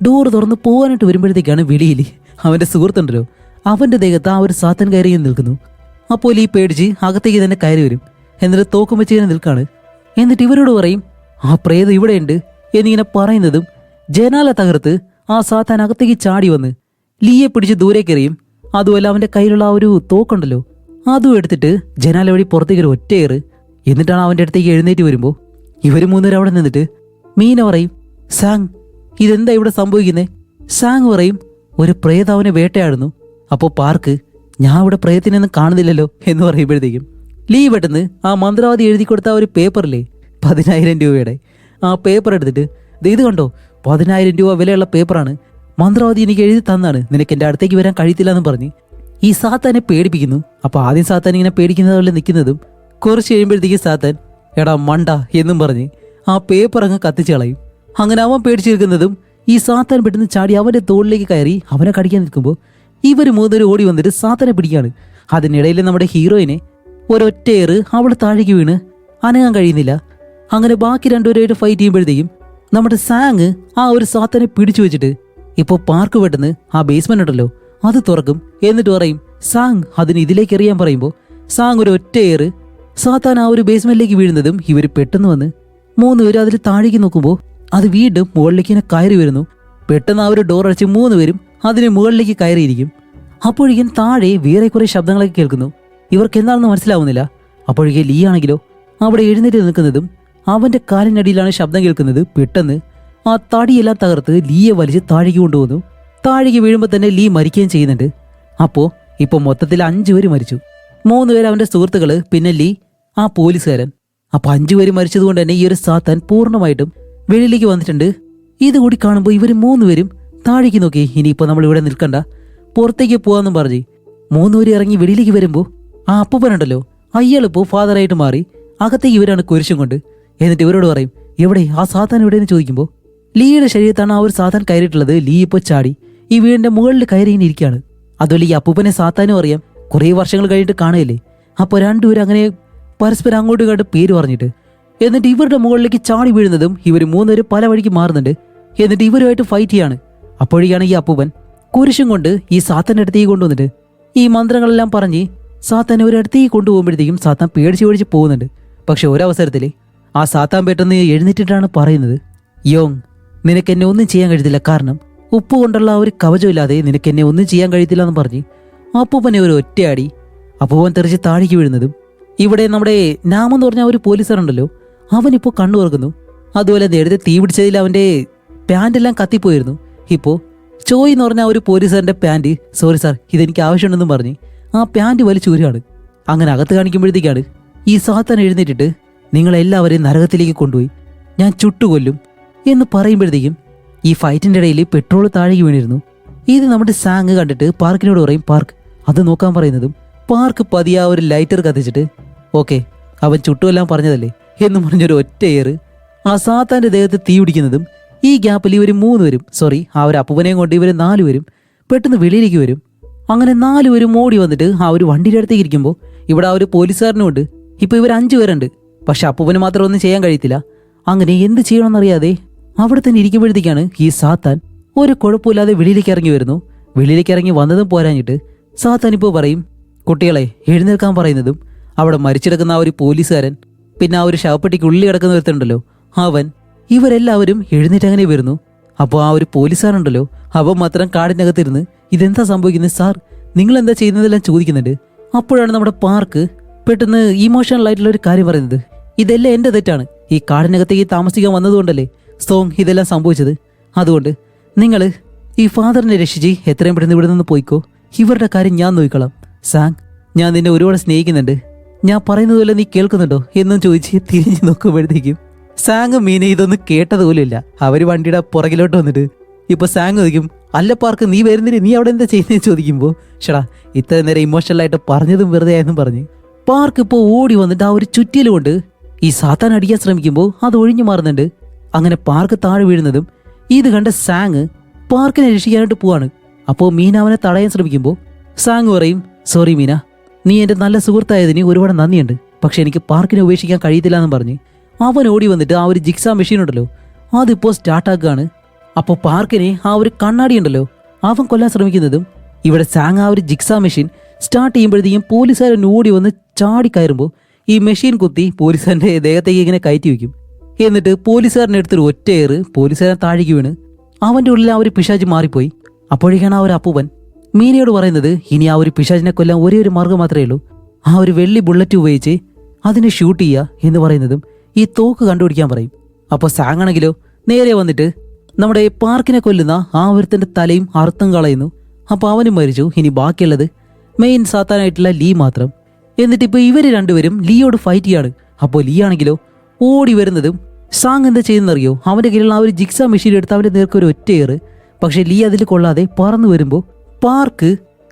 A: ഡോറ് തുറന്ന് പോകാനായിട്ട് വരുമ്പോഴത്തേക്കാണ് വെളിയിൽ അവൻ്റെ സുഹൃത്തുണ്ടല്ലോ അവൻ്റെ ദേഹത്ത് ആ ഒരു സാത്തൻ കയറി നിൽക്കുന്നു. അപ്പോൾ ലീ പേടിച്ച് അകത്തേക്ക് തന്നെ കയറി വരും. എന്നിട്ട് തോക്കും വെച്ച് ഇങ്ങനെ നിൽക്കാണ്. എന്നിട്ട് ഇവരോട് പറയും, ആ പ്രേതം ഇവിടെയുണ്ട് എന്നിങ്ങനെ പറയുന്നതും ജനാല തകർത്ത് ആ സാത്താൻ അകത്തേക്ക് ചാടി വന്ന് ലീയെ പിടിച്ച് ദൂരേക്കെറിയും. അതുമല്ല അവൻ്റെ കയ്യിലുള്ള ആ ഒരു തോക്കുണ്ടല്ലോ അതും എടുത്തിട്ട് ജനാല വഴി പുറത്തേക്ക് ഒരു ഒറ്റയേറ്. എന്നിട്ടാണ് അവൻ്റെ അടുത്തേക്ക് എഴുന്നേറ്റ് വരുമ്പോൾ ഇവർ മൂന്നുപേരും അവിടെ നിന്നിട്ട് മീന പറയും, സാങ് ഇതെന്താ ഇവിടെ സംഭവിക്കുന്നേ? സാങ് പറയും, ഒരു പ്രേതം അവനെ വേട്ടയാടുന്നു. അപ്പോൾ പാർക്ക്, ഞാൻ ഇവിടെ പ്രേതത്തിനൊന്നും കാണുന്നില്ലല്ലോ എന്ന് പറയുമ്പോഴത്തേക്കും ലീ പെട്ടെന്ന് ആ മന്ത്രവാദി എഴുതി കൊടുത്ത ആ ഒരു പേപ്പറില്ലേ 10,000 രൂപയുടെ ആ പേപ്പർ എടുത്തിട്ട്, ഇത് കണ്ടോ 10,000 രൂപ വിലയുള്ള പേപ്പറാണ്, മന്ത്രവാദി എനിക്ക് എഴുതി തന്നാണ്, നിനക്ക് എൻ്റെ അടുത്തേക്ക് വരാൻ കഴിയത്തില്ല എന്ന് പറഞ്ഞ് ഈ സാത്താനെ പേടിപ്പിക്കുന്നു. അപ്പോൾ ആദ്യം സാത്താൻ ഇങ്ങനെ പേടിക്കുന്നത് പോലെ നിൽക്കുന്നതും കുറച്ച് കഴിയുമ്പോഴത്തേക്കും സാത്താൻ എടാ മണ്ട എന്നും പറഞ്ഞ് ആ പേപ്പർ അങ്ങ് കത്തിച്ച് കളയും. അങ്ങനെ അവൻ പേടിച്ച് നിൽക്കുന്നതും ഈ സാത്താൻ പെട്ടെന്ന് ചാടി അവൻ്റെ തോളിലേക്ക് കയറി അവനെ കടിക്കാൻ നിൽക്കുമ്പോൾ ഇവർ മൂന്നേരും ഓടി വന്നിട്ട് സാത്താനെ പിടിക്കുകയാണ്. അതിനിടയിൽ നമ്മുടെ ഹീറോയിനെ ഒരൊറ്റയേറ് അവൾ താഴേക്ക് വീണ് അനങ്ങാൻ കഴിയുന്നില്ല. അങ്ങനെ ബാക്കി രണ്ടുപേരായിട്ട് ഫൈറ്റ് ചെയ്യുമ്പോഴത്തേക്കും നമ്മുടെ സാങ് ആ ഒരു സാത്താനെ പിടിച്ചു വെച്ചിട്ട് ഇപ്പോൾ പാർക്ക് പെട്ടെന്ന് ആ ബേസ്മെന്റ് ഉണ്ടല്ലോ അത് തുറക്കും. എന്നിട്ട് പറയും, സാങ് അതിന് ഇതിലേക്ക് എറിയാൻ പറയുമ്പോൾ സാങ് ഒരു ഒറ്റയേറ് സാത്താൻ ആ ഒരു ബേസ്മെന്റിലേക്ക് വീഴുന്നതും ഇവർ പെട്ടെന്ന് വന്ന് മൂന്നുപേരും അതിൽ താഴേക്ക് നോക്കുമ്പോൾ അത് വീണ്ടും മുകളിലേക്ക് ഇങ്ങനെ കയറി വരുന്നു. പെട്ടെന്ന് ആ ഒരു ഡോർ അടച്ച് മൂന്നുപേരും അതിന് മുകളിലേക്ക് കയറിയിരിക്കും. അപ്പോഴേക്കും താഴെ വേറെ കുറെ ശബ്ദങ്ങളൊക്കെ കേൾക്കുന്നു. ഇവർക്ക് എന്താണെന്ന് മനസ്സിലാവുന്നില്ല. അപ്പോഴേക്കും ലീ ആണെങ്കിലോ അവിടെ എഴുന്നേറ്റ് നിൽക്കുന്നതും അവന്റെ കാലിനടിയിലാണ് ശബ്ദം കേൾക്കുന്നത്. പെട്ടെന്ന് ആ തടിയെല്ലാം തകർത്ത് ലീയെ വലിച്ച് താഴേക്ക് കൊണ്ടുപോകുന്നു. താഴേക്ക് വീഴുമ്പോൾ തന്നെ ലീ മരിക്കുകയും ചെയ്യുന്നുണ്ട്. അപ്പോൾ ഇപ്പോൾ മൊത്തത്തിൽ 5 പേര് മരിച്ചു. 3 പേര് അവന്റെ സുഹൃത്തുക്കള്, പിന്നെ ലീ, ആ പോലീസുകാരൻ. അപ്പൊ 5 പേര് മരിച്ചതുകൊണ്ട് തന്നെ ഈ ഒരു സാത്താൻ പൂർണ്ണമായിട്ടും വെളിയിലേക്ക് വന്നിട്ടുണ്ട്. ഇതുകൂടി കാണുമ്പോൾ ഇവർ 3 പേരും താഴേക്ക് നോക്കി, ഇനിയിപ്പോൾ നമ്മൾ ഇവിടെ നിൽക്കണ്ട, പുറത്തേക്ക് പോവാന്നും പറഞ്ഞ് 3 പേര് ഇറങ്ങി വെളിയിലേക്ക് വരുമ്പോൾ ആ അപ്പൂപ്പനുണ്ടല്ലോ അയാളിപ്പോൾ ഫാദറായിട്ട് മാറി അകത്തേക്ക് ഇവരാണ് കുരിശും കൊണ്ട്. എന്നിട്ട് ഇവരോട് പറയും, എവിടെ ആ സാത്താൻ എവിടെയെന്ന് ചോദിക്കുമ്പോൾ ലീയുടെ ശരീരത്താണ് ആ ഒരു സാത്താൻ കയറിയിട്ടുള്ളത്. ലീ ഇപ്പോൾ ചാടി ഈ വീടിന്റെ മുകളിൽ കയറി ഇരിക്കുകയാണ്. അതുപോലെ ഈ അപ്പൂപ്പനെ സാത്താനും അറിയാം, കുറേ വർഷങ്ങൾ കഴിഞ്ഞിട്ട് കാണുകയല്ലേ. അപ്പോൾ രണ്ടുപേരും അങ്ങനെ പരസ്പരം അങ്ങോട്ടും ഇങ്ങോട്ട് പേര് പറഞ്ഞിട്ട് എന്നിട്ട് ഇവരുടെ മുകളിലേക്ക് ചാടി വീഴുന്നതും ഇവർ 3 പേര് പല വഴിക്ക് മാറുന്നുണ്ട്. എന്നിട്ട് ഇവരുമായിട്ട് ഫൈറ്റ് ചെയ്യാണ്. അപ്പോഴേക്കാണ് ഈ അപ്പൂപ്പൻ കുരിശും കൊണ്ട് ഈ സാത്താൻ്റെ അടുത്തേക്ക് കൊണ്ടുവന്നിട്ട് ഈ മന്ത്രങ്ങളെല്ലാം പറഞ്ഞ് സാത്താനെ ഒരിടത്തേക്ക് കൊണ്ടുപോകുമ്പോഴത്തേക്കും സാത്താൻ പേടിച്ച് പോകുന്നുണ്ട്. പക്ഷെ ഒരവസരത്തിൽ ആ സാത്താൻ പെട്ടെന്ന് എഴുന്നേറ്റിട്ടാണ് പറയുന്നത്, യോങ്, നിനക്ക് എന്നെ ഒന്നും ചെയ്യാൻ കഴിയത്തില്ല, കാരണം ഉപ്പ് കൊണ്ടുള്ള ആ ഒരു കവചമില്ലാതെ നിനക്ക് എന്നെ ഒന്നും ചെയ്യാൻ കഴിയത്തില്ല എന്ന് പറഞ്ഞ് അപ്പൂപ്പനെ ഒരു ഒറ്റയാടി അപ്പൂപ്പൻ തെറിച്ച് താഴേക്ക് വീഴുന്നതും ഇവിടെ നമ്മുടെ നാമെന്ന് പറഞ്ഞ ഒരു പോലീസുകാരുണ്ടല്ലോ, അവനിപ്പോൾ കണ്ണു തുറക്കുന്നു. അതുപോലെ നേരത്തെ തീ പിടിച്ചതിൽ അവൻ്റെ പാൻറ്റെല്ലാം കത്തിപ്പോയിരുന്നു. ഇപ്പോൾ ചോയ് എന്ന് പറഞ്ഞ ഒരു പോലീസുകാരൻ്റെ പാൻറ്, സോറി സാർ ഇതെനിക്ക് ആവശ്യമുണ്ടെന്നും പറഞ്ഞ് ആ പാൻറ് വലിച്ചൂരാണ്. അങ്ങനെ അകത്ത് കാണിക്കുമ്പോഴത്തേക്കാണ് ഈ സാത്താൻ എഴുന്നേറ്റിട്ട് നിങ്ങളെല്ലാവരെയും നരകത്തിലേക്ക് കൊണ്ടുപോയി ഞാൻ ചുട്ടുകൊല്ലും എന്ന് പറയുമ്പോഴത്തേക്കും ഈ ഫൈറ്റിൻ്റെ ഇടയിൽ പെട്രോൾ താഴേക്ക് വീണിരുന്നു. ഇത് നമ്മുടെ സാങ് കണ്ടിട്ട് പാർക്കിനോട് പറയും, പാർക്ക് അത് നോക്കാൻ പറയുന്നതും പാർക്ക് പതിയെ ഒരു ലൈറ്റർ കത്തിച്ചിട്ട് ഓക്കെ അവൻ ചുട്ടുമെല്ലാം പറഞ്ഞതല്ലേ എന്ന് പറഞ്ഞൊരു ഒറ്റ ഏറ് ആ സാത്താൻ്റെ ദേഹത്ത് തീ പിടിക്കുന്നതും ഈ ഗ്യാപ്പിൽ ഇവർ 3 പേരും, സോറി ആ ഒരു അപ്പൂപ്പനെയും കൊണ്ട് ഇവർ 4 പേരും പെട്ടെന്ന് വെളിയിലേക്ക് വരും. അങ്ങനെ 4 പേരും ഓടി വന്നിട്ട് ആ ഒരു വണ്ടിയുടെ അടുത്തേക്ക് ഇരിക്കുമ്പോൾ ഇവിടെ ആ ഒരു പോലീസുകാരനും ഉണ്ട്. ഇപ്പോൾ ഇവർ 5 പേരുണ്ട്. പക്ഷെ അപ്പൂപ്പന് മാത്രം ഒന്നും ചെയ്യാൻ കഴിയത്തില്ല. അങ്ങനെ എന്ത് ചെയ്യണമെന്നറിയാതെ അവിടെ തന്നെ ഇരിക്കുമ്പോഴത്തേക്കാണ് ഈ സാത്താൻ ഒരു കുഴപ്പമില്ലാതെ വെളിയിലേക്ക് ഇറങ്ങി വരുന്നു. വെളിയിലേക്ക് ഇറങ്ങി വന്നതും പോരാഞ്ഞിട്ട് സാത്താൻ ഇപ്പോൾ പറയും, കുട്ടികളെ എഴുന്നേൽക്കാൻ പറയുന്നതും അവിടെ മരിച്ചെടുക്കുന്ന ആ ഒരു പോലീസുകാരൻ, പിന്നെ ആ ഒരു ശവപ്പെട്ടിക്ക് ഉള്ളി കിടക്കുന്ന ഒരുത്തുണ്ടല്ലോ അവൻ, ഇവരെല്ലാവരും എഴുന്നേറ്റ് അങ്ങനെ വരുന്നു. അപ്പോൾ ആ ഒരു പോലീസുകാരുണ്ടല്ലോ അവൻ മാത്രം കാടിനകത്തിരുന്ന് ഇതെന്താ സംഭവിക്കുന്നത് സാർ, നിങ്ങൾ എന്താ ചെയ്യുന്നതെല്ലാം ചോദിക്കുന്നുണ്ട്. അപ്പോഴാണ് നമ്മുടെ പാർക്ക് പെട്ടെന്ന് ഇമോഷണൽ ആയിട്ടുള്ള ഒരു കാര്യം പറയുന്നത്, ഇതെല്ലാം എൻ്റെ തെറ്റാണ്, ഈ കാടിനകത്തേക്ക് താമസിക്കാൻ വന്നതുകൊണ്ടല്ലേ സോങ് ഇതെല്ലാം സംഭവിച്ചത്. അതുകൊണ്ട് നിങ്ങൾ ഈ ഫാദറിനെ രക്ഷിച്ച് എത്രയും പെട്ടെന്ന് ഇവിടെ നിന്ന് പോയിക്കോ, ഇവരുടെ കാര്യം ഞാൻ നോക്കിക്കോളാം. സാങ്, ഞാൻ നിന്നെ ഒരുപാട് സ്നേഹിക്കുന്നുണ്ട്, ഞാൻ പറയുന്നതുപോലെ നീ കേൾക്കുന്നുണ്ടോ എന്നും ചോദിച്ച് തിരിഞ്ഞ് നോക്കുമ്പോഴത്തേക്കും സാങ് മീനെ ഇതൊന്നും കേട്ടതുപോലുമില്ല. അവർ വണ്ടിയുടെ പുറകിലോട്ട് വന്നിട്ട് ഇപ്പോൾ സാങ് ചോദിക്കും, അല്ല പാർക്ക് നീ വരുന്നില്ല, നീ അവിടെ എന്താ ചെയ്യുന്നതെന്ന് ചോദിക്കുമ്പോൾ ഷടാ ഇത്ര നേരം ഇമോഷണലായിട്ട് പറഞ്ഞതും വെറുതെ ആയെന്നും പറഞ്ഞ് പാർക്ക് ഇപ്പോൾ ഓടി വന്നിട്ട് ആ ഒരു ചുറ്റിയിൽ കൊണ്ട് ഈ സാത്താൻ അടിക്കാൻ ശ്രമിക്കുമ്പോൾ അത് ഒഴിഞ്ഞു മാറുന്നുണ്ട്. അങ്ങനെ പാർക്ക് താഴെ വീഴുന്നതും ഇത് കണ്ട സാങ് പാർക്കിനെ രക്ഷിക്കാനായിട്ട് പോവാണ്. അപ്പോൾ മീന അവനെ തടയാൻ ശ്രമിക്കുമ്പോൾ സാങ് പറയും, സോറി മീന, നീ എൻ്റെ നല്ല സുഹൃത്തായതിന് ഒരുപാട് നന്ദിയുണ്ട്, പക്ഷെ എനിക്ക് പാർക്കിനെ ഉപേക്ഷിക്കാൻ കഴിയത്തില്ല എന്ന് പറഞ്ഞ് അവൻ ഓടി വന്നിട്ട് ആ ഒരു ജിക്സാ മെഷീൻ ഉണ്ടല്ലോ അതിപ്പോൾ സ്റ്റാർട്ടാക്കുകയാണ്. അപ്പോൾ പാർക്കിനെ ആ ഒരു കണ്ണാടി ഉണ്ടല്ലോ അവൻ കൊല്ലാൻ ശ്രമിക്കുന്നതും ഇവിടെ സാങ് ആ ഒരു ജിക്സാ മെഷീൻ സ്റ്റാർട്ട് ചെയ്യുമ്പോഴത്തേക്കും പോലീസുകാരൻ ഓടി വന്ന് ചാടി കയറുമ്പോൾ ഈ മെഷീൻ കുത്തി പോലീസുകാരൻ്റെ ദേഹത്തേക്ക് ഇങ്ങനെ കയറ്റി വയ്ക്കും. എന്നിട്ട് പോലീസുകാരൻ്റെ അടുത്തൊരു ഒറ്റയേറ് പോലീസുകാരൻ താഴേക്ക് വീണ് അവൻ്റെ ഉള്ളിൽ ആ ഒരു പിശാച് മാറിപ്പോയി. അപ്പോഴേക്കാണ് ആ ഒരു അപ്പൂപ്പൻ മീനയോട് പറയുന്നത്, ഇനി ആ ഒരു പിശാചിനെ കൊല്ലാൻ ഒരേ ഒരു മാർഗ്ഗം മാത്രമേ ഉള്ളൂ, ആ ഒരു വെള്ളി ബുള്ളറ്റ് ഉപയോഗിച്ച് അതിനെ ഷൂട്ട് ചെയ്യുക എന്ന് പറയുന്നതും ഈ തോക്ക് കണ്ടുപിടിക്കാൻ പറയും. അപ്പോൾ സാങ് ആണെങ്കിലോ നേരെ വന്നിട്ട് നമ്മുടെ പാർക്കിനെ കൊല്ലുന്ന ആ ഒരുത്തൻ്റെ തലയും അർത്ഥം കളയുന്നു. അപ്പോൾ അവനും മരിച്ചു. ഇനി ബാക്കിയുള്ളത് മെയിൻ സാത്താനായിട്ടുള്ള ലീ മാത്രം. എന്നിട്ട് ഇപ്പോൾ ഇവർ രണ്ടുപേരും ലീയോട് ഫൈറ്റ് ചെയ്യാണ്. അപ്പോൾ ലീ ആണെങ്കിലോ ഓടി വരുന്നതും സാങ് എന്താ ചെയ്യുന്നറിയോ, അവൻ്റെ കയ്യിലുള്ള ആ ഒരു ജിക്സാ മെഷീൻ എടുത്ത് അവൻ്റെ നേർക്ക് ഒരു ഒറ്റയേറ്. പക്ഷെ ലീ അതിൽ കൊള്ളാതെ പറന്നു വരുമ്പോൾ പാർക്ക്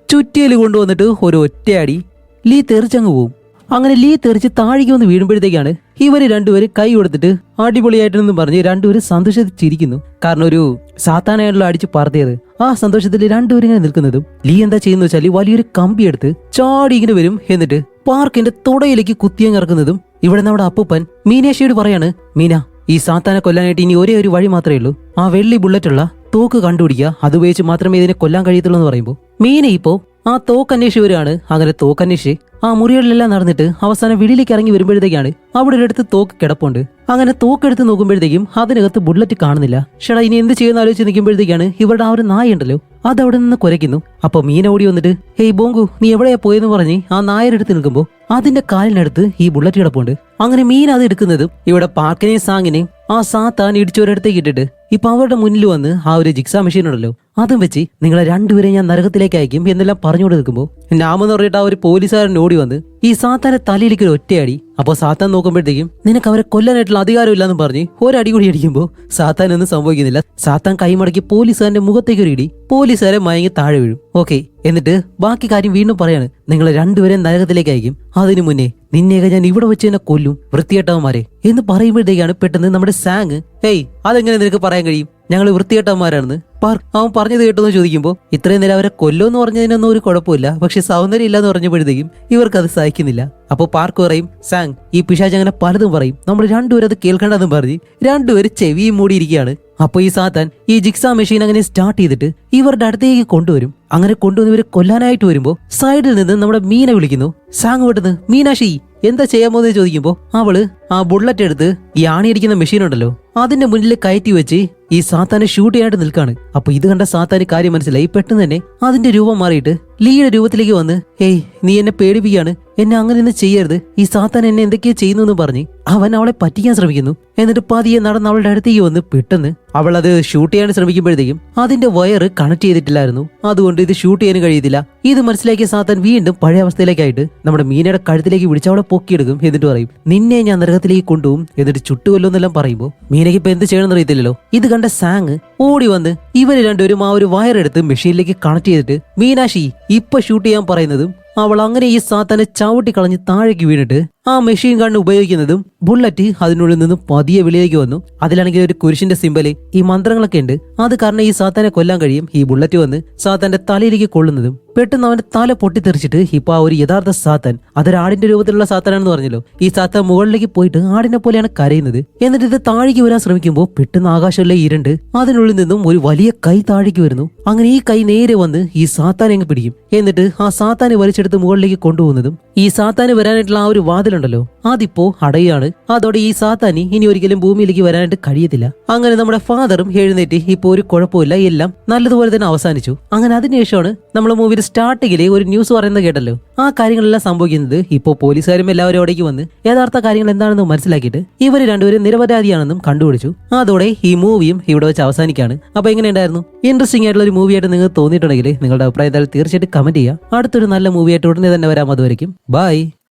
A: ചുറ്റിയിൽ കൊണ്ടുവന്നിട്ട് ഒരു ഒറ്റയടി ലീ തെറിച്ചങ്ങ് പോവും. അങ്ങനെ ലീ തെറിച്ച് താഴേക്ക് വന്ന് വീഴുമ്പോഴത്തേക്കാണ് ഇവർ രണ്ടുപേരും കൈ കൊടുത്തിട്ട് അടിപൊളിയായിട്ടെന്ന് പറഞ്ഞ് രണ്ടുപേരും സന്തോഷത്തിച്ചിരിക്കുന്നു. കാരണം ഒരു സാത്താനായിട്ടുള്ള അടിച്ച് പറത്തിയത്. ആ സന്തോഷത്തിൽ രണ്ടുപേരും ഇങ്ങനെ നിൽക്കുന്നതും ലീ എന്താ ചെയ്യുന്ന വെച്ചാൽ വലിയൊരു കമ്പി എടുത്ത് ചാടി ഇങ്ങനെ വരും. എന്നിട്ട് പാർക്കിന്റെ തുടയിലേക്ക് കുത്തിയങ്ങിറക്കുന്നതും ഇവിടെ നമ്മുടെ അപ്പൂപ്പൻ മീനേഷിയോട് പറയാണ്, മീന, ഈ സാത്താനെ കൊല്ലാനായിട്ട് ഇനി ഒരേ ഒരു വഴി മാത്രമേ ഉള്ളൂ, ആ വെള്ളി ബുള്ളറ്റുള്ള തോക്ക് കണ്ടുപിടിക്കുക, അത് ഉപയോഗിച്ച് മാത്രമേ ഇതിനെ കൊല്ലാൻ കഴിയത്തുള്ളൂ എന്ന് പറയുമ്പോൾ മീന ഇപ്പോൾ ആ തോക്ക് അന്വേഷിച്ച് വരികയാണ്. അങ്ങനെ തോക്ക് അന്വേഷിച്ച് ആ മുറികളിലെല്ലാം നടന്നിട്ട് അവസാനം വെളിയിലേക്ക് ഇറങ്ങി വരുമ്പോഴത്തേക്കാണ് അവിടെ ഒരിടത്ത് തോക്ക് കിടപ്പുണ്ട്. അങ്ങനെ തോക്കെടുത്ത് നോക്കുമ്പോഴത്തേക്കും അതിനകത്ത് ബുള്ളറ്റ് കാണുന്നില്ല. ഷടാ ഇനി എന്ത് ചെയ്യുന്ന ആലോചിച്ച് നിൽക്കുമ്പോഴത്തേക്കാണ് ഇവരുടെ ആ ഒരു നായ ഉണ്ടല്ലോ അത് അവിടെ നിന്ന് കുരയ്ക്കുന്നു. അപ്പൊ മീന ഓടി വന്നിട്ട്, ഹേയ് ബോങ്കു, നീ എവിടെയാ പോയെന്ന് പറഞ്ഞ് ആ നായരെടുത്ത് നിൽക്കുമ്പോൾ അതിന്റെ കാലിനടുത്ത് ഈ ബുള്ളറ്റ് കിടപ്പുണ്ട്. അങ്ങനെ മീൻ അത് എടുക്കുന്നതും ഇവിടെ പാർക്കിനെയും സാങ്ങിനെയും ആ സാത്താൻ ഇടിച്ചൊരിടത്തേക്ക് ഇട്ടിട്ട് ഇപ്പൊ അവരുടെ മുന്നിൽ വന്ന് ആ ഒരു ജിക്സാ മെഷീൻ ഉണ്ടല്ലോ അതും വെച്ച് നിങ്ങളെ രണ്ടുപേരെയും ഞാൻ നരകത്തിലേക്ക് അയക്കും എന്നെല്ലാം പറഞ്ഞുകൊണ്ട് നിൽക്കുമ്പോൾ നാമെന്ന് പറഞ്ഞിട്ട് ആ ഒരു പോലീസുകാരൻ ഓടി വന്ന് ഈ സാത്താന്റെ തലയിലേക്ക് ഒരു ഒറ്റയടി. അപ്പോൾ സാത്താൻ നോക്കുമ്പോഴത്തേക്കും നിനക്ക് അവരെ കൊല്ലാനായിട്ടുള്ള അധികാരമില്ലാന്ന് പറഞ്ഞ് ഒരടി കൂടി അടിക്കുമ്പോൾ സാത്താൻ ഒന്നും സംഭവിക്കുന്നില്ല. സാത്താൻ കൈമടക്കി പോലീസുകാരന്റെ മുഖത്തേക്ക് ഒരു ഇടി, പോലീസുകാരെ മയങ്ങി താഴെ വീഴും. ഓക്കെ, എന്നിട്ട് ബാക്കി കാര്യം വീണ്ടും പറയാണ്, നിങ്ങളെ രണ്ടുപേരെയും നരകത്തിലേക്ക് അയക്കും, അതിനു മുന്നേ നിന്നെയൊക്കെ ഞാൻ ഇവിടെ വെച്ച് തന്നെ കൊല്ലും വൃത്തികെട്ടവന്മാരെ എന്ന് പറയുമ്പോഴത്തേക്കാണ് പെട്ടെന്ന് നമ്മുടെ സാങ്, ഹേയ് അതെങ്ങനെ നിനക്ക് പറയാൻ കഴിയും, ഞങ്ങൾ വൃത്തികെട്ടവന്മാരാണെന്ന് അവൻ പറഞ്ഞത് കേട്ടോന്ന് ചോദിക്കുമ്പോൾ ഇത്രയും നേരം അവരെ കൊല്ലോന്ന് പറഞ്ഞതിനൊന്നും ഒരു കുഴപ്പമില്ല, പക്ഷെ സൗന്ദര്യം ഇല്ലാന്ന് പറഞ്ഞപ്പോഴത്തേക്കും ഇവർക്കത് സഹിക്കുന്നില്ല. അപ്പോൾ പാർക്ക് പറയും, സാങ് ഈ പിശാച് അങ്ങനെ പലതും പറയും, നമ്മൾ രണ്ടുപേരും അത് കേൾക്കേണ്ടതെന്ന് പറഞ്ഞ് രണ്ടുപേരും ചെവിയും മൂടിയിരിക്കുകയാണ്. അപ്പൊ ഈ സാത്താൻ ഈ ജിക്സാ മെഷീൻ അങ്ങനെ സ്റ്റാർട്ട് ചെയ്തിട്ട് ഇവരുടെ അടുത്തേക്ക് കൊണ്ടുവരും. അങ്ങനെ കൊണ്ടുവന്ന് ഇവരെ കൊല്ലാനായിട്ട് വരുമ്പോ സൈഡിൽ നിന്ന് നമ്മുടെ മീനെ വിളിക്കുന്നു. സാങ് പെട്ടെന്ന് മീനാക്ഷി എന്താ ചെയ്യാൻ പോകുന്നത് ചോദിക്കുമ്പോ അവള് ആ ബുള്ളറ്റ് എടുത്ത് ഈ ആണിയടിക്കുന്ന മെഷീൻ ഉണ്ടല്ലോ അതിന്റെ മുന്നിൽ കയറ്റി വെച്ച് ഈ സാത്താനെ ഷൂട്ട് ചെയ്യാനായിട്ട് നിൽക്കാണ്. അപ്പൊ ഇത് കണ്ട സാത്താന് കാര്യം മനസ്സിലായി. പെട്ടെന്ന് തന്നെ അതിന്റെ രൂപം മാറിയിട്ട് ലീയുടെ രൂപത്തിലേക്ക് വന്ന് ഹേയ് നീ എന്നെ പേടിപ്പിക്കുകയാണ്, എന്നെ അങ്ങനെയൊന്നും ചെയ്യരുത്, ഈ സാത്താൻ എന്നെ എന്തൊക്കെയോ ചെയ്യുന്നു എന്ന് പറഞ്ഞ് അവൻ അവളെ പറ്റിക്കാൻ ശ്രമിക്കുന്നു. എന്നിട്ട് പതിയെ നടന്ന് അവളുടെ അടുത്തേക്ക് വന്ന് പെട്ടെന്ന് അവൾ അത് ഷൂട്ട് ചെയ്യാൻ ശ്രമിക്കുമ്പോഴത്തേക്കും അതിന്റെ വയറ് കണക്ട് ചെയ്തിട്ടില്ലായിരുന്നു. അതുകൊണ്ട് ഇത് ഷൂട്ട് ചെയ്യാൻ കഴിയത്തില്ല. ഇത് മനസ്സിലാക്കിയ സാത്താൻ വീണ്ടും പഴയ അവസ്ഥയിലേക്കായിട്ട് നമ്മുടെ മീനയുടെ കഴുത്തിലേക്ക് പിടിച്ച് അവളെ പൊക്കിയെടുക്കും. എന്നിട്ട് പറയും നിന്നെ ഞാൻ നരകത്തിലേക്ക് കൊണ്ടുപോകും, എന്നിട്ട് ചുട്ടുകൊല്ലുമെന്നെല്ലാം പറയുമ്പോൾ മീനയ്ക്ക് ഇപ്പൊ എന്ത് ചെയ്യണമെന്ന് അറിയത്തില്ലല്ലോ. ഇത് കണ്ട സാങ് ഓടി വന്ന് ഇവര് രണ്ടുപേരും ആ ഒരു വയറെടുത്ത് മെഷീനിലേക്ക് കണക്ട് ചെയ്തിട്ട് മീനാക്ഷി ഇപ്പൊ ഷൂട്ട് ചെയ്യാൻ പറയുന്നതും അവൾ അങ്ങനെ ഈ സാത്താനെ ചവിട്ടി കളഞ്ഞ് താഴേക്ക് വീണിട്ട് ആ മെഷീൻ ഗൺ ഉപയോഗിക്കുന്നതും ബുള്ളറ്റ് അതിനുള്ളിൽ നിന്ന് പതിയെ വെളിയിലേക്ക് വന്നു. അതിലാണെങ്കിൽ ഒരു കുരിശിന്റെ സിമ്പല് ഈ മന്ത്രങ്ങളൊക്കെ ഉണ്ട്. അത് കാരണം ഈ സാത്താനെ കൊല്ലാൻ കഴിയും. ഈ ബുള്ളറ്റ് വന്ന് സാത്താന്റെ തലയിലേക്ക് കൊള്ളുന്നതും പെട്ടെന്ന് അവന്റെ തല പൊട്ടിത്തെറിച്ചിട്ട് ഇപ്പൊ ആ ഒരു യഥാർത്ഥ സാത്താൻ അതൊരു ആടിന്റെ രൂപത്തിലുള്ള സാത്താനാണെന്ന് പറഞ്ഞല്ലോ. ഈ സാത്താൻ മുകളിലേക്ക് പോയിട്ട് ആടിനെ പോലെയാണ് കരയുന്നത്. എന്നിട്ട് ഇത് താഴേക്ക് വരാൻ ശ്രമിക്കുമ്പോൾ പെട്ടെന്ന് ആകാശത്തിലെ ഇരുണ്ട് അതിനുള്ളിൽ നിന്നും ഒരു വലിയ കൈ താഴേക്ക് വരുന്നു. അങ്ങനെ ഈ കൈ നേരെ വന്ന് ഈ സാത്താനെ അങ്ങ് പിടിക്കും. എന്നിട്ട് ആ സാത്താനെ വലിച്ചെടുത്ത് മുകളിലേക്ക് കൊണ്ടുപോകുന്നതും ഈ സാത്താന് വരാനായിട്ടുള്ള ആ ഒരു വാതിലുണ്ടല്ലോ അതിപ്പോ അടയാണ്. അതോടെ ഈ സാത്താനി ഇനി ഒരിക്കലും ഭൂമിയിലേക്ക് വരാനായിട്ട് കഴിയത്തില്ല. അങ്ങനെ നമ്മുടെ ഫാദറും എഴുന്നേറ്റ് ഇപ്പൊ ഒരു കുഴപ്പമില്ല, എല്ലാം നല്ലതുപോലെ തന്നെ അവസാനിച്ചു. അങ്ങനെ അതിനുശേഷമാണ് നമ്മളെ മൂവിയുടെ സ്റ്റാർട്ടിങ്ങിലെ ഒരു ന്യൂസ് പറയുന്നത് കേട്ടല്ലോ. ആ കാര്യങ്ങളെല്ലാം സംഭവിക്കുന്നത് ഇപ്പോൾ പോലീസുകാരും എല്ലാവരും അവിടേക്ക് വന്ന് യഥാർത്ഥ കാര്യങ്ങൾ എന്താണെന്ന് മനസ്സിലാക്കിയിട്ട് ഇവർ രണ്ടുപേരും നിരപരാധിയാണെന്നും കണ്ടുപിടിച്ചു. അതോടെ ഈ മൂവിയും ഇവിടെ വെച്ച് അവസാനിക്കാണ്. അപ്പൊ എങ്ങനെയുണ്ടായിരുന്നു? ഇൻട്രസ്റ്റിംഗ് ആയിട്ടുള്ള ഒരു മൂവിയായിട്ട് നിങ്ങൾക്ക് തോന്നിയിട്ടുണ്ടെങ്കിൽ നിങ്ങളുടെ അഭിപ്രായം തീർച്ചയായിട്ടും കമന്റ് ചെയ്യുക. അടുത്തൊരു നല്ല മൂവിയായിട്ട് ഉടനെ തന്നെ വരാം. അതുവരെയും ബൈ.